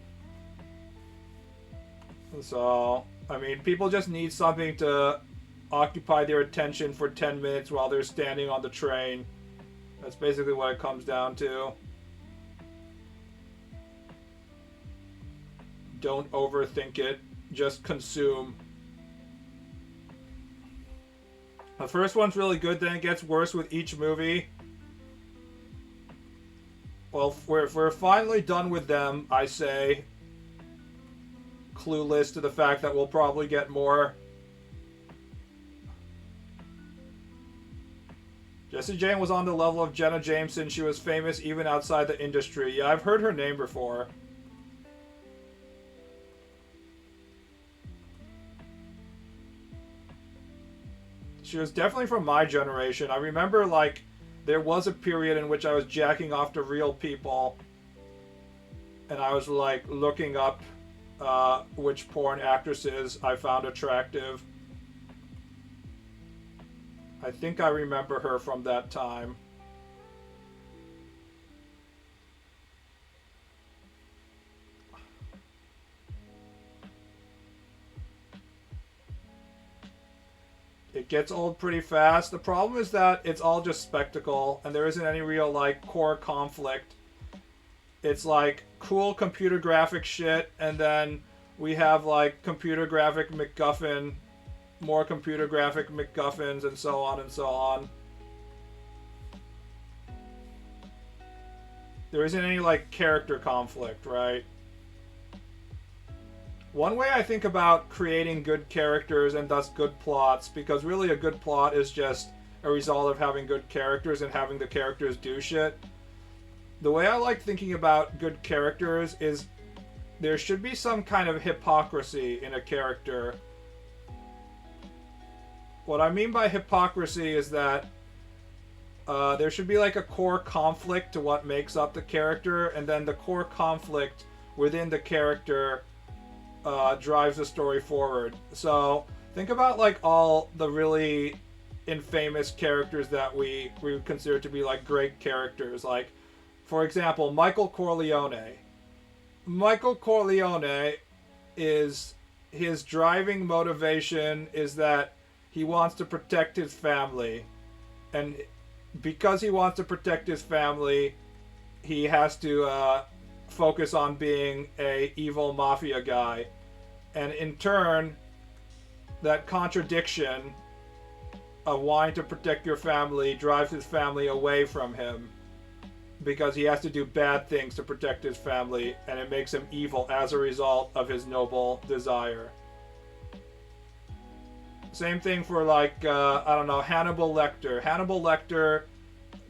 So, I mean, people just need something to occupy their attention for 10 minutes while they're standing on the train. That's basically what it comes down to. Don't overthink it. Just consume. The first one's really good, then it gets worse with each movie. Well, we're finally done with them, I say. Clueless to the fact that we'll probably get more. Jessie Jane was on the level of Jenna Jameson. She was famous even outside the industry. Yeah, I've heard her name before. She was definitely from my generation. I remember, like, there was a period in which I was jacking off to real people. And I was, like, looking up which porn actresses I found attractive. I think I remember her from that time. It gets old pretty fast. The problem is that it's all just spectacle, and there isn't any real, like, core conflict. It's, like, cool computer graphic shit, and then we have, like, computer graphic MacGuffin, more computer graphic MacGuffins, and so on and so on. There isn't any, like, character conflict, right? One way I think about creating good characters and thus good plots, because really a good plot is just a result of having good characters and having the characters do shit. The way I like thinking about good characters is there should be some kind of hypocrisy in a character. What I mean by hypocrisy is that there should be like a core conflict to what makes up the character, and then the core conflict within the character drives the story forward. So think about like all the really infamous characters that we would consider to be like great characters. Like, for example, Michael Corleone. Michael Corleone is, his driving motivation is that he wants to protect his family. And because he wants to protect his family, he has to focus on being a evil mafia guy. And in turn, that contradiction of wanting to protect your family drives his family away from him, because he has to do bad things to protect his family, and it makes him evil as a result of his noble desire. Same thing for, like, I don't know, Hannibal Lecter. Hannibal Lecter,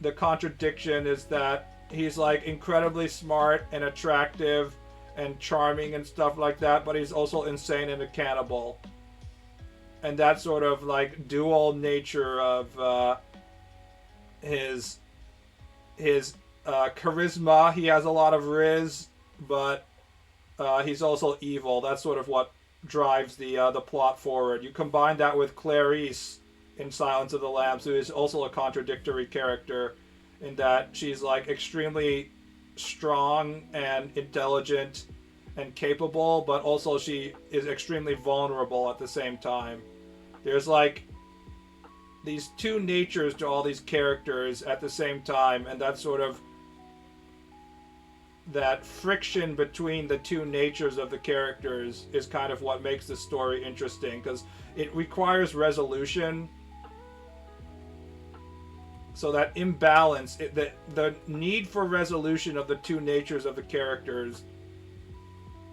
the contradiction is that he's, like, incredibly smart and attractive and charming and stuff like that, but he's also insane and a cannibal. And that sort of, like, dual nature of his charisma. He has a lot of riz, but he's also evil. That's sort of what drives the plot forward. You combine that with Clarice in Silence of the Lambs, who is also a contradictory character in that she's, like, extremely strong and intelligent and capable, but also she is extremely vulnerable at the same time. There's, like, these two natures to all these characters at the same time, and that sort of, that friction between the two natures of the characters is kind of what makes the story interesting, because it requires resolution. So that imbalance, the need for resolution of the two natures of the characters,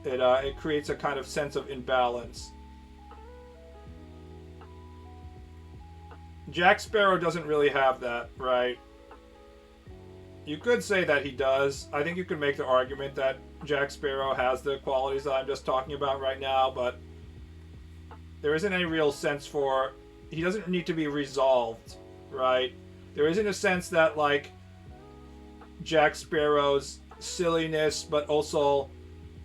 it creates a kind of sense of imbalance. Jack Sparrow doesn't really have that, right? You could say that he does. I think you could make the argument that Jack Sparrow has the qualities that I'm just talking about right now, but there isn't any real sense for... He doesn't need to be resolved, right? There isn't a sense that, like, Jack Sparrow's silliness, but also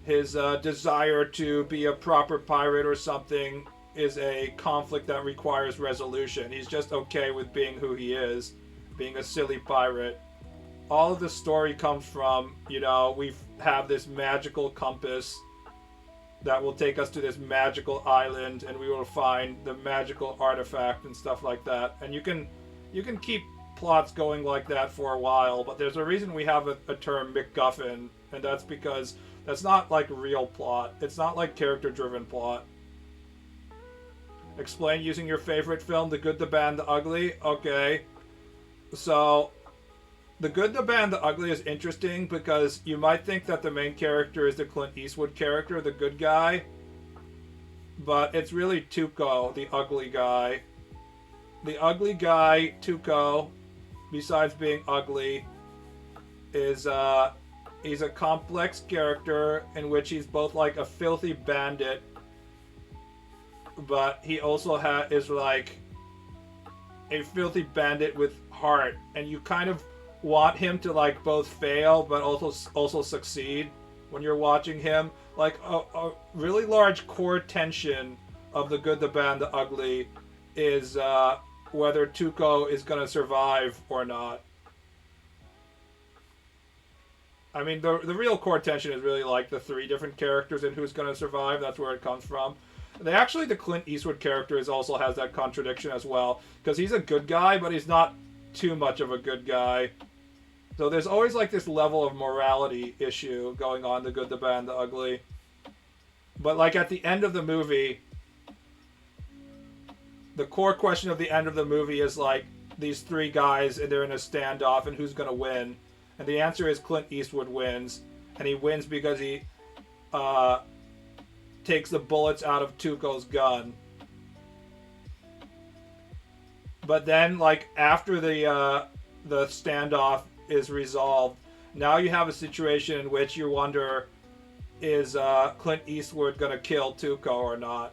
his desire to be a proper pirate or something is a conflict that requires resolution. He's just okay with being who he is, being a silly pirate. All of the story comes from, you know, we have this magical compass that will take us to this magical island, and we will find the magical artifact and stuff like that. And you can keep plots going like that for a while, but there's a reason we have a term MacGuffin, and that's because that's not like real plot. It's not like character-driven plot. Explain using your favorite film, The Good, the Bad, the Ugly. Okay. So, The Good, the Bad, the Ugly is interesting because you might think that the main character is the Clint Eastwood character, the good guy. But it's really Tuco, the ugly guy. The ugly guy, Tuco, besides being ugly, is he's a complex character in which he's both like a filthy bandit, but he also is like a filthy bandit with heart, and you kind of want him to like both fail but also succeed when you're watching him. Like a really large core tension of The Good, the Bad, the Ugly is whether Tuco is going to survive or not. I mean, the real core tension is really like the three different characters and who's going to survive. That's where it comes from. The Clint Eastwood character also has that contradiction as well, because he's a good guy, but he's not too much of a good guy. So there's always like this level of morality issue going on, The Good, the Bad, and the Ugly. But like at the end of the movie, the core question of the end of the movie is like these three guys and they're in a standoff and who's going to win. And the answer is Clint Eastwood wins. And he wins because he takes the bullets out of Tuco's gun. But then, like, after the standoff is resolved, now you have a situation in which you wonder, is Clint Eastwood gonna kill Tuco or not?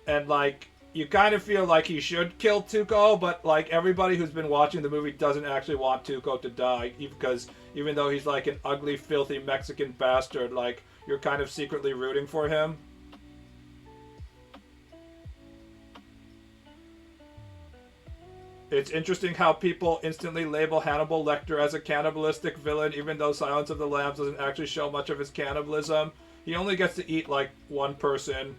And, like, you kind of feel like he should kill Tuco, but, like, everybody who's been watching the movie doesn't actually want Tuco to die, because even though he's, like, an ugly, filthy Mexican bastard, like, you're kind of secretly rooting for him. It's interesting how people instantly label Hannibal Lecter as a cannibalistic villain, even though Silence of the Lambs doesn't actually show much of his cannibalism. He only gets to eat like one person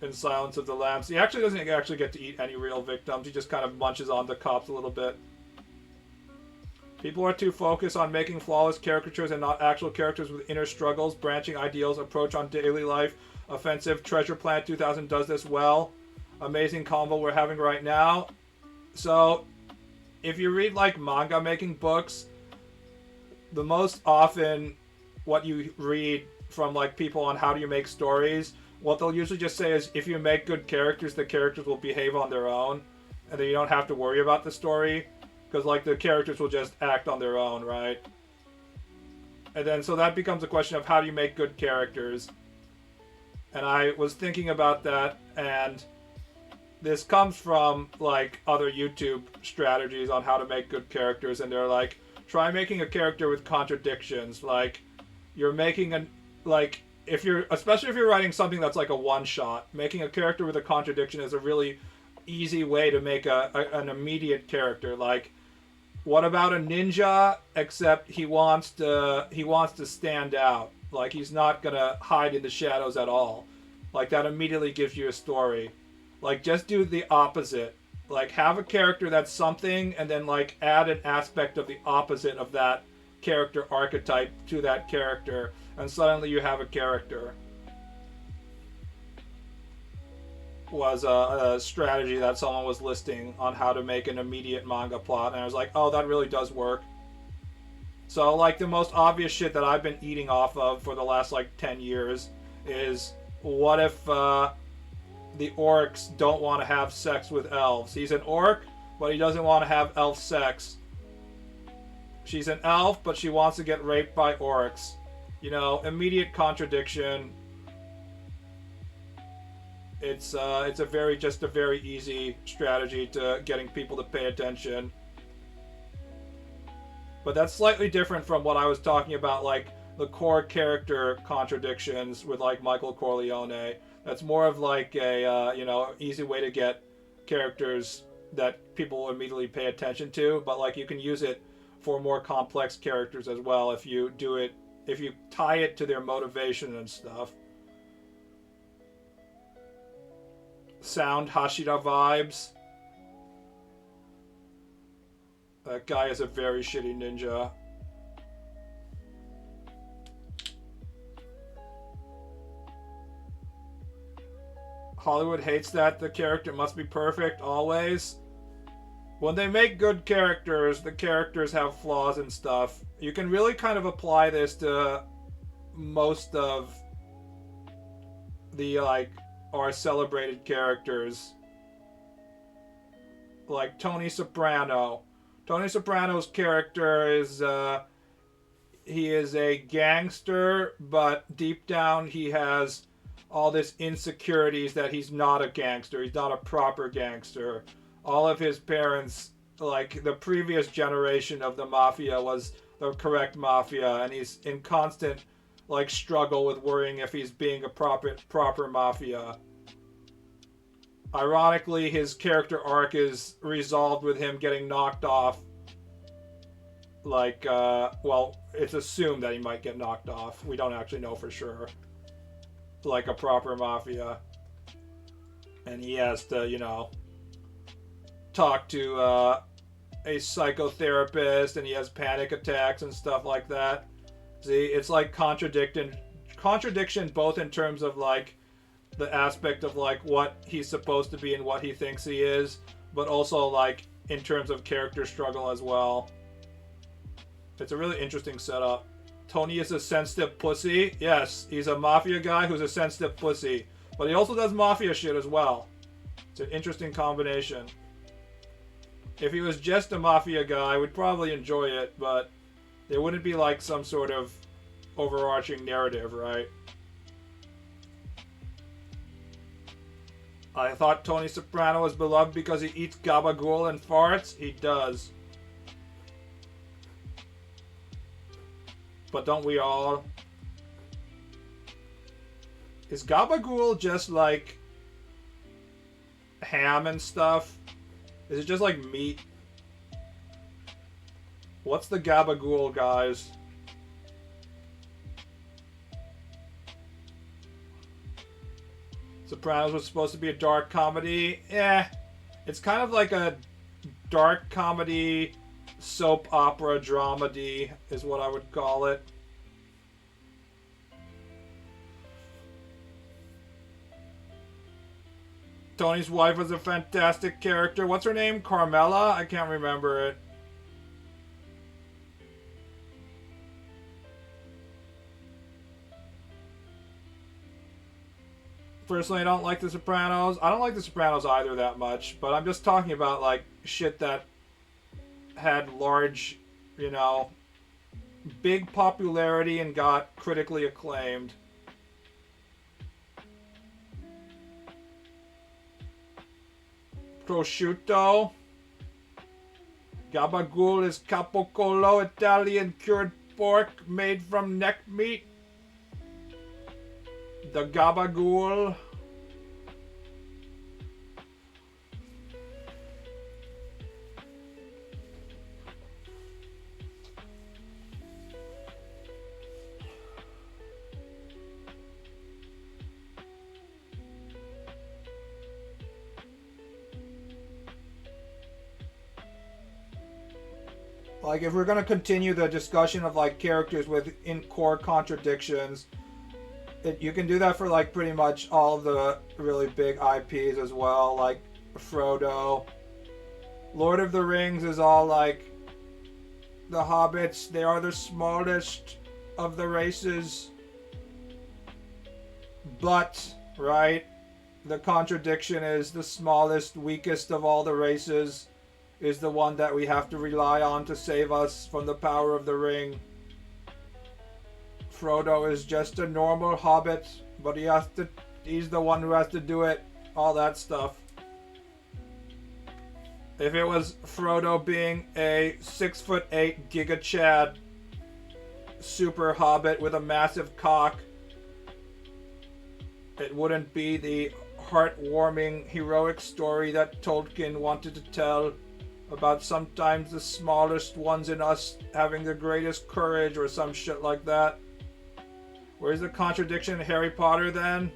in Silence of the Lambs. He actually doesn't actually get to eat any real victims. He just kind of munches on the cops a little bit. People are too focused on making flawless caricatures and not actual characters with inner struggles, branching ideals, approach on daily life. Offensive. Treasure Planet 2000 does this well. Amazing combo we're having right now. So, if you read like manga making books, the most often what you read from like people on how do you make stories, what they'll usually just say is if you make good characters, the characters will behave on their own, and then you don't have to worry about the story, because like the characters will just act on their own, right? And then so that becomes a question of how do you make good characters. And I was thinking about that, and this comes from like other YouTube strategies on how to make good characters, and they're like, try making a character with contradictions. Like, you're making a, like, if you're, especially if you're writing something that's like a one-shot, making a character with a contradiction is a really easy way to make an immediate character. Like, what about a ninja, except he wants to stand out. Like, he's not gonna hide in the shadows at all. Like, that immediately gives you a story. Like, just do the opposite. Like, have a character that's something, and then, like, add an aspect of the opposite of that character archetype to that character, and suddenly you have a character. Was a strategy that someone was listing on how to make an immediate manga plot, and I was like, oh, that really does work. So, like, the most obvious shit that I've been eating off of for the last, like, 10 years is, what if, the orcs don't want to have sex with elves? He's an orc, but he doesn't want to have elf sex. She's an elf, but she wants to get raped by orcs. You know, immediate contradiction. It's a very easy strategy to getting people to pay attention. But that's slightly different from what I was talking about, like the core character contradictions with like Michael Corleone. That's more of like a, you know, easy way to get characters that people will immediately pay attention to, but like you can use it for more complex characters as well if you do it, if you tie it to their motivation and stuff. Sound Hashira vibes. That guy is a very shitty ninja. Hollywood hates that the character must be perfect always. When they make good characters, the characters have flaws and stuff. You can really kind of apply this to most of the, like, our celebrated characters. Like Tony Soprano. Tony Soprano's character is, he is a gangster, but deep down he has all this insecurities that he's not a gangster. He's not a proper gangster. All of his parents, like the previous generation of the mafia was the correct mafia, and he's in constant like struggle with worrying if he's being a proper mafia. Ironically, his character arc is resolved with him getting knocked off. Like, well, it's assumed that he might get knocked off. We don't actually know for sure. Like a proper mafia. And he has to, you know, talk to a psychotherapist, and he has panic attacks and stuff like that. See, it's like contradiction both in terms of like the aspect of like what he's supposed to be and what he thinks he is, but also like in terms of character struggle as well. It's a really interesting setup. Tony is a sensitive pussy. Yes, he's a mafia guy who's a sensitive pussy, but he also does mafia shit as well. It's an interesting combination. If he was just a mafia guy, I would probably enjoy it, but there wouldn't be like some sort of overarching narrative, right? I thought Tony Soprano was beloved because he eats gabagool and farts. He does. But don't we all? Is gabagool just like ham and stuff? Is it just like meat? What's the gabagool, guys? Sopranos was supposed to be a dark comedy. It's kind of like a dark comedy, soap opera dramedy is what I would call it. Tony's wife was a fantastic character. What's her name? Carmela? I can't remember it. Personally, I don't like The Sopranos. I don't like The Sopranos either that much, but I'm just talking about, like, shit that had large, you know, big popularity and got critically acclaimed. Prosciutto. Gabagool is capocolo, Italian cured pork made from neck meat. The gabagool. Like, if we're gonna continue the discussion of, like, characters with in-core contradictions, you can do that for, like, pretty much all of the really big IPs as well, like Frodo. Lord of the Rings is all, like, the hobbits, they are the smallest of the races. But, right, the contradiction is the smallest, weakest of all the races is the one that we have to rely on to save us from the power of the ring. Frodo is just a normal hobbit, but he's the one who has to do it. All that stuff. If it was Frodo being a 6'8" Giga Chad super hobbit with a massive cock, it wouldn't be the heartwarming, heroic story that Tolkien wanted to tell about sometimes the smallest ones in us having the greatest courage or some shit like that. Where's the contradiction in Harry Potter then?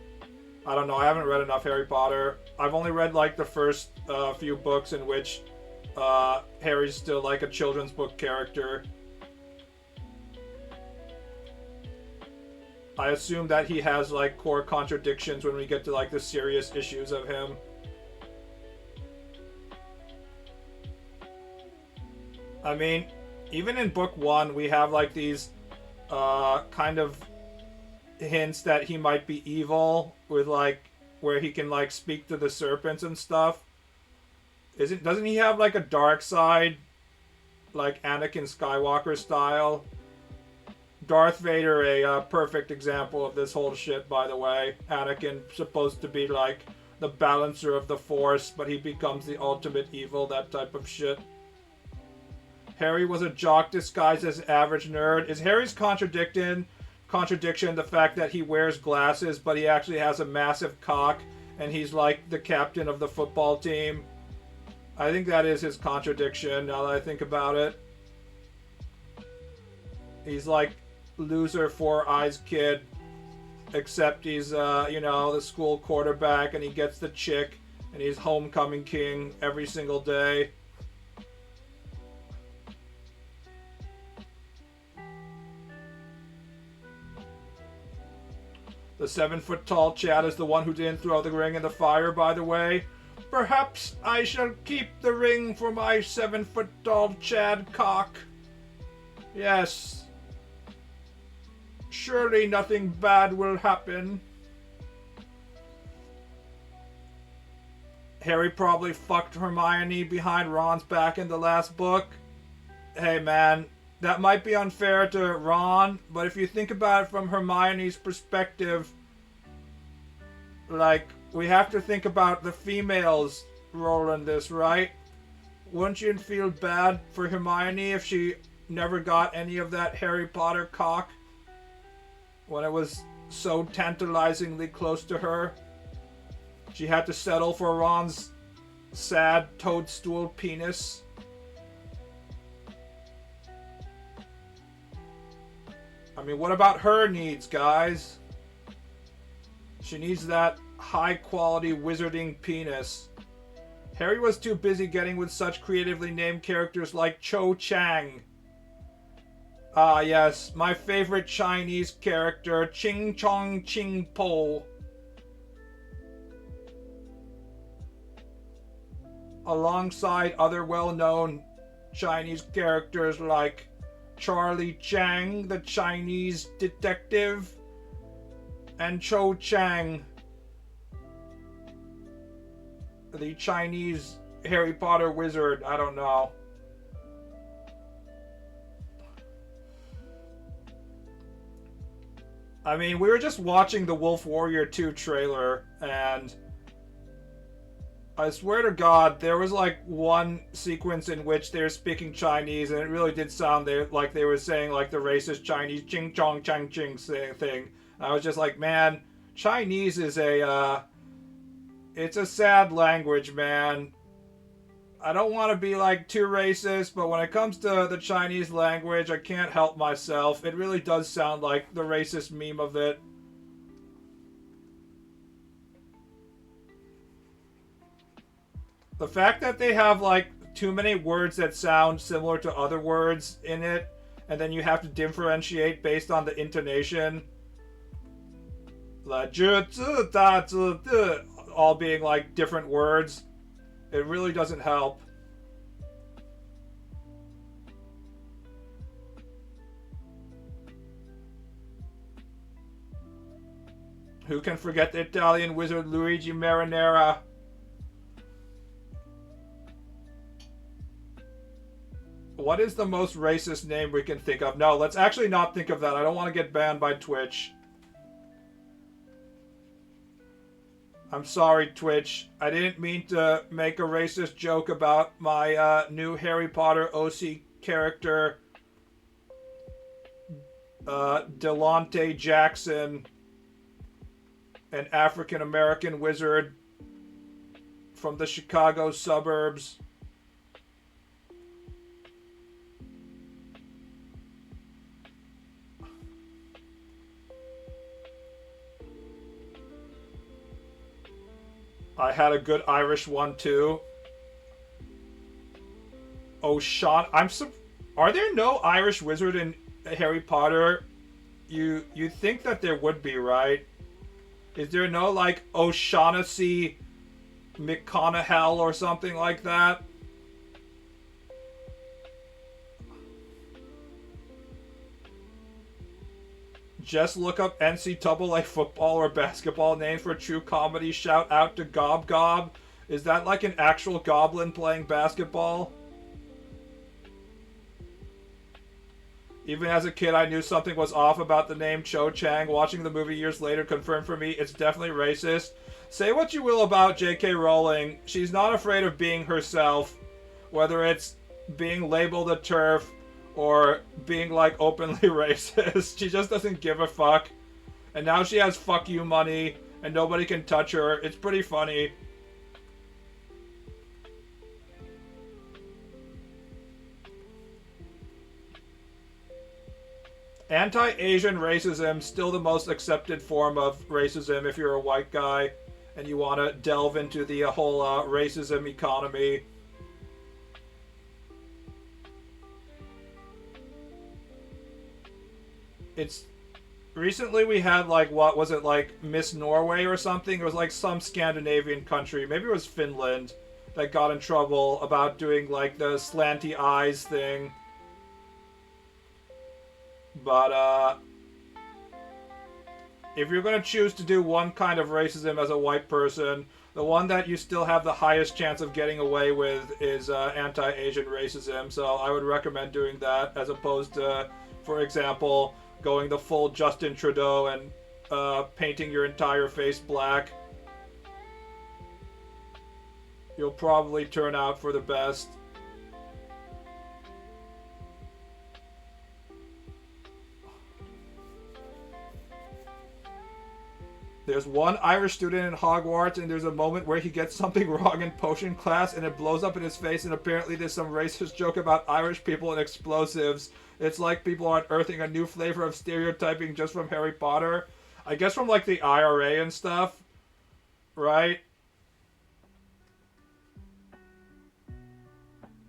I don't know, I haven't read enough Harry Potter. I've only read like the first few books in which Harry's still like a children's book character. I assume that he has like core contradictions when we get to like the serious issues of him. I mean, even in book 1, we have like these kind of hints that he might be evil, with like where he can like speak to the serpents and stuff. Doesn't he have like a dark side, like Anakin Skywalker style? Darth Vader, a perfect example of this whole shit, by the way. Anakin supposed to be like the balancer of the Force, but he becomes the ultimate evil, that type of shit. Harry was a jock disguised as an average nerd. Is Harry's contradiction the fact that he wears glasses, but he actually has a massive cock, and he's like the captain of the football team? I think that is his contradiction, now that I think about it. He's like loser Four Eyes kid, except he's, you know, the school quarterback, and he gets the chick, and he's homecoming king every single day. The 7-foot-tall Chad is the one who didn't throw the ring in the fire, by the way. Perhaps I shall keep the ring for my 7-foot-tall Chad cock. Yes. Surely nothing bad will happen. Harry probably fucked Hermione behind Ron's back in the last book. Hey man, that might be unfair to Ron, but if you think about it from Hermione's perspective, like, we have to think about the females' role in this, right? Wouldn't you feel bad for Hermione if she never got any of that Harry Potter cock when it was so tantalizingly close to her? She had to settle for Ron's sad toadstool penis. I mean, what about her needs, guys? She needs that high-quality wizarding penis. Harry was too busy getting with such creatively named characters like Cho Chang. Ah, yes, my favorite Chinese character, Ching Chong Ching Po. Alongside other well-known Chinese characters like Charlie Chang, the Chinese detective, and Cho Chang, the Chinese Harry Potter wizard. I don't know. I mean, we were just watching the Wolf Warrior 2 trailer, and I swear to God, there was like one sequence in which they were speaking Chinese, and it really did sound like they were saying like the racist Chinese ching chong chang ching thing. I was just like, man, Chinese is it's a sad language, man. I don't want to be like too racist, but when it comes to the Chinese language, I can't help myself. It really does sound like the racist meme of it. The fact that they have like too many words that sound similar to other words in it, and then you have to differentiate based on the intonation. Like, all being like different words. It really doesn't help. Who can forget the Italian wizard Luigi Marinera? What is the most racist name we can think of? No, let's actually not think of that. I don't want to get banned by Twitch. I'm sorry, Twitch. I didn't mean to make a racist joke about my new Harry Potter OC character, Delonte Jackson, an African-American wizard from the Chicago suburbs. I had a good Irish one too. Oh, Sean, are there no Irish wizard in Harry Potter? You think that there would be, right? Is there no like O'Shaughnessy McConaughey or something like that? Just look up NCAA football or basketball names for true comedy. Shout out to Gob Gob. Is that like an actual goblin playing basketball? Even as a kid, I knew something was off about the name Cho Chang. Watching the movie years later confirmed for me it's definitely racist. Say what you will about J.K. Rowling. She's not afraid of being herself. Whether it's being labeled a TERF or being like openly racist. She just doesn't give a fuck. And now she has fuck you money and nobody can touch her. It's pretty funny. Anti-Asian racism, still the most accepted form of racism if you're a white guy and you want to delve into the whole racism economy. It's recently we had like, what was it, like Miss Norway or something? It was like some Scandinavian country, maybe it was Finland, that got in trouble about doing like the slanty eyes thing. But if you're going to choose to do one kind of racism as a white person, the one that you still have the highest chance of getting away with is anti-Asian racism. So I would recommend doing that as opposed to, for example, going the full Justin Trudeau and painting your entire face black. You'll probably turn out for the best. There's one Irish student in Hogwarts, and there's a moment where he gets something wrong in potion class, and it blows up in his face, and apparently there's some racist joke about Irish people and explosives. It's like people are unearthing a new flavor of stereotyping just from Harry Potter. I guess from, like, the IRA and stuff. Right?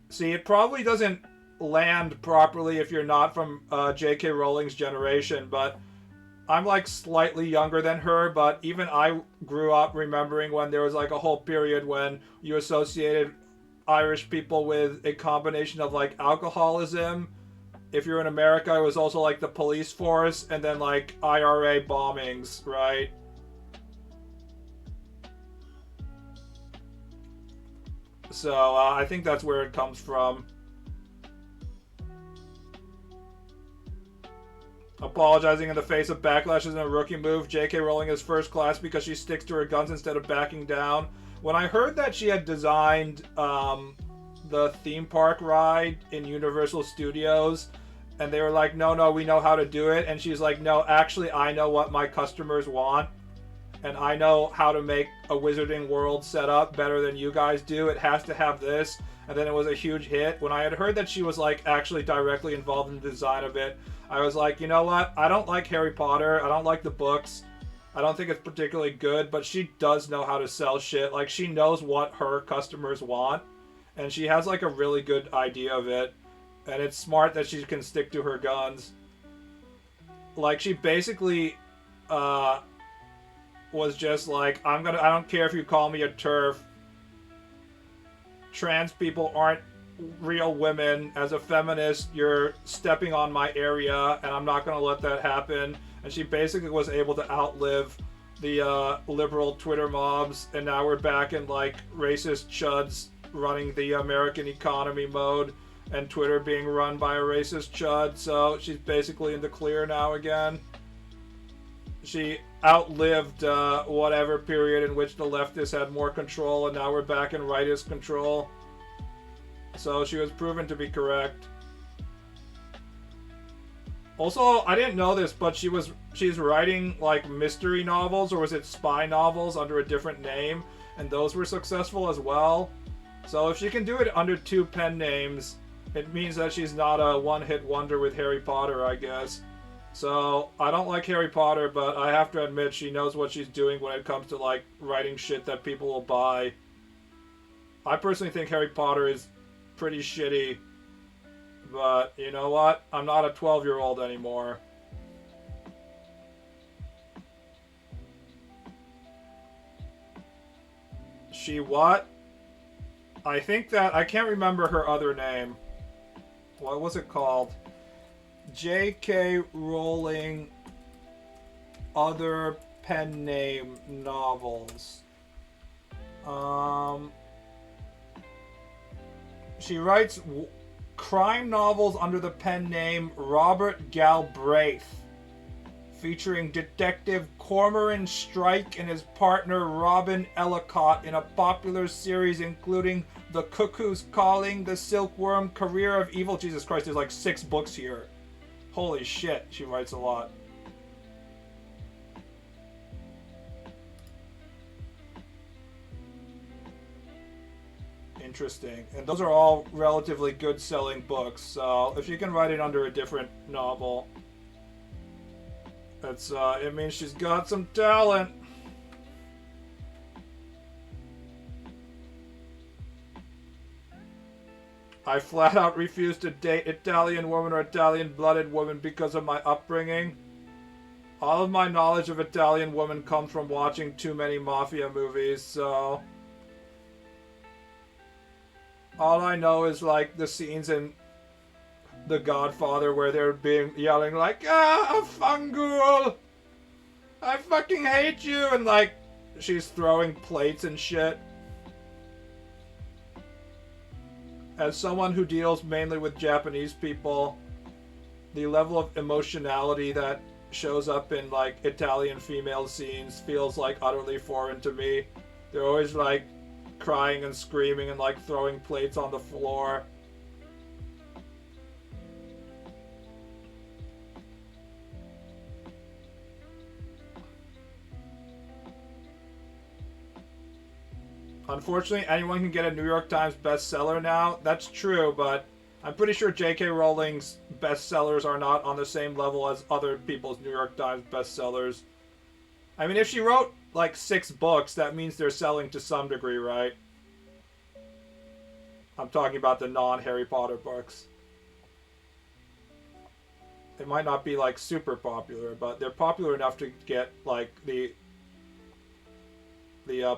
See, it probably doesn't land properly if you're not from J.K. Rowling's generation, but I'm like slightly younger than her, but even I grew up remembering when there was like a whole period when you associated Irish people with a combination of like alcoholism. If you're in America, it was also like the police force and then like IRA bombings, right? So I think that's where it comes from. Apologizing in the face of backlash isn't a rookie move. J.K. Rowling is first class because she sticks to her guns instead of backing down. When I heard that she had designed the theme park ride in Universal Studios, and they were like, no, we know how to do it. And she's like, no, actually, I know what my customers want. And I know how to make a Wizarding World setup better than you guys do. It has to have this. And then it was a huge hit. When I had heard that she was like actually directly involved in the design of it, I was like, you know what? I don't like Harry Potter. I don't like the books. I don't think it's particularly good, but she does know how to sell shit. Like, she knows what her customers want, and she has like a really good idea of it. And it's smart that she can stick to her guns. Like, she basically was just like, I don't care if you call me a TERF. Trans people aren't real women. As a feminist, you're stepping on my area, and I'm not going to let that happen. And she basically was able to outlive the liberal Twitter mobs, and now we're back in like racist chuds running the American economy mode, and Twitter being run by a racist chud. So she's basically in the clear now again. She outlived whatever period in which the leftists had more control, and now we're back in rightist control. So she was proven to be correct. Also, I didn't know this, but she's writing like mystery novels, or was it spy novels under a different name, and those were successful as well. So if she can do it under 2 pen names, it means that she's not a one-hit wonder with Harry Potter, I guess. So I don't like Harry Potter, but I have to admit she knows what she's doing when it comes to like writing shit that people will buy. I personally think Harry Potter is pretty shitty, but you know what? I'm not a 12-year-old anymore. She what? I think that I can't remember her other name. What was it called? J.K. Rowling other pen name novels. She writes crime novels under the pen name Robert Galbraith, featuring Detective Cormoran Strike and his partner Robin Ellicott in a popular series including The Cuckoo's Calling, The Silkworm, Career of Evil. Jesus Christ, there's like 6 books here. Holy shit, she writes a lot. Interesting. And those are all relatively good selling books, so if you can write it under a different novel, that's it means she's got some talent. I flat out refuse to date Italian women or Italian-blooded women because of my upbringing. All of my knowledge of Italian women comes from watching too many mafia movies, so all I know is like the scenes in The Godfather where they're being yelling like, "Ah, a fangul! I fucking hate you!" and like she's throwing plates and shit. As someone who deals mainly with Japanese people, the level of emotionality that shows up in like Italian female scenes feels like utterly foreign to me. They're always like crying and screaming and like throwing plates on the floor. Unfortunately, anyone can get a New York Times bestseller now. That's true, but I'm pretty sure J.K. Rowling's bestsellers are not on the same level as other people's New York Times bestsellers. I mean, if she wrote, like, 6 books, that means they're selling to some degree, right? I'm talking about the non-Harry Potter books. They might not be, like, super popular, but they're popular enough to get, like, the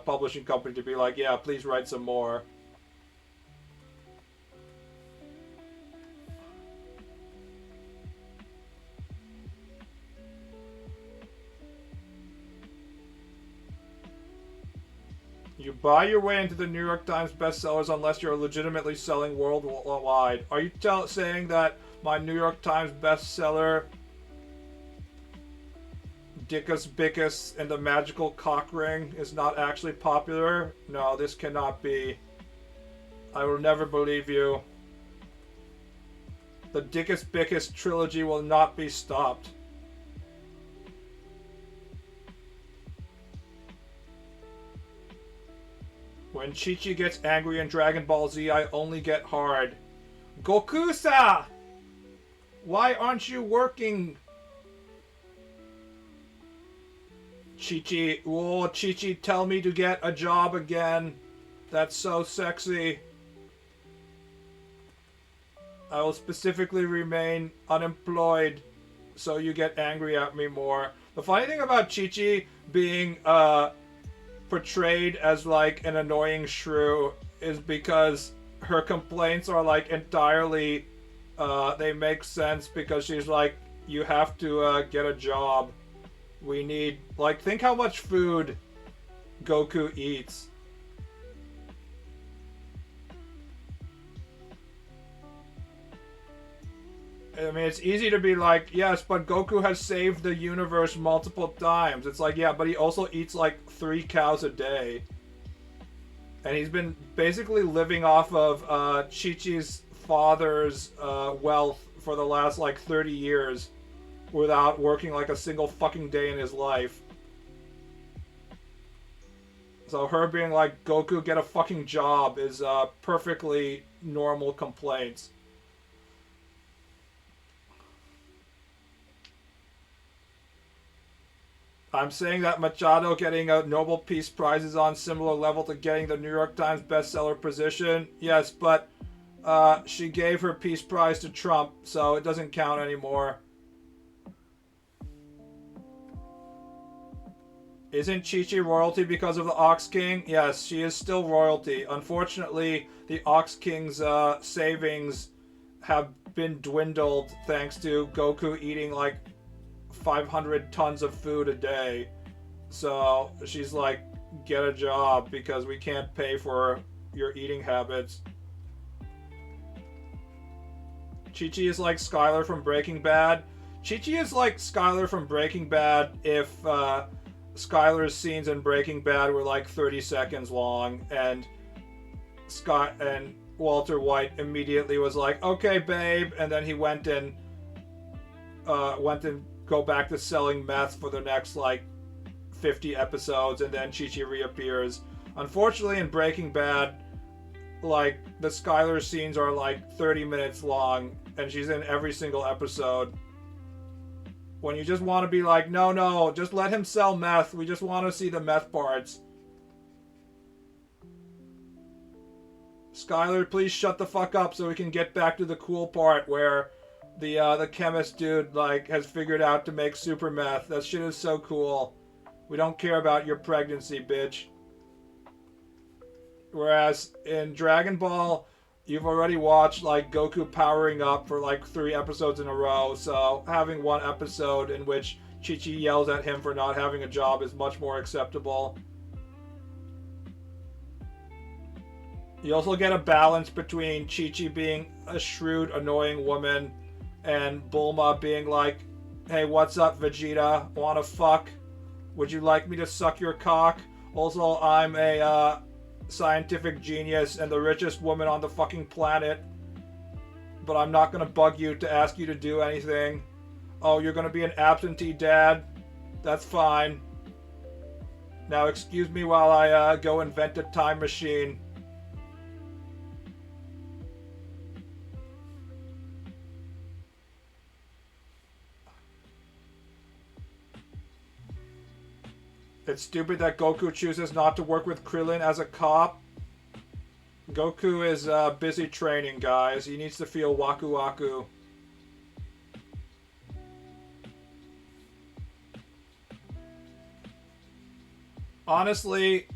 publishing company to be like, yeah, please write some more. You buy your way into the New York Times bestsellers unless you're legitimately selling worldwide. Are you saying that my New York Times bestseller, Dickus Bickus and the Magical Cock Ring, is not actually popular? No, this cannot be. I will never believe you. The Dickus Bickus trilogy will not be stopped. When Chi-Chi gets angry in Dragon Ball Z, I only get hard. Goku-sa! Why aren't you working? Chi-Chi, whoa, Chi-Chi, tell me to get a job again. That's so sexy. I will specifically remain unemployed so you get angry at me more. The funny thing about Chi-Chi being, portrayed as like an annoying shrew is because her complaints are like entirely they make sense because she's like, you have to get a job. We need, like, think how much food Goku eats. I mean, it's easy to be like, yes, but Goku has saved the universe multiple times. It's like, yeah, but he also eats like 3 cows a day. And he's been basically living off of Chi-Chi's father's wealth for the last like 30 years without working like a single fucking day in his life. So her being like, Goku, get a fucking job is perfectly normal complaints. I'm saying that Machado getting a Nobel Peace Prize is on similar level to getting the New York Times bestseller position. Yes, but she gave her Peace Prize to Trump, so it doesn't count anymore. Isn't Chi-Chi royalty because of the Ox King? Yes, she is still royalty. Unfortunately, the Ox King's savings have been dwindled thanks to Goku eating like 500 tons of food a day. So she's like, get a job because we can't pay for your eating habits. Chi-Chi is like Skylar from Breaking Bad. Chi-Chi is like Skylar from Breaking Bad if Skylar's scenes in Breaking Bad were like 30 seconds long and Scott and Walter White immediately was like, okay babe, and then he went and go back to selling meth for the next like 50 episodes, and then Chi-Chi reappears. Unfortunately, in Breaking Bad, like, the Skylar scenes are like 30 minutes long, and she's in every single episode. When you just want to be like, no, just let him sell meth. We just want to see the meth parts. Skylar, please shut the fuck up so we can get back to the cool part where the chemist dude, like, has figured out to make super meth. That shit is so cool. We don't care about your pregnancy, bitch. Whereas in Dragon Ball, you've already watched, like, Goku powering up for, like, 3 episodes in a row, so having one episode in which Chi-Chi yells at him for not having a job is much more acceptable. You also get a balance between Chi-Chi being a shrewd, annoying woman and Bulma being like, hey, what's up, Vegeta? Wanna fuck? Would you like me to suck your cock? Also, I'm a scientific genius and the richest woman on the fucking planet. But I'm not gonna bug you to ask you to do anything. Oh, you're gonna be an absentee dad? That's fine. Now excuse me while I go invent a time machine. It's stupid that Goku chooses not to work with Krillin as a cop. Goku is busy training, guys. He needs to feel waku waku. Honestly,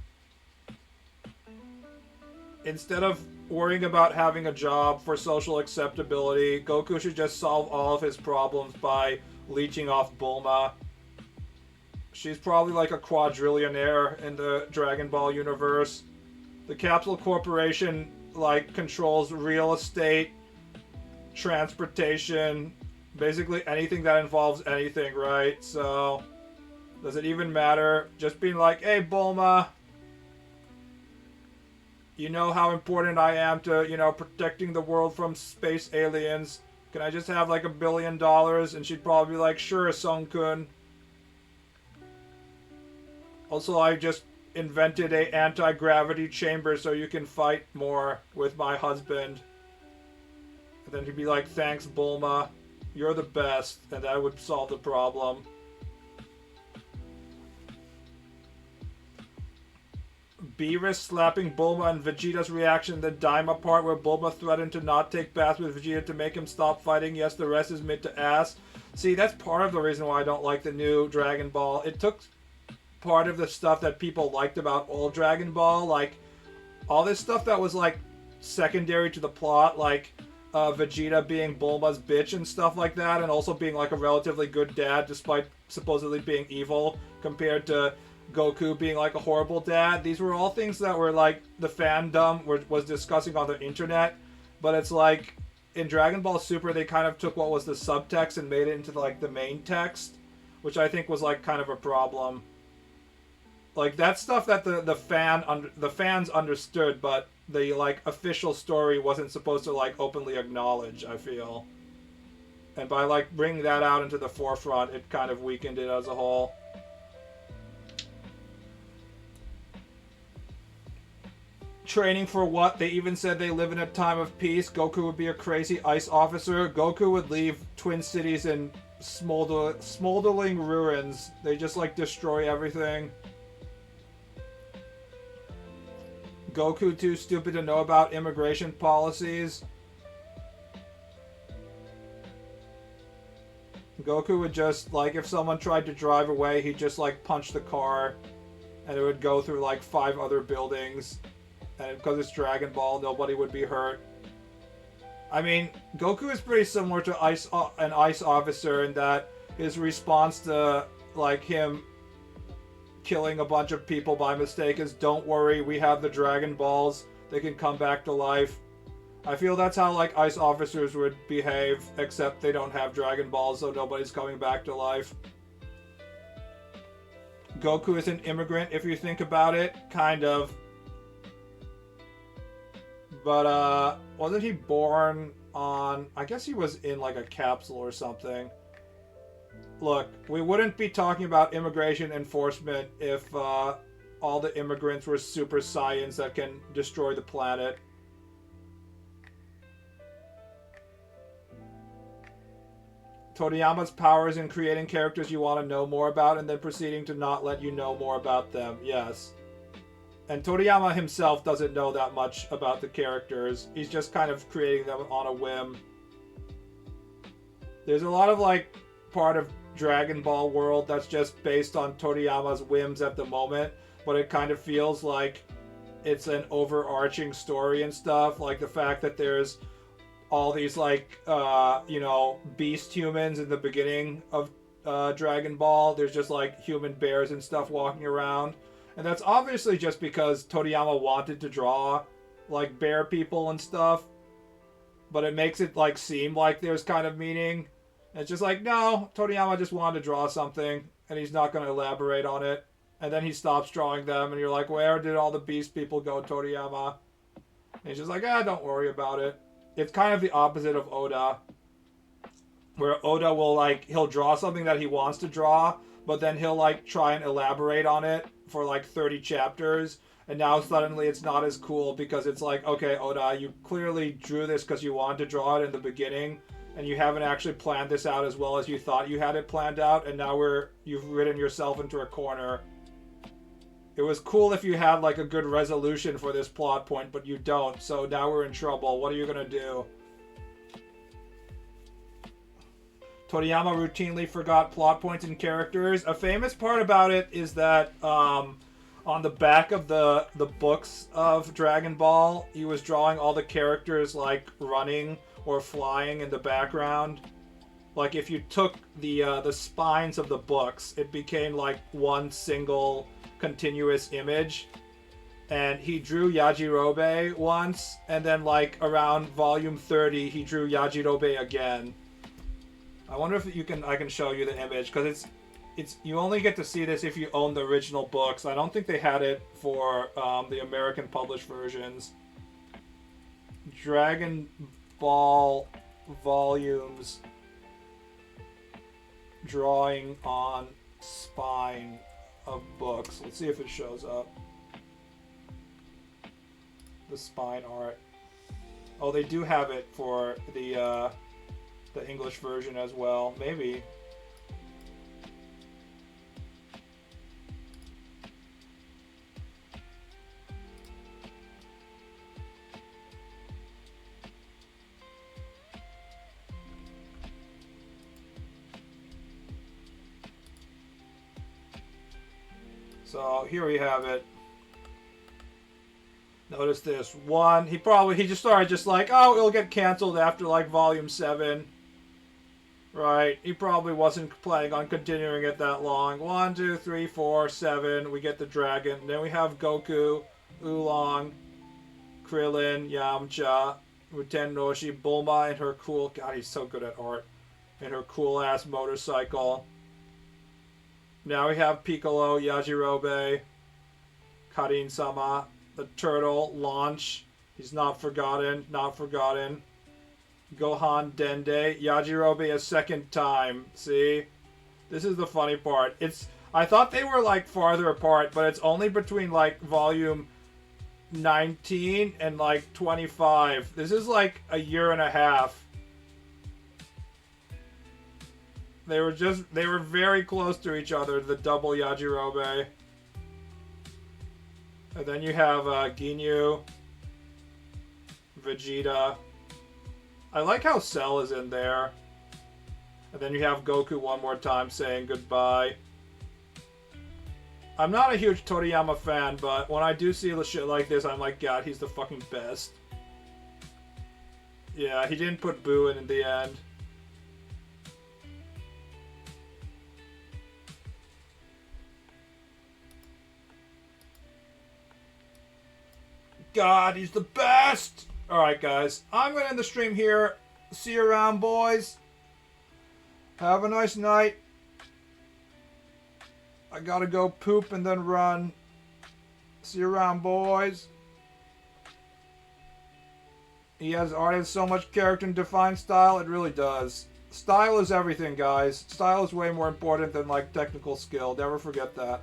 instead of worrying about having a job for social acceptability, Goku should just solve all of his problems by leeching off Bulma. She's probably like a quadrillionaire in the Dragon Ball universe. The Capsule Corporation, like, controls real estate, transportation, basically anything that involves anything, right? So, does it even matter? Just being like, hey, Bulma, you know how important I am to, you know, protecting the world from space aliens. Can I just have like $1 billion? And she'd probably be like, sure, Son-kun. Also, I just invented a anti-gravity chamber so you can fight more with my husband. And then he'd be like, thanks, Bulma. You're the best. And that would solve the problem. Beerus slapping Bulma and Vegeta's reaction, the Daima part where Bulma threatened to not take baths with Vegeta to make him stop fighting. Yes, the rest is mid to ass. See, that's part of the reason why I don't like the new Dragon Ball. It took part of the stuff that people liked about old Dragon Ball, like all this stuff that was like secondary to the plot, like Vegeta being Bulma's bitch and stuff like that, and also being like a relatively good dad despite supposedly being evil, compared to Goku being like a horrible dad. These were all things that were like the fandom was discussing on the internet, but it's like in Dragon Ball Super they kind of took what was the subtext and made it into like the main text, which I think was like kind of a problem. Like that stuff that the fans understood, but the like official story wasn't supposed to like openly acknowledge, I feel. And by like bringing that out into the forefront, it kind of weakened it as a whole. Training for what? They even said they live in a time of peace. Goku would be a crazy ice officer. Goku would leave Twin Cities in smoldering ruins. They just like destroy everything. Goku too stupid to know about immigration policies. Goku would just, like, if someone tried to drive away, he'd just, like, punch the car, and it would go through, like, 5 other buildings. And because it's Dragon Ball, nobody would be hurt. I mean, Goku is pretty similar to an ice officer in that his response to, like, him killing a bunch of people by mistake is, don't worry, we have the Dragon Balls. They can come back to life. I feel that's how, like, ice officers would behave, except they don't have Dragon Balls, so nobody's coming back to life. Goku is an immigrant, if you think about it. Kind of. But, wasn't he born on... I guess he was in, like, a capsule or something. Look, we wouldn't be talking about immigration enforcement if all the immigrants were super science that can destroy the planet. Toriyama's power is in creating characters you want to know more about and then proceeding to not let you know more about them. Yes. And Toriyama himself doesn't know that much about the characters. He's just kind of creating them on a whim. There's a lot of, like, part of Dragon Ball world that's just based on Toriyama's whims at the moment, but it kind of feels like it's an overarching story and stuff, like the fact that there's all these, like, you know, beast humans in the beginning of Dragon Ball. There's just, like, human bears and stuff walking around, and that's obviously just because Toriyama wanted to draw, like, bear people and stuff, but it makes it, like, seem like there's kind of meaning. It's just like, no, Toriyama just wanted to draw something, and he's not going to elaborate on it. And then he stops drawing them, and you're like, where did all the beast people go, Toriyama? And he's just like, don't worry about it. It's kind of the opposite of Oda. Where Oda will, like, he'll draw something that he wants to draw, but then he'll, like, try and elaborate on it for like 30 chapters, and now suddenly it's not as cool because it's like, okay, Oda, you clearly drew this because you wanted to draw it in the beginning, and you haven't actually planned this out as well as you thought you had it planned out, and now you've written yourself into a corner. It was cool if you had like a good resolution for this plot point, but you don't, so now we're in trouble. What are you gonna do? Toriyama routinely forgot plot points and characters. A famous part about it is that on the back of the books of Dragon Ball, he was drawing all the characters like running or flying in the background. Like if you took the spines of the books, it became like one single continuous image. And he drew Yajirobe once, and then like around volume 30, he drew Yajirobe again. I wonder if I can show you the image, because it's you only get to see this if you own the original books. I don't think they had it for the American published versions. Dragon Ball volumes drawing on spine of books. Let's see if it shows up. The spine art. Oh, they do have it for the English version as well. Maybe. So here we have it. Notice this one. He just started just like, oh, it'll get canceled after like volume 7. Right. He probably wasn't planning on continuing it that long. 1, 2, 3, 4, 7. We get the dragon. Then we have Goku, Oolong, Krillin, Yamcha, Muten Roshi, Bulma, and her cool... God, he's so good at art. And her cool-ass motorcycle. Now we have Piccolo, Yajirobe, Karin-sama, the turtle, Launch. He's not forgotten, not forgotten. Gohan, Dende, Yajirobe a second time. See? This is the funny part. I thought they were like farther apart, but it's only between like volume 19 and like 25. This is like a year and a half. They were very close to each other, the double Yajirobe. And then you have Ginyu, Vegeta. I like how Cell is in there. And then you have Goku one more time saying goodbye. I'm not a huge Toriyama fan, but when I do see the shit like this, I'm like, God, he's the fucking best. Yeah, he didn't put Boo in the end. God, he's the best! Alright, guys. I'm going to end the stream here. See you around, boys. Have a nice night. I gotta go poop and then run. See you around, boys. Art has so much character and defined style. It really does. Style is everything, guys. Style is way more important than, like, technical skill. Never forget that.